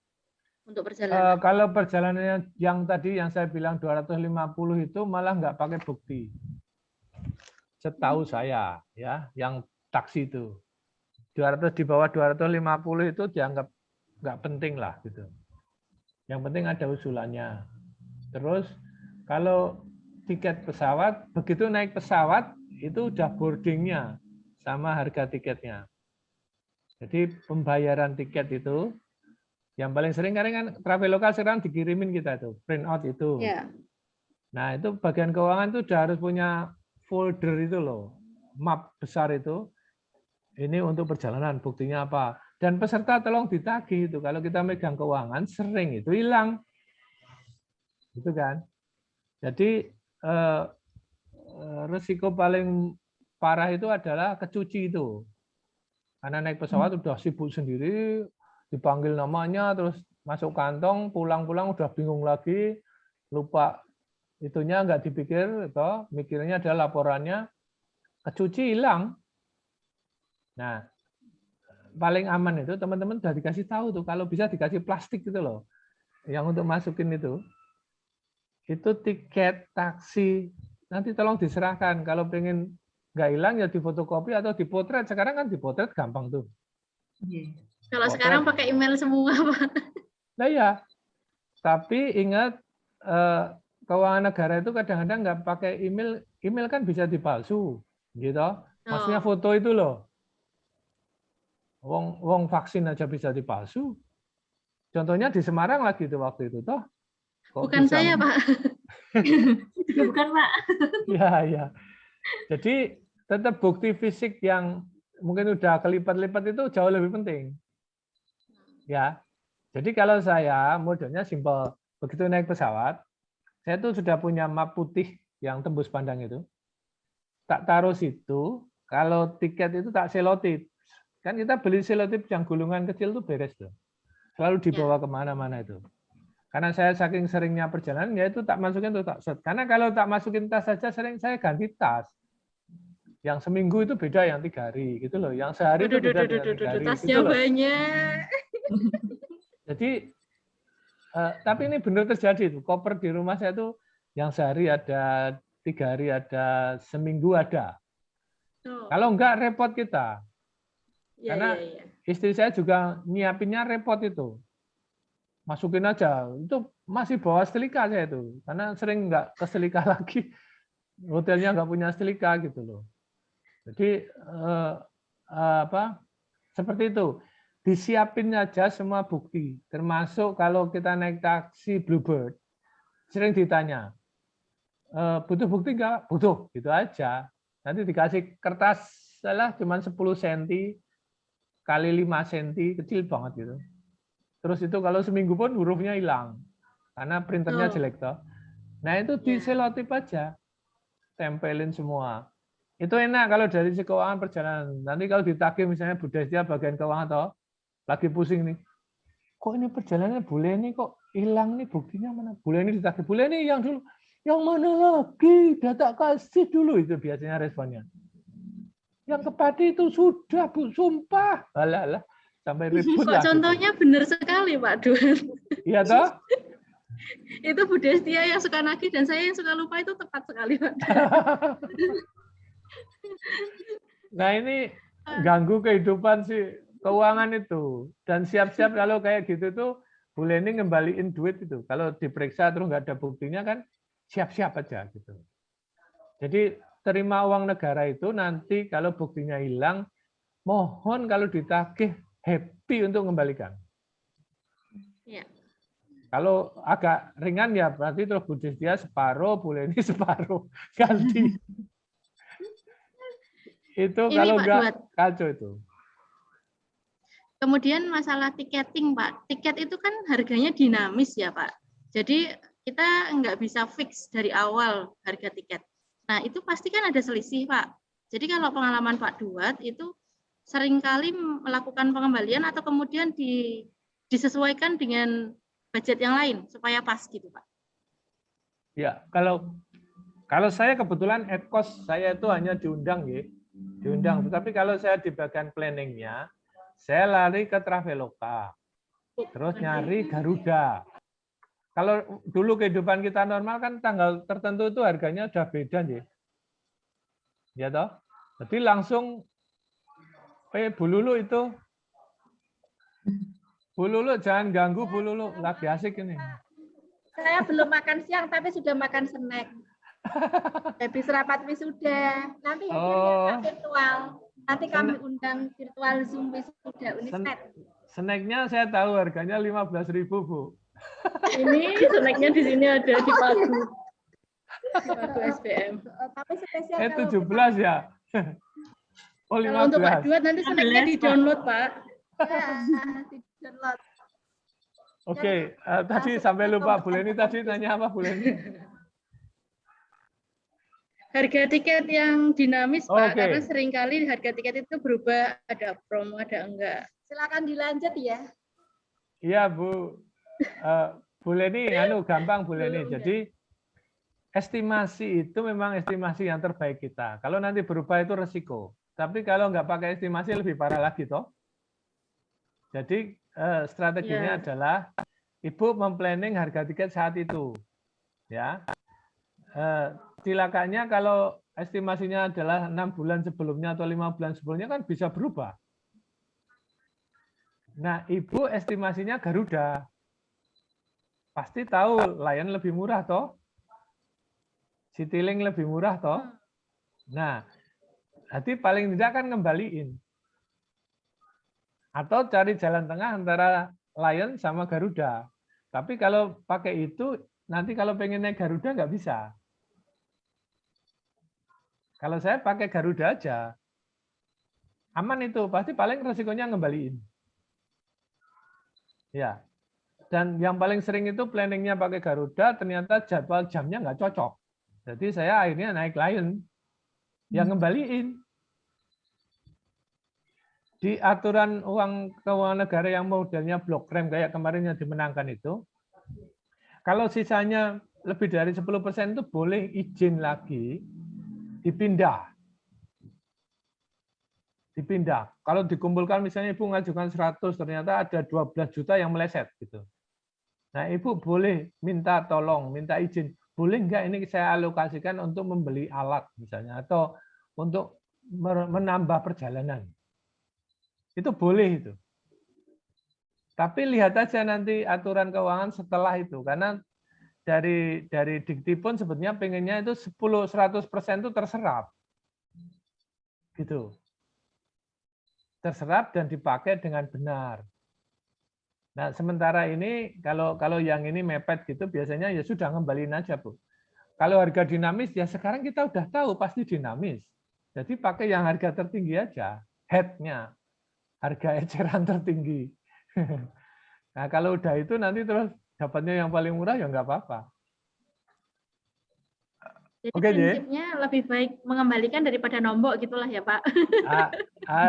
Speaker 3: untuk perjalanan?
Speaker 1: Kalau perjalanannya yang tadi yang saya bilang 250 itu malah nggak pakai bukti. Setahu saya, ya, yang taksi itu 200 di bawah 250 itu dianggap nggak penting lah gitu. Yang penting ada usulannya. Terus kalau tiket pesawat, begitu naik pesawat itu udah boardingnya sama harga tiketnya. Jadi pembayaran tiket itu yang paling sering kan Traveloka sekarang dikirimin kita itu print out itu.
Speaker 3: Ya.
Speaker 1: Nah itu bagian keuangan itu udah harus punya folder itu loh, map besar itu. Ini untuk perjalanan, buktinya apa? Dan peserta tolong ditagih itu. Kalau kita megang keuangan, sering itu hilang. Gitu kan? Jadi risiko paling parah itu adalah kecuci itu. Karena naik pesawat udah sibuk sendiri, dipanggil namanya, terus masuk kantong, pulang-pulang udah bingung lagi, lupa itunya nggak dipikir, atau mikirnya adalah laporannya, kecuci hilang. Nah, paling aman itu teman-teman sudah dikasih tahu tuh, kalau bisa dikasih plastik gitu loh, yang untuk masukin itu tiket taksi, nanti tolong diserahkan. Kalau pengen nggak hilang ya difotokopi atau dipotret. Sekarang kan dipotret gampang tuh.
Speaker 3: Kalau sekarang pakai email semua, Pak.
Speaker 1: Nah ya, tapi ingat keuangan negara itu kadang-kadang nggak pakai email. Email kan bisa dipalsu, gitu. Maksudnya foto itu loh. Wong vaksin aja bisa dipalsu. Contohnya di Semarang lagi itu waktu itu toh.
Speaker 3: Bukan saya, Pak.
Speaker 2: Bukan, Pak.
Speaker 1: Ya. Jadi tetap bukti fisik yang mungkin udah kelipat-lipat itu jauh lebih penting. Ya. Jadi kalau saya modelnya simpel. Begitu naik pesawat, saya tuh sudah punya map putih yang tembus pandang itu. Tak taruh situ, kalau tiket itu tak selotip. Kan kita beli selotip yang gulungan kecil tuh beres tuh. Selalu dibawa kemana-mana itu. Karena saya saking seringnya perjalanan, ya itu tak masukin tuh tak set. Karena kalau tak masukin tas saja sering saya ganti tas. Yang seminggu itu beda yang 3 hari gitu loh. Yang sehari itu beda dengan 3 hari.
Speaker 3: Tasnya
Speaker 1: gitu
Speaker 3: banyak.
Speaker 1: Jadi tapi ini benar terjadi tuh. Koper di rumah saya tuh yang sehari ada, 3 hari ada, seminggu ada. Kalau enggak repot kita. Karena istri saya juga nyiapinnya repot itu. Masukin aja. Itu masih bawa setrika saya itu. Karena sering enggak ke setrika lagi. Hotelnya enggak punya setrika gitu loh. Jadi Seperti itu. Disiapin aja semua bukti. Termasuk kalau kita naik taksi Bluebird, sering ditanya, butuh bukti nggak? Butuh, gitu aja. Nanti dikasih kertas, salah cuma 10 cm kali 5 cm, kecil banget gitu. Terus itu kalau seminggu pun hurufnya hilang. Karena printernya jelek toh. Nah itu diselotip aja. Tempelin semua. Itu enak kalau dari si keuangan perjalanan. Nanti kalau ditagih misalnya Bu Destia bagian keuangan toh, lagi pusing nih. Kok ini perjalanannya boleh nih kok hilang nih buktinya mana? Boleh ini ditagih, boleh nih yang dulu. Yang mana lagi? Data kasih dulu itu biasanya responnya. Yang kepadi itu sudah Bu, sumpah. Alah, sampai ribut lah.
Speaker 3: Kok contohnya benar sekali Pak Duan.
Speaker 1: Iya toh?
Speaker 3: Itu Bu Destia yang suka nagih dan saya yang suka lupa itu tepat sekali Pak Duan.
Speaker 1: Nah ini ganggu kehidupan sih keuangan itu. Dan siap-siap kalau kayak gitu tuh Bu Leni ngembaliin duit itu. Kalau diperiksa terus nggak ada buktinya kan siap-siap aja gitu. Jadi terima uang negara itu nanti kalau buktinya hilang, mohon kalau ditagih happy untuk mengembalikan.
Speaker 3: Ya.
Speaker 1: Kalau agak ringan ya berarti terus Bu Destia separuh, Bu Leni separuh, ganti. Itu
Speaker 3: Ini
Speaker 1: kalau
Speaker 3: Pak
Speaker 1: enggak
Speaker 3: Duat.
Speaker 1: kacau itu.
Speaker 3: Kemudian masalah tiketing Pak. Tiket itu kan harganya dinamis ya Pak. Jadi kita nggak bisa fix dari awal harga tiket. Nah itu pasti kan ada selisih Pak. Jadi kalau pengalaman Pak Duat itu seringkali melakukan pengembalian atau kemudian disesuaikan dengan budget yang lain supaya pas gitu Pak.
Speaker 1: Ya, kalau saya kebetulan at cost saya itu hanya diundang ya. Diundang. Tapi kalau saya di bagian planningnya, saya lari ke Traveloka. Terus nyari Garuda. Kalau dulu kehidupan kita normal kan tanggal tertentu itu harganya udah beda ya. Ya toh? Jadi langsung Bu Lulu itu. Bu Lulu jangan ganggu Bu Lulu, lagi asik ini.
Speaker 7: Saya belum makan siang tapi sudah makan snack. Habis rapat wisuda. Nanti hadirnya virtual. Nanti kami undang virtual Zoom wisuda Unisnet.
Speaker 1: Snacknya saya tahu harganya 15.000 Bu.
Speaker 3: Ini snacknya di sini ada di Pagu. Di Pagu SPM.
Speaker 7: Tapi spesial
Speaker 1: 17 ya. Oh, 15.
Speaker 3: Kalau untuk Pak Duat nanti snacknya di-download Pak.
Speaker 7: di download.
Speaker 1: Oke, tadi sampai lupa Bu Leni tadi nanya apa Bu Leni?
Speaker 3: Harga tiket yang dinamis Pak,
Speaker 1: Oke.
Speaker 3: karena seringkali harga tiket itu berubah, ada promo, ada enggak.
Speaker 7: Silakan dilanjut ya.
Speaker 1: Iya Bu. Bu Leni, gampang Bu Leni. Jadi estimasi itu memang estimasi yang terbaik kita. Kalau nanti berubah itu resiko. Tapi kalau nggak pakai estimasi lebih parah lagi toh. Jadi strateginya adalah Ibu memplanning harga tiket saat itu. Ya. Silakannya kalau estimasinya adalah 6 bulan sebelumnya atau 5 bulan sebelumnya kan bisa berubah. Nah, Ibu estimasinya Garuda. Pasti tahu Lion lebih murah toh. Citylink lebih murah toh. Nah, nanti paling tidak kan ngembaliin. Atau cari jalan tengah antara Lion sama Garuda. Tapi kalau pakai itu, nanti kalau pengen naik Garuda nggak bisa. Kalau saya pakai Garuda aja, aman itu. Pasti paling resikonya ngembaliin. Ya. Dan yang paling sering itu planningnya pakai Garuda, ternyata jadwal jamnya nggak cocok. Jadi saya akhirnya naik Lion, yang ngembaliin. Di aturan uang keuangan negara yang modelnya blok rem kayak kemarin yang dimenangkan itu, kalau sisanya lebih dari 10% itu boleh izin lagi dipindah. Dipindah. Kalau dikumpulkan misalnya Ibu ngajukan 100, ternyata ada 12 juta yang meleset gitu. Nah, Ibu boleh minta tolong, minta izin. Boleh nggak ini saya alokasikan untuk membeli alat misalnya atau untuk menambah perjalanan. Itu boleh itu. Tapi lihat aja nanti aturan keuangan setelah itu karena dari Diktipun sebetulnya pengennya itu 100% itu terserap. Gitu. terserap dan dipakai dengan benar. Nah, sementara ini kalau yang ini mepet gitu biasanya ya sudah ngembaliin aja, Bu. Kalau harga dinamis ya sekarang kita udah tahu pasti dinamis. Jadi pakai yang harga tertinggi aja, head-nya, harga eceran tertinggi. Nah, kalau udah itu nanti terus dapatnya yang paling murah ya nggak apa-apa.
Speaker 3: Jadi
Speaker 1: Oke, J.
Speaker 3: prinsipnya lebih baik mengembalikan daripada nombok gitulah ya Pak.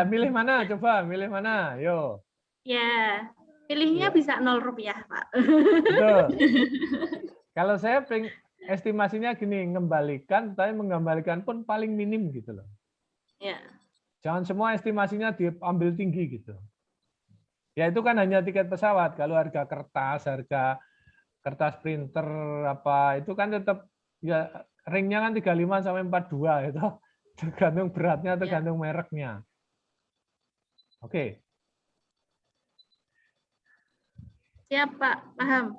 Speaker 1: Milih mana? Coba milih mana? Yo.
Speaker 3: Ya, pilihnya
Speaker 1: Ya.
Speaker 3: bisa 0 rupiah Pak.
Speaker 1: Betul. Kalau saya estimasinya gini, mengembalikan, tapi mengembalikan pun paling minim gitu loh.
Speaker 3: Ya.
Speaker 1: Jangan semua estimasinya diambil tinggi gitu. Ya itu kan hanya tiket pesawat. Kalau harga kertas printer apa itu kan tetap ya ringnya kan 35 sampai 42 itu. Tergantung beratnya, tergantung mereknya. Oke.
Speaker 3: Siap Pak, paham.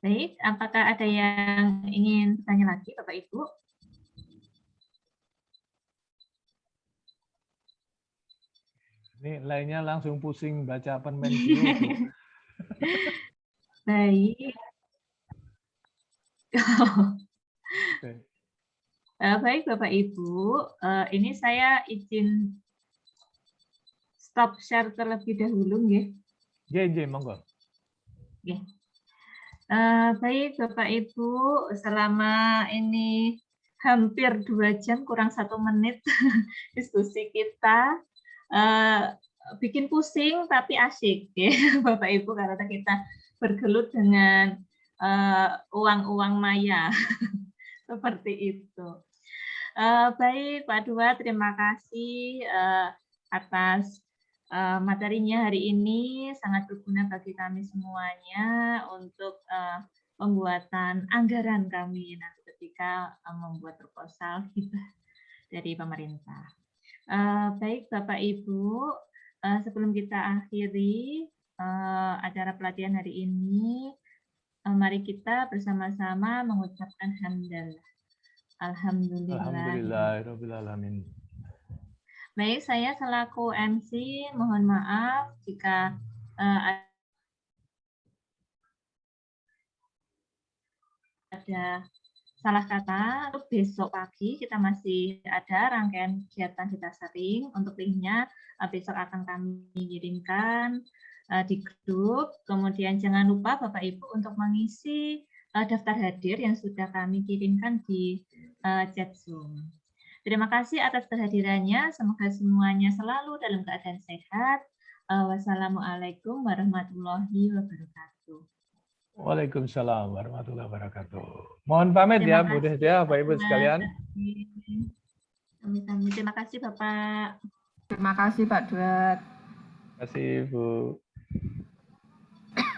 Speaker 2: Baik, apakah ada yang ingin bertanya lagi, Bapak Ibu?
Speaker 1: Ini lainnya langsung pusing baca permen dulu.
Speaker 2: Baik.
Speaker 1: Oke.
Speaker 2: Baik, Bapak Ibu. Ini saya izin stop share terlebih dahulu, nggih.
Speaker 1: J, monggo.
Speaker 2: Nggih. Baik, Bapak Ibu, selama ini hampir 2 jam kurang 1 menit diskusi kita. Bikin pusing tapi asik ya Bapak Ibu karena kita bergelut dengan uang-uang maya seperti itu. Baik Pak Dua, terima kasih atas materinya hari ini, sangat berguna bagi kami semuanya untuk pembuatan anggaran kami nanti ketika membuat proposal hibah dari pemerintah. Baik Bapak Ibu, sebelum kita akhiri acara pelatihan hari ini, mari kita bersama-sama mengucapkan hamdalah.
Speaker 1: Alhamdulillahirrahmanirrahim.
Speaker 2: Baik, saya selaku MC mohon maaf jika ada salah kata. Untuk besok pagi kita masih ada rangkaian kegiatan di Dasaring. Untuk linknya besok akan kami kirimkan di grup. Kemudian jangan lupa Bapak Ibu untuk mengisi daftar hadir yang sudah kami kirimkan di chat Zoom. Terima kasih atas kehadirannya. Semoga semuanya selalu dalam keadaan sehat. Wassalamualaikum warahmatullahi wabarakatuh.
Speaker 1: Waalaikumsalam warahmatullahi wabarakatuh. Mohon pamit ya, Bu Desya, Bapak Ibu sekalian.
Speaker 2: Terima kasih Bapak.
Speaker 6: Terima kasih Pak Duet.
Speaker 1: Terima kasih Bu.